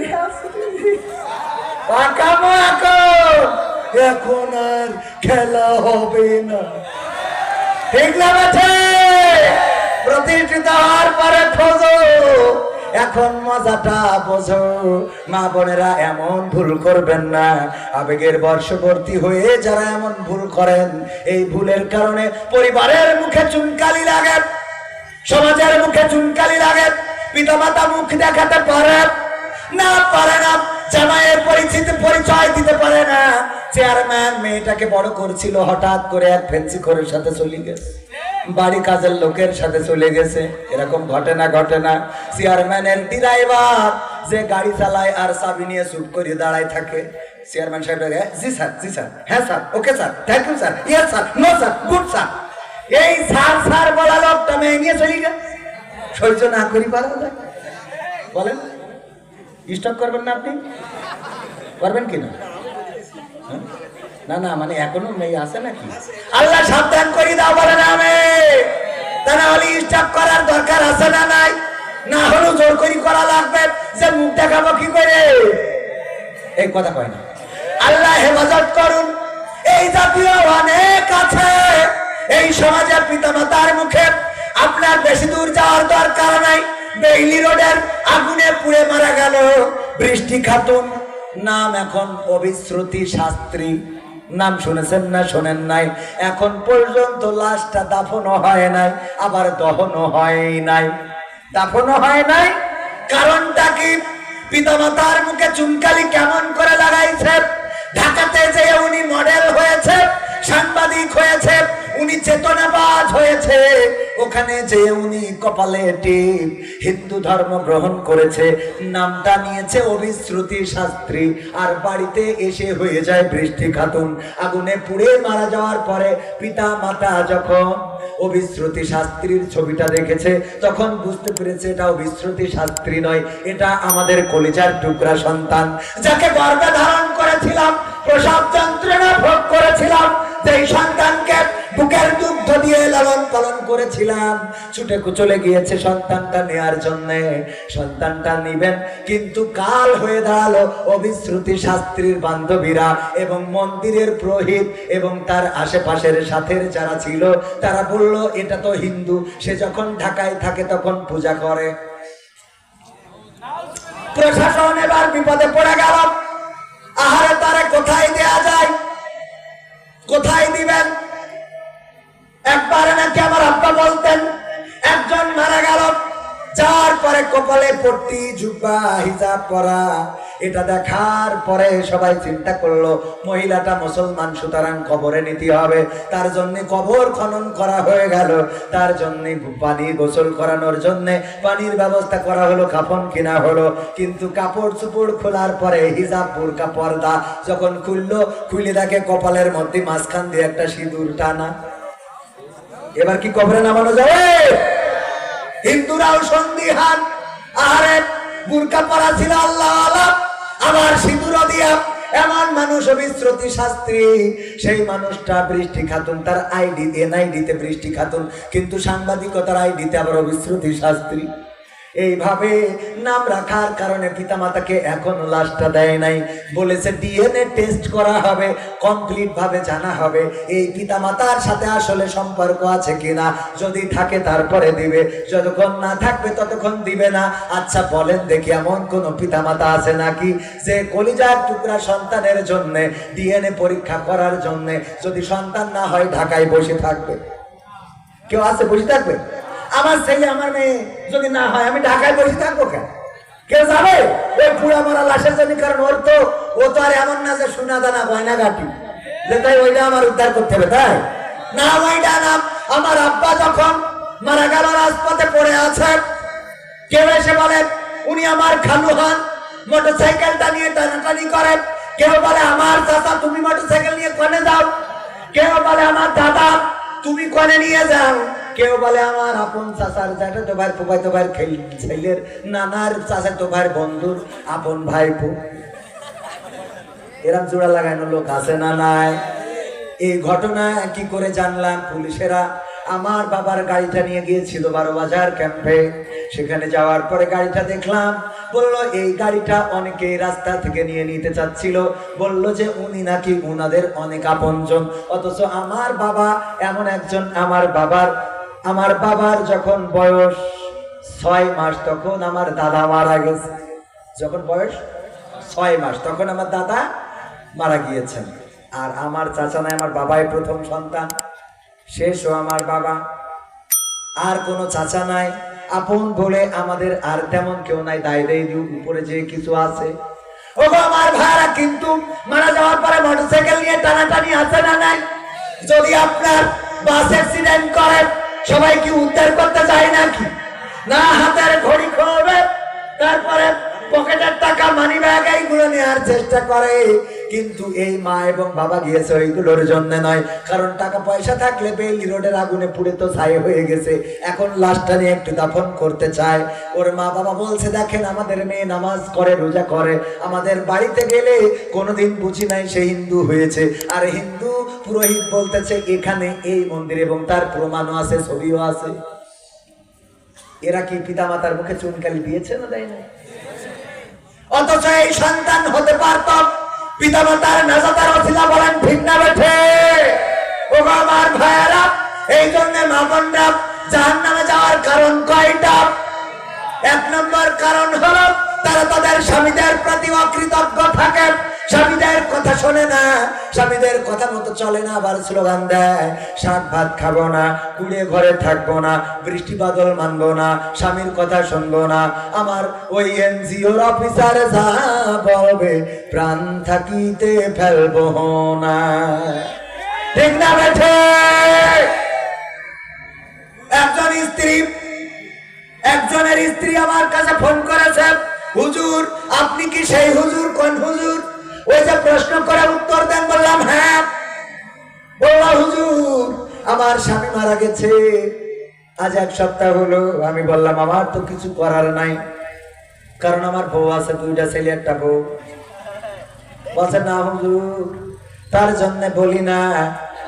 এখন আর খেলা হবে না। ঠিক না বেঠে? প্রতিষ্ঠিত হওয়ার পরে খোঁজো, এখন মজাটা বোঝো। মা বোনেরা এমন ভুল করবেন না, আবেগের বর্ষবর্তী হয়ে যারা এমন ভুল করেন, এই ভুলের কারণে পরিবারের মুখে চুনকালি লাগে, সমাজের মুখে চুনকালি লাগে। পিতামাতা মুখ দেখাতে পারে না, জামাইয়ের পরিচয় দিতে পারে না। চেয়ারম্যান মেয়েটাকে বড় করছিল, হঠাৎ করে এক ফেন্সিখোরের সাথে চলে গেছে, বাড়ি কাজের লোকের সাথে চলে গেছে। এরকম ঘটে না? চেয়ারম্যানের ড্রাইভার যে গাড়ি চালায় আর চাবি নিয়ে চুপ করে দাঁড়ায় থাকে, চেয়ারম্যান সাহেব জি স্যার, জি স্যার, হ্যাঁ sir, okay sir, thank you sir, yes sir, no sir, good sir. এই স্যার বলা লোকটা মেয়ে নিয়ে চলে গেছে। সহ্য না করি পারা যায়? বলেন, স্টপ করবেন না? আপনি করবেন কিনা? না মানে এখনো মেয়ে আছে নাকি? আল্লাহ সাবধান করি দাও বলে না আমি, তা না হলে স্টপ করার দরকার আছে না নাই? না হলেও জোর করি করা লাগবে, যে মুখ দেখাবো কি করে? এই কথা কয় না। আল্লাহ হেফাজত করুন। এই জাতীয় অনেক আছে এই সমাজে। পিতামাতার মুখে আপনার বেশি দূর যাওয়ার দরকার নাই। বেইলি রোডের আগুনে পুড়ে মারা গেল বৃষ্টি খাতুন, নাম এখন অবিশ্রুতি শাস্ত্রী। নাম শুনেছেন না শোনেন নাই? এখন পর্যন্ত লাশটা দাফনও হয় নাই, আবার দহনও হয় নাই। দাফনও হয় নাই, কারণটা কি? পিতামাতার মুখে চুনকালি কেমন করে লাগাইছে। ঢাকাতে যে উনি মডেল হয়েছে, সাংবাদিক হয়েছে, উনি চেতনাবাজ হয়েছে, ওখানে যে উনি কপালে টিপ হিন্দু ধর্ম গ্রহণ করেছে, নামটা নিয়েছে অবিশ্রুতি শাস্ত্রী, আর বাড়িতে এসে হয়ে যায় বৃষ্টি খাতুন। আগুনে পুড়ে মারা যাওয়ার পরে পিতা মাতা যখন অবিশ্রুতি শাস্ত্রীর ছবিটা দেখেছে, তখন বুঝতে পেরেছে এটা অবিশ্রুতি শাস্ত্রী নয়, এটা আমাদের কলিজার টুকরা সন্তান, যাকে গর্ভে ধারণ করেছিলাম, প্রসব যন্ত্রণা ভোগ করেছিলাম, যেই সন্তানকে বুকের দুগ্ধ দিয়ে লালন পালন করেছিলাম ছুটে চলে গিয়েছে সন্তানটা নেয়ার জন্য। সন্তানটা নিবেন, কিন্তু কাল হয়ে দাঁড়ালো অবিশ্রুতি শাস্ত্রীর বান্ধবীরা এবং মন্দিরের পুরোহিত এবং তার আশেপাশের সাথের যারা ছিল তারা বলল এটা তো হিন্দু, সে যখন ঢাকায় থাকে তখন পূজা করে। প্রশাসন এবার বিপদে পড়ে গেল। আহারে তারে কোথায় দেয়া যায়, কোথায় দিবেন? একবার নাকি আমার আব্বা বলতেন একজন মারা গেল, যার পরে কপালে পট্টি জুব্বা হিজাব পরা, এটা দেখার পরে সবাই চিন্তা করলো মহিলাটা মুসলমান, সুতরাং কবরে নিতে হবে। তার জন্য কবর খনন করা হয়ে গেল, তার জন্য পানি গোসল করানোর জন্য পানির ব্যবস্থা করা হলো, কাফন কিনা হলো। কিন্তু কাপড় চোপড় খোলার পরে হিজাব বুরকা পর্দা যখন খুললো, খুলে দেখে কপালের মধ্যে মাঝখান দিয়ে একটা সিঁদুর টানা। এবার কি কবরে নামানো যাবে? হিন্দুরাও সন্দিহান। আরে বুরকা পরা ছিল আল্লাহ আল্লাহ, আবার সিঁদুর দিয়া এমন মানুষ অবিশ্রুতি শাস্ত্রী। সেই মানুষটা বৃষ্টি খাতুন, তার আইডি এনআইডিতে বৃষ্টি খাতুন, কিন্তু সাংবাদিকতার আইডিতে আবার অবিশ্রুতি শাস্ত্রী। এইভাবে নাম রাখার কারণে পিতামাতাকে এখনো লাশটা দেয় নাই। বলেছে ডিএনএ টেস্ট করা হবে, কমপ্লিট ভাবে জানা হবে এই পিতামাতার সাথে আসলে সম্পর্ক আছে কিনা। যদি থাকে তারপরে দিবে, যতক্ষণ না থাকবে ততক্ষণ দিবে না। আচ্ছা বলেন দেখি, এমন কোন পিতামাতা আছে নাকি যে কলিজার টুকরা সন্তানের জন্য ডিএনএ পরীক্ষা করার জন্য যদি সন্তান না হয় ঢাকায় বসে থাকবে? কেউ আছে বসে থাকবে? আমার ছেলে আমার মেয়ে যদি না হয় আমি ঢাকায় বসে থাকবো কেন? কেউ যাবে ওই পুরা মরা লাশের জন্য? কারণ ও তো আর এমন না যে সোনা দানা গয়না গাটি যে তাই ওইটা আমার উদ্ধার করতে হবে, তাই না? ওইটা না। আমার আব্বা যখন মারা গেল রাজপথে পড়ে আছে, কেউ এসে বলে উনি আমার খালু হন, মোটরসাইকেলটা নিয়ে টানাটানি করে। কেউ বলে আমার চাচা তুমি মোটরসাইকেল নিয়ে কনে যাও। কেউ বলে আমার দাদা তুমি কনে নিয়ে যাও। কেউ বলে আমার আপন চাচার জ্যাঠা তো ভাই পোপাই তো ভাই ছেলের নানার চাচা তো ভাই বন্ধুর আপন ভাইপো। এরম জোড়া লাগানো লোক আছে না নাই? এই ঘটনা কি করে জানলাম? পুলিশেরা আমার বাবার গাড়িটা নিয়ে গিয়েছিল 12 বাজার ক্যাম্পে। সেখানে যাওয়ার পরে গাড়িটা দেখলাম, বললো এই গাড়িটা অনেকে রাস্তা থেকে নিয়ে নিতে চাচ্ছিল, বললো যে উনি নাকি উনাদের অনেক আপনজন। অথচ আমার বাবা এমন একজন, আমার বাবার যখন বয়স 6 মাস তখন আমার দাদা মারা গেছে। যখন বয়স 6 মাস তখন আমার দাদা মারা গিয়েছেন। আর আমার চাচা নাই, আমার বাবাই প্রথম সন্তান, শেষও আমার বাবা। আর কোনো চাচা নাই, আপন বলে আমাদের আর তেমন কেউ নাই। দায়রে উপরে যে কিছু আছে ও আমার ভাইরা, কিন্তু মারা যাওয়ার পরে মোটরসাইকেল নিয়ে টানাটানি আছে না নাই? যদি আপনার বাস অ্যাক্সিডেন্ট করে সবাই কি উদ্ধার করতে যায় নাকি? না, হাতের ঘড়ি খোবে, তারপরে পকেটের টাকা মানি ব্যাগ এইগুলো নেওয়ার চেষ্টা করে। কিন্তু এই মা এবং বাবা গিয়েছে ওইগুলোর জন্য নয়, কারণ টাকা পয়সা থাকলে বেইলি রোডের আগুনে পুড়ে তো ছাই হয়ে গেছে। এখন লাশটা নিয়ে একটু দাফন করতে চায়। ওর মা বাবা বলছে দেখেন আমাদের মেয়ে নামাজ করে, রোজা করে, আমাদের বাড়িতে গেলে কোনোদিন বুঝি নাই সে হিন্দু হয়েছে। আর হিন্দু পুরোহিত বলতেছে এখানে এই মন্দির, এবং তার প্রমাণও আছে, ছবিও আছে। এরা কি পিতামাতার মুখে চুনকালি দিয়েছে না দেয় না? অথচ এই সন্তান হতে পারত পিতামাতার নাজাতের ওসিলা। বলেন ঠিক না বেঠে? ও আমার ভাইয়েরা, এই জন্য মা বোনরা জাহান্নামে যাওয়ার কারণ কয়টা? 1 নম্বর কারণ হলো তারা তাদের স্বামীদের প্রতি অকৃতজ্ঞ থাকে, স্বামীদের কথা শোনে না, স্বামীদের কথা মতো চলে না, আবার স্লোগান দেয় শাক ভাত খাবো না, কুড়ে ঘরে থাকবো না, বৃষ্টি বাদল মানবো না, স্বামীর কথা শুনবো না। আমার ওই এনজিওর অফিসার যা বলবে প্রাণ থাকিতে ফেলবো না। ঠিক না বেঠে? একজনের স্ত্রী আমার কাছে ফোন করেছে, হুজুর আপনি কি সেই হুজুর? কোন হুজুর? ওই যে প্রশ্ন করে উত্তর দেন। বললাম হ্যাঁ। বললাম হুজুর আমার স্বামী মারা গেছে, আজ 1 সপ্তাহ হলো। আমি বললাম আমার তো কিছু করার নাই, কারণ আমার বউ আছে, 2টা ছেলে 1টা বউ। বলছে না হুজুর তার জন্য বলি না,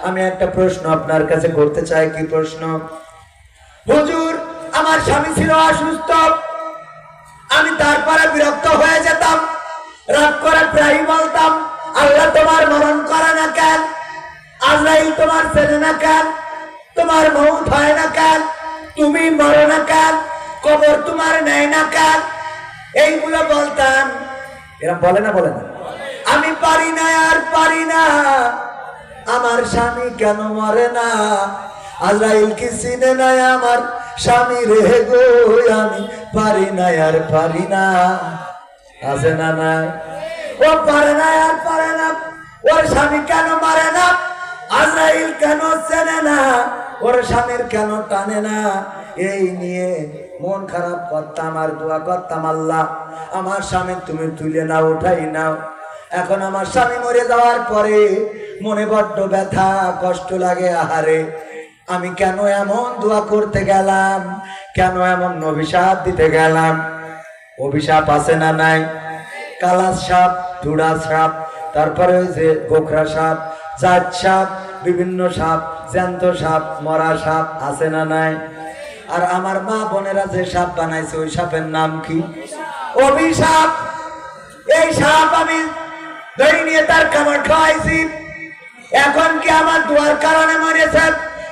আমি একটা প্রশ্ন আপনার কাছে করতে চাই। কি প্রশ্ন? হুজুর, আমার স্বামী ছিল অসুস্থ, আমি তারপরে বিরক্ত হয়ে যেতাম, রাগ করে প্রায় বলতাম, আল্লাহ তোমার মরণ করে না কেন? আজরাইল তোমার চেনে না কেন? তোমার মৌত হয় না কেন? তুমি মরো না কেন? কবর তোমার নেয় না কেন? এইগুলো বলতাম। এরা বলে না? বলে না? আমি পারি না, আর পারি না, আমার স্বামী কেন মরে না? আজরাইল কি চিনে নাই আমার স্বামী রে গো? আমি পারি না, আর পারি না। আছে না? নাই? ও পারে না, আর পারে না। ওর স্বামী কেন মারে না? আজরাইল কেন চেনে না? ওর স্বামীর কেন টানে না? এই নিয়ে মন খারাপ করতাম আর দোয়া করতাম, আল্লাহ আমার স্বামী তুমি তুলে নাও, উঠাই নাও। এখন আমার স্বামী মরে যাওয়ার পরে মনে বড্ড ব্যথা, কষ্ট লাগে। আহারে, আমি কেন এমন দোয়া করতে গেলাম? কেন এমন অভিশাপ দিতে গেলাম? অভিশাপ আছে না? নাই? কালাস সাপ, ধুড়া সাপ, তারপরে ওই যে গোখরা সাপ, জাত সাপ, বিভিন্ন সাপ, জ্যান্ত সাপ, মরা সাপ, আছে না? নাই? আর আমার মা বোনেরা যে সাপ বানাইছে ওই সাপের নাম কি? অভিশাপ। এই সাপ আমি ধরে নিয়ে তার কামড় খাওয়াইছি। এখন কি আমার দোয়ার কারণে মরেছে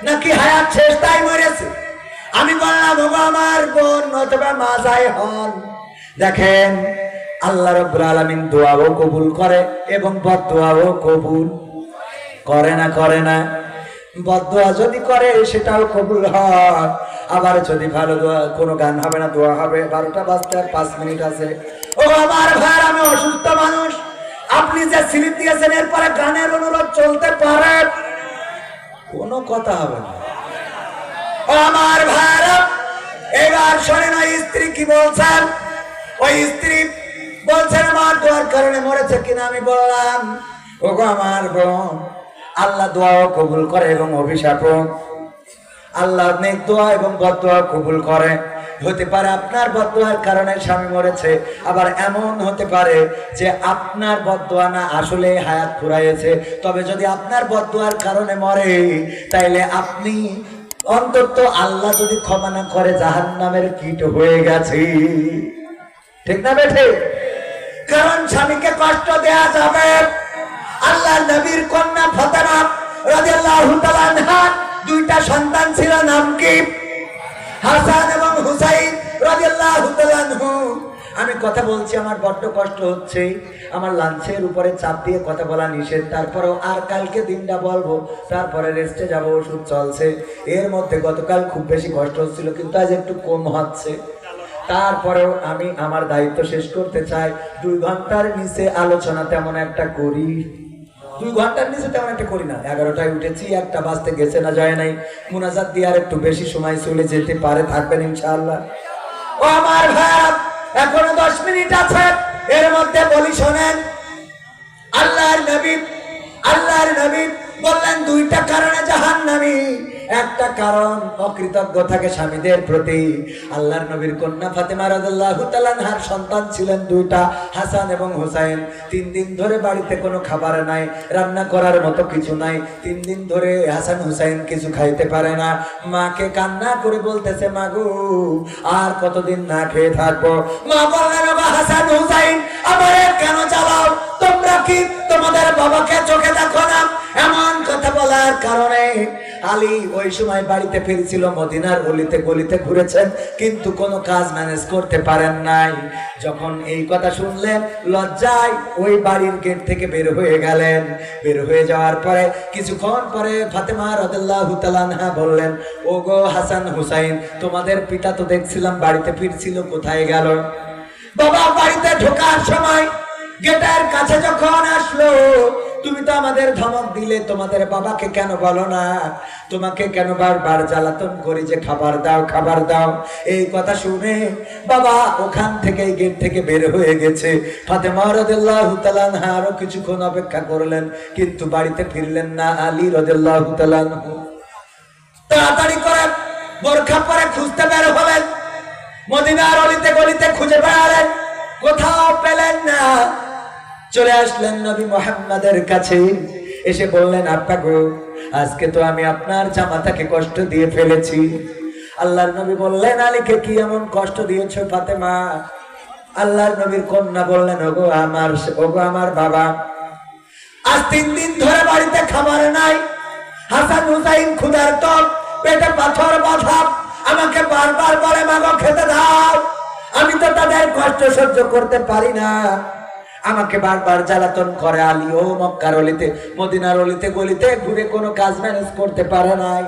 নাকি হায়াত শেষ তাই মরেছে? আমি বললাম, ওগো আমার বোন অথবা মা যাই হন, দেখেন আল্লাহ রাব্বুল আলামিন দোয়াও কবুল করে এবং বদদোয়াও কবুল করে না? করে না? বদদোয়া যদি করে সেটাও কবুল হয়, আবার যদি ভালো দোয়া, কোনো গান হবে না, দোয়া হবে। 12টা বাজতে আর 5 মিনিট আছে। ও আমার ভাই, আমি অসুস্থ মানুষ, আপনি যে স্লিপ দিয়েছেন এরপরে গানের অনুরোধ চলতে পারে, কোনো কথা হবে না। ও আমার ভাইরা, এবার শোনেন ওই স্ত্রী কি বলছেন। ওই স্ত্রী বলছেন আমার দোয়ার কারণে মরেছে কিনা। আমি বললাম, ওগো আমার বোন, আল্লাহ দোয়াও কবুল করে এবং অভিশাপও। আল্লাহ নেক দোয়া এবং বদদোয়া কবুল করে। হতে পারে আপনার বদদোয়ার কারণে স্বামী মরেছে, আবার এমন হতে পারে যে আপনার বদদোয়া না, আসলে হায়াত ফুরাইছে। তবে যদি আপনার বদদোয়ার কারণে মরে, তাইলে আপনি অন্তত আল্লাহ যদি ক্ষমা না করে জাহান্নামের কীট হয়ে গেছে। ঠিক না বেঠে? কারণ স্বামীকে কষ্ট দেয়া যাবে। আল্লাহ নবীর কন্যা ফাতেমা রাদিয়াল্লাহু তাআলা আনহা 2টা সন্তান ছিল, নাম কি? হাসান এবং হুসাইন রাদিয়াল্লাহু তাআলা আনহু। আমি কথা বলছি, আমার বড্ড কষ্ট হচ্ছে, আমার লাঞ্চের উপরে চাপ দিয়ে কথা বলা নিষেধ। তারপরেও আর কালকে দিনটা বলবো, তারপরে রেস্টে যাব, ওষুধ চলছে। এর মধ্যে গতকাল খুব বেশি কষ্ট হচ্ছিল, কিন্তু আজ একটু কম হচ্ছে। তারপরেও আমি আমার দায়িত্ব শেষ করতে চাই। 2 ঘন্টার নিচে আলোচনা তেমন একটা করি, 2 ঘন্টার নিচে তেমন একটা করি না। 11টায় উঠেছি, 1টা বাজতে গেছে না, যায় নাই। মুনাজাত দিয়ে আর একটু বেশি সময় চলে যেতে পারে, থাকবেন ইনশাআল্লাহ। ও আমার ভাই, এখনো 10 মিনিট আছে। এর মধ্যে বলি শোনেন, আল্লাহর নবী বললেন 2টা কারণে জাহান্নামী। একটা কারণ অকৃতজ্ঞ থাকে স্বামীদের প্রতি। আল্লাহর নবীর কন্যা ফাতেমা রাদিয়াল্লাহু তাআলা আনহার সন্তান ছিলেন 2টা, হাসান এবং হুসাইন। 3 দিন ধরে বাড়িতে কোনো খাবার নাই, রান্না করার মতো কিছু নাই। 3 দিন ধরে হাসান হুসাইন কিছু খাইতে পারে না। মাকে কান্না করে বলতেছে, মা গো, আর কতদিন না খেয়ে থাকবো? মা বললেন, ওগো হাসান হুসাইন, আমারে কেন জ্বালাও? তোমরা কি তোমাদের বাবাকে চোখে দেখো না? এমন কথা বলার কারণে আলী ওই সময় বাড়িতে ফিরছিল, মদিনার অলিতে গলিতে ঘুরেছেন, কিন্তু কোনো কাজ ম্যানেজ করতে পারেন নাই। যখন এই কথা শুনলেন, লজ্জায় ওই বাড়ির গেট থেকে বের হয়ে গেলেন। বের হয়ে যাওয়ার পরে কিছুক্ষণ পরে ফাতেমা রাদিয়াল্লাহু তাআলা আনহা বললেন, ওগো হাসান হুসাইন, তোমাদের পিতা তো দেখছিলাম বাড়িতে ফিরছিল, কোথায় গেল? বাবা বাড়িতে ঢোকার সময় গেটের কাছে যখন আসলো, তুমি তো আমাদের ধমক দিলে, তোমাদের বাবাকে কেন বলো না? তোমাকে কেন বারবার জ্বালাতন করি যে খাবার দাও, খাবার দাও? এই কথা শুনে বাবা ওখান থেকে, গেট থেকে বের হয়ে গেছে। ফাতেমা রাদিয়াল্লাহু তাআলা আনহা আরো কিছুক্ষণ অপেক্ষা করলেন, কিন্তু বাড়িতে ফিরলেন না আলী রাদিয়াল্লাহু তাআলা আনহু। তাড়াতাড়ি করে বোরখা পরে খুঁজতে বের হলেন, মদিনার অলিতে গলিতে খুঁজে বেড়ালেন, কোথাও পেলেন না। চলে আসলেন নবী মুহাম্মাদের কাছে। এসে বললেন, আব্বা গো, আজকে তো আমি আপনার জামাতাকে কষ্ট দিয়ে ফেলেছি। আল্লাহর নবী বললেন, আলীকে কি এমন কষ্ট দিয়েছো ফাতেমা? আল্লাহর নবীর কন্যা বললেন, ওগো আমার বাবা, আজ 3 দিন ধরে বাড়িতে খাবার নাই। হাসান হুসাইন ক্ষুধার্ত, পেটে পাথর বাঁধা, আমাকে বারবার বলে, মাগো খেতে দাও। আমি তো তাদের কষ্ট সহ্য করতে পারি না, আমাকে বারবার জ্বালাতন করে। আলী ও মক্কার অলিতে, মদিনার অলিতে গলিতে ঘুরে কোনো কাজ ম্যানেজ করতে পারে নাই,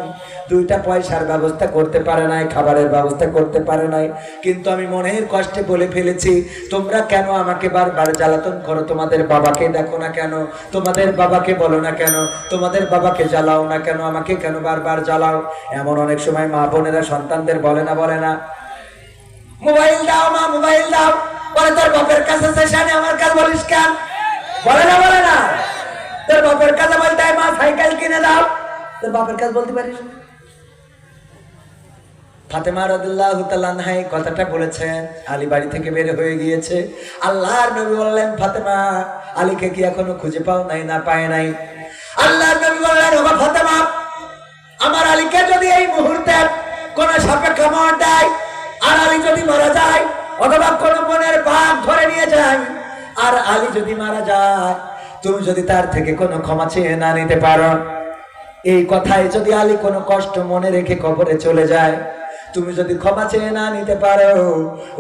2টা পয়সার ব্যবস্থা করতে পারে নাই, খাবারের ব্যবস্থা করতে পারে নাই। কিন্তু আমি মনের কষ্টে বলে ফেলেছি, তোমরা কেন আমাকে বারবার জ্বালাতন করো? তোমাদের বাবাকে দেখো না কেন? তোমাদের বাবাকে বলো না কেন? তোমাদের বাবাকে জ্বালাও না কেন? আমাকে কেন বারবার জ্বালাও? এমন অনেক সময় মা বোনেরা সন্তানদের বলে না, মোবাইল দাও মা, মোবাইল দাও। বলে, তোর বাপের কাছে সেখানে আমার কাছে বলিস কেন? বলে না, তোর বাপের কাছে বলতে মা সাইকেল কিনে দাও, তোর বাপের কাছে বলতে পারিস? ফাতেমা রাদিয়াল্লাহু তাআলা আনহা এই কথাটা বলেছেন, আলী বাড়ি থেকে বের হয়ে গিয়েছে। আল্লাহর নবী বললেন, ফাতেমা, আলীকে কি এখনো খুঁজে পাও নাই? না পায় নাই। আল্লাহর নবী বললেন, ওগো ফাতেমা, আমার আলীকে যদি এই মুহূর্তে কোন সাপে কামড় দেয়, আর আলী যদি মারা যায়, অথবা কোন বনের বাঘ ধরে নিয়ে যায়, আর আলী যদি মারা যায়, তুমি যদি তার থেকে কোনো ক্ষমা চেয়ে না নিতে পারো, এই কথায় যদি আলী কোনো কষ্ট মনে রেখে কবরে চলে যায়, তুমি যদি ক্ষমা চেয়ে না নিতে পারো,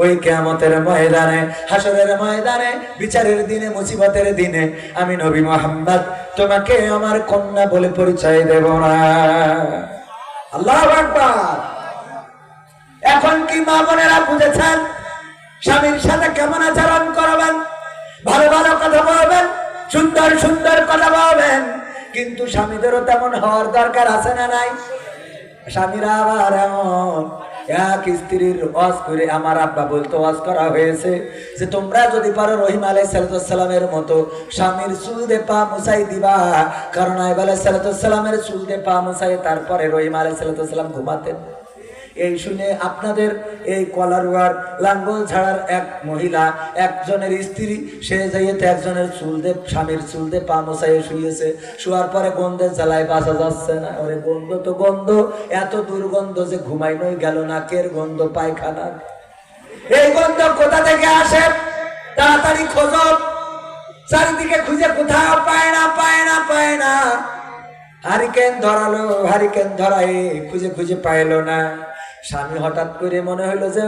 ওই কিয়ামতের ময়দানে, হাসরের ময়দানে, বিচারের দিনে, মুসিবতের দিনে আমি নবী মুহাম্মদ তোমাকে আমার কন্যা বলে পরিচয় দেব না। আল্লাহু আকবার। এখন কি মা বোনেরা বুঝেছেন? স্বামীর সাথে কেমন আচরণ করবেন, ভালো ভালো কথা বলবেন, সুন্দর সুন্দর কথা বলবেন। কিন্তু স্বামীদেরও তেমন হওয়ার দরকার আছে না নাই? স্বামীরা আবার এমন, এক স্ত্রীর ওয়াজ করে, আমার আব্বা বলতো, ওয়াজ করা হয়েছে যে তোমরা যদি পারো রহিম আলাইহিস সালামের মতো স্বামীর চুল দিয়ে পা মুছাই দিবা, কারণ আইব আলাইহিস সালামের চুল দিয়ে পা মুছাই তারপরে রহিম আলাইহিস সালাম ঘুমাতেন। এই শুনে আপনাদের এই কলারুয়ার লাঙ্গল ঝাড়ার এক মহিলা, একজনের স্ত্রী, সে যাইতে একজনের চুল দিয়ে, স্বামীর চুল দিয়ে পা মোছাইয়ে শুয়েছে। শোয়ার পরে গন্ধের জ্বালায় বাঁচা যাচ্ছে না। ওরে গন্ধ তো গন্ধ, এত দুর্গন্ধ যে ঘুমাইনই গেল, নাকের গন্ধ, পায়খানার। এই গন্ধ কোথা থেকে আসে? তাড়াতাড়ি খোঁজো, চারিদিকে খুঁজে কোথাও পায় না। হারিকেন ধরালো, হারিকেন ধরাই খুঁজে খুঁজে পাইলো না। স্বামী হঠাৎ করে মনে হইলো যে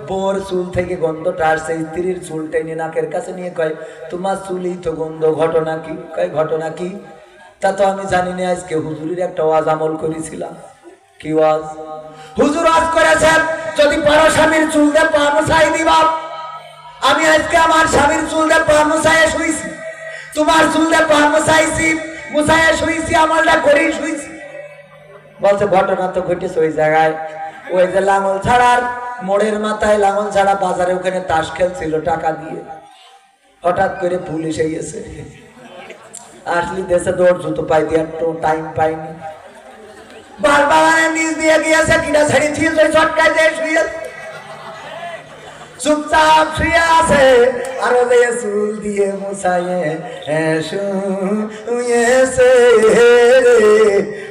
বোর চুল থেকে গন্ধটা আসছে, স্ত্রীর চুলটা নিয়ে নাকের কাছে নিয়ে কয়, তোমার চুলই তো গন্ধ, ঘটনা কি? কয়, ঘটনা কি? তা তো আমি জানি না, আজকে হুজুরের একটা ওয়াজ আমল করেছিলাম। কি ওয়াজ? হুজুর ওয়াজ করেছেন, যদি পারো স্বামীর চুল দিয়ে পা মুছাই দিবা। আমি আজকে আমার স্বামীর চুল দিয়ে পা মুছাইয়ে শুইছি, তোমার চুল দিয়ে পা মুছাইছি, মুছাইয়ে শুইছি, আমলটা করেই শুইছি। বলছে, ঘটনা তো ঘটেছে ওই জায়গায়, ওই যে লাঙ্গল ছাড়ার মোড়ের মাথায়, লাঙ্গল ছাড়া বাজারে, ওখানে তাস খেলছিল টাকা দিয়ে। হঠাৎ করে পুলিশ গেছে, আসলি দেশে দৌড় জুতো পাই দিয়ে একটু টাইম পাইনি, বারবার নিজ দিয়ে গিয়েছে, কিনা ছাড়ি ছিল ছটকায় দিয়ে শুয়ে চুপচাপ শুয়ে আছে। আর চুল দিয়ে মুছাইয়ে শুয়েছে।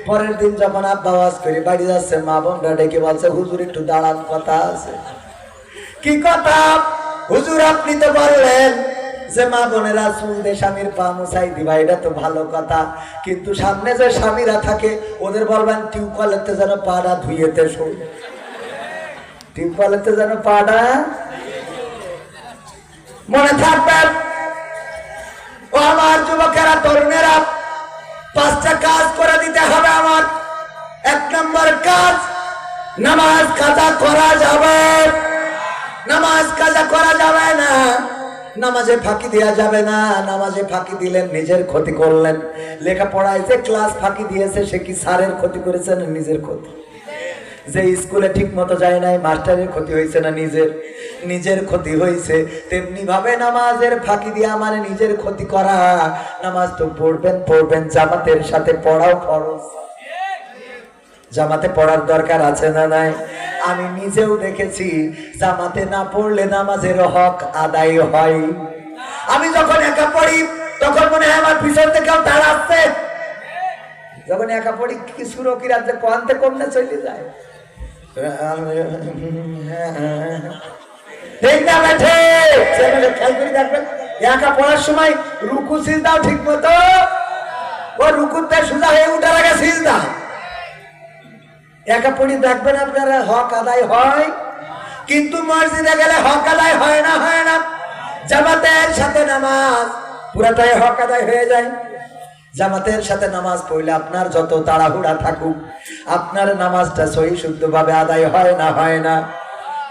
পরের দিন যখন আব্বা ওয়াজ করে বাড়ি যাচ্ছে, মা বোনরা ডেকে বলছে, হুজুর একটু দাঁড়ান, কথা আছে। কি কথা? হুজুর আপনি তো বললেন যে মা বোনেরা চুল দিয়ে স্বামীর পা মুছাই দিবা, এটা তো ভালো কথা, কিন্তু সামনে যে স্বামীরা থাকে ওদের বলবেন টিউবওয়েলেতে যেন পাড়া ধুইয়েতে শোন, টিউবওয়েলেতে যেন পাড়া, মনে থাকবে। ও আমার যুবকেরা, তরুণেরা, 5টা কাজ করে দিতে হবে আমার। 1 নম্বর কাজ, নামাজ কাজা করা যাবে, নামাজ কাজা করা যাবে না, নামাজে ফাঁকি দেওয়া যাবে না। নামাজে ফাঁকি দিলেন নিজের ক্ষতি করলেন। লেখাপড়ায় যে ক্লাস ফাঁকি দিয়েছে সে কি স্যারের ক্ষতি করেছে না নিজের ক্ষতি? যে স্কুলে ঠিক মতো যায় নাই, মাস্টারের ক্ষতি হয়েছে না নিজের ক্ষতি হয়েছে। তেমনি ভাবে নামাজের ফাঁকি দিয়া মানে নিজের ক্ষতি করা। নামাজ তো পড়বেন, জামাতের সাথে পড়াও ফরজ, জামাতে পড়ার দরকার আছে না নাই? আমি নিজেও দেখেছি, জামাতে না পড়লে নামাজের হক আদায় হয়। আমি যখন একা পড়ি তখন মনে হয় আমার পিছন থেকে কেউ দাঁড়াচ্ছে, যখন একা পড়ি কিছু রকিরা যে কোয়ান্তে কমনে চলে যায়, ঠিক না বেঠে? খেয়াল করে দেখবেন একা পড়ার সময় রুকু সিজদাও ঠিক মতো, ও রুকুতে সোজা হয়ে উঠার আগে সিজদা। একা পড়ি দেখবেন আপনারা হক আদায় হয়, কিন্তু মসজিদে গেলে হক আদায় হয় না, হয় না। জামাতের সাথে নামাজ পুরাটাই হক আদায় হয়ে যায়। জামাতের সাথে নামাজ পড়লে আপনার যত তাড়াহুড়া থাকুক, আপনার নামাজটা সহি শুদ্ধ ভাবে আদায় হয় না, হয় না।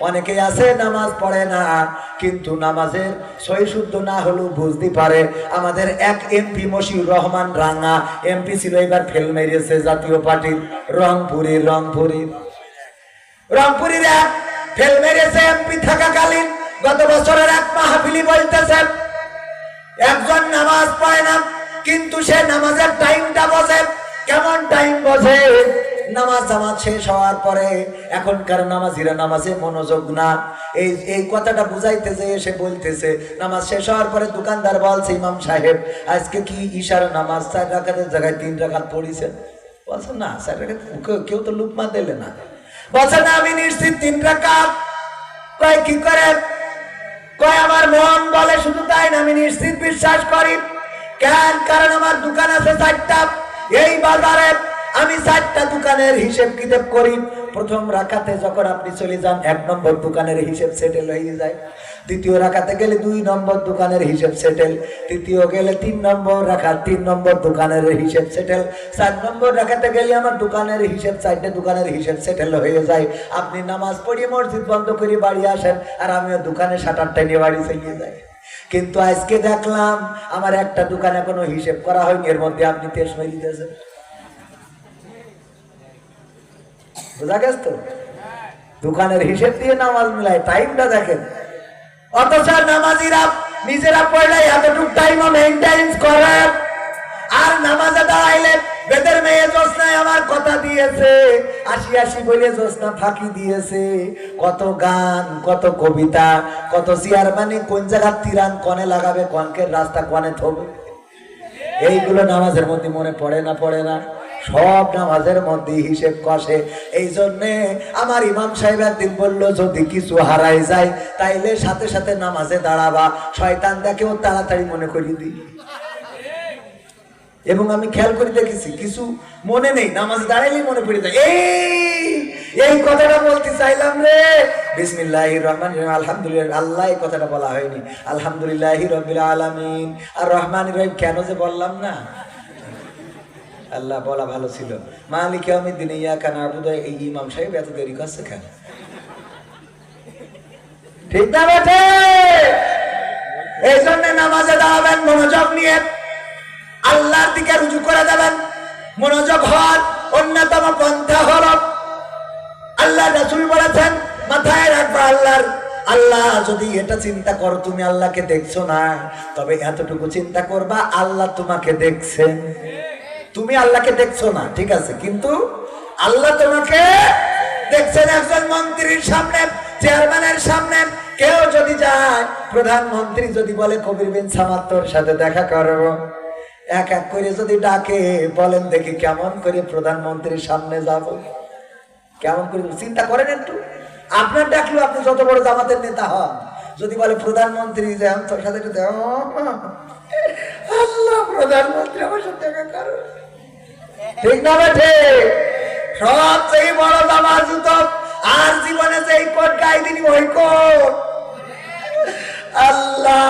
অনেকে আছে নামাজ পড়ে না, কিন্তু নামাজের সহি শুদ্ধ না হলেও বুঝতে পারে। আমাদের এক এমপি মশিউর রহমান রাঙা এমপি ছিল, এবার ফেল মেরেছে জাতীয় পার্টির রংপুরের এক ফেল মেরেছে এমপি থাকাকালীন। গত বছরের এক মাহফিলি বলতেছে একজন নামাজ পড়ে না, কিন্তু সে নামাজের টাইমটা বোঝে। কেমন টাইম বোঝে? নামাজ জামাত শেষ হওয়ার পরে এখনকার নামাজিরা নামাজে মনোযোগ না, এই কথাটা বুঝাইতেছে। সে বলতেছে নামাজ শেষ হওয়ার পরে দোকানদার বলছে ইমাম সাহেব আজকে কি ইশার নামাজ 4 রাকাতের জায়গায় 3 রাকাত পড়িছেন? বলছে না 4 রাকাত, কেউ তো লুকমা দিলে না। বলছে না আমি নিশ্চিত 3 রাকাত। কয় কি করে? কয় আমার মন বলে শুধু তাই না, আমি নিশ্চিত বিশ্বাস করি। কেন? কারণ আমার দোকান আছে 4টা। এই বাজারে আমি 4টা দোকানের হিসেব কিতাব করি। প্রথম রাকাতে যখন আপনি চলে যান 1 নম্বর দোকানের হিসেব সেটেল হয়ে যায়, দ্বিতীয় রাকাতে গেলে 2 নম্বর দোকানের হিসেব সেটেল, তৃতীয় গেলে 3 নম্বর রাকাত 3 নম্বর দোকানের হিসেব সেটেল, 4 নম্বর রাকাতে গেলে আমার দোকানের হিসেব 4টে দোকানের হিসেব সেটেল হয়ে যায়। আপনি নামাজ পড়িয়ে মসজিদ বন্ধ করে বাড়ি আসেন, আর আমিও দোকানে শাটারটা নিয়ে বাড়ি চলে যাই। কিন্তু আজকে দেখলাম আমার একটা দোকান এখনো হিসেব করা হয়নি, এর মধ্যে আপনি 23 মাইল দিতেছেন। বুঝা গেছে তো? দোকানের হিসেব দিয়ে নামাজ মিলায়, টাইমটা দেখেন। অথচ নামাজিরা নিজেরা পড়লে এতটুকু টাইমও মেইনটেইন করে, আর নামাজে দাঁড়াইলে বেদের মেয়ে জোসনায় আমার কথা দিয়েছে, 80 বলে জোসনা ফাঁকি দিয়েছে। কত গান, কত কবিতা, কত চেয়ারম্যানে কোন জায়গা তিরান কনে লাগাবে, কনকের রাস্তা কনে থবে, এইগুলো নামাজের মধ্যে মনে পড়ে না, পড়ে না। সব নামাজের মধ্যে হিসেব কষে। এই জন্যে আমার ইমাম সাহেব একদিন বললো যদি কিছু হারাই যায় তাইলে সাথে সাথে নামাজে দাঁড়াবা, শয়তান দেখেও তাড়াতাড়ি মনে করিয়ে দিই। এবং আমি খেয়াল করে দেখেছি কিছু মনে নেই, নামাজ দাঁড়াইলেই মনে পড়ে যায়। এই কথাটা বলতে চাইলাম রে। বিসমিল্লাহির রহমানির রহিম, আলহামদুলিল্লাহ। আল্লাহ এই কথাটা বলা হয়নি, আলহামদুলিল্লাহি রাব্বিল আলামিন আর রহমানির রহিম কেন যে বললাম না? আল্লাহ বলা ভালো ছিল। মালিক ইয়াউমিদ্দিন ইয়াকা না'বুদু, এই ইমাম সাহেব এত দেরি করছে কেন? ঠিক না বেঠে? এই জন্য নামাজে দাঁড়াবেন মনোযোগ নিয়ে, আল্লাহর দিকে রুজু করে দেবেন। মনোযোগ হওয়ার অন্যতম পন্থা হল আল্লাহ রাসূল বলেছেন মাথায় রাখবা আল্লাহ যদি এটা চিন্তা করো তুমি আল্লাহকে দেখছো না, তবে এতটুকু চিন্তা করবা আল্লাহ তোমাকে দেখছেন। তুমি আল্লাহকে দেখছো না ঠিক আছে, কিন্তু আল্লাহ তোমাকে দেখছেন। একজন মন্ত্রীর সামনে, চেয়ারম্যানের সামনে কেউ যদি যায়, প্রধানমন্ত্রী যদি বলে কবির বিন সামাদ তোর সাথে দেখা করব, এক এক করে যদি ডাকে, বলেন দেখি কেমন করে প্রধানমন্ত্রীর সামনে যাব? কেমন করে চিন্তা করেন একটু। আপনার ডাকলো, আপনি যত বড় জামাতের নেতা হন, যদি বলে প্রধানমন্ত্রী যে আমি তোর সাথে একটু দেখ, আল্লাহ প্রধানমন্ত্রী আমার সাথে দেখা করো, ঠিক না বেঠে? সবচেয়ে বড় জামার জুতো আর জীবনে যে কোট গায়ে দিনি ওই কোট আল্লাহ।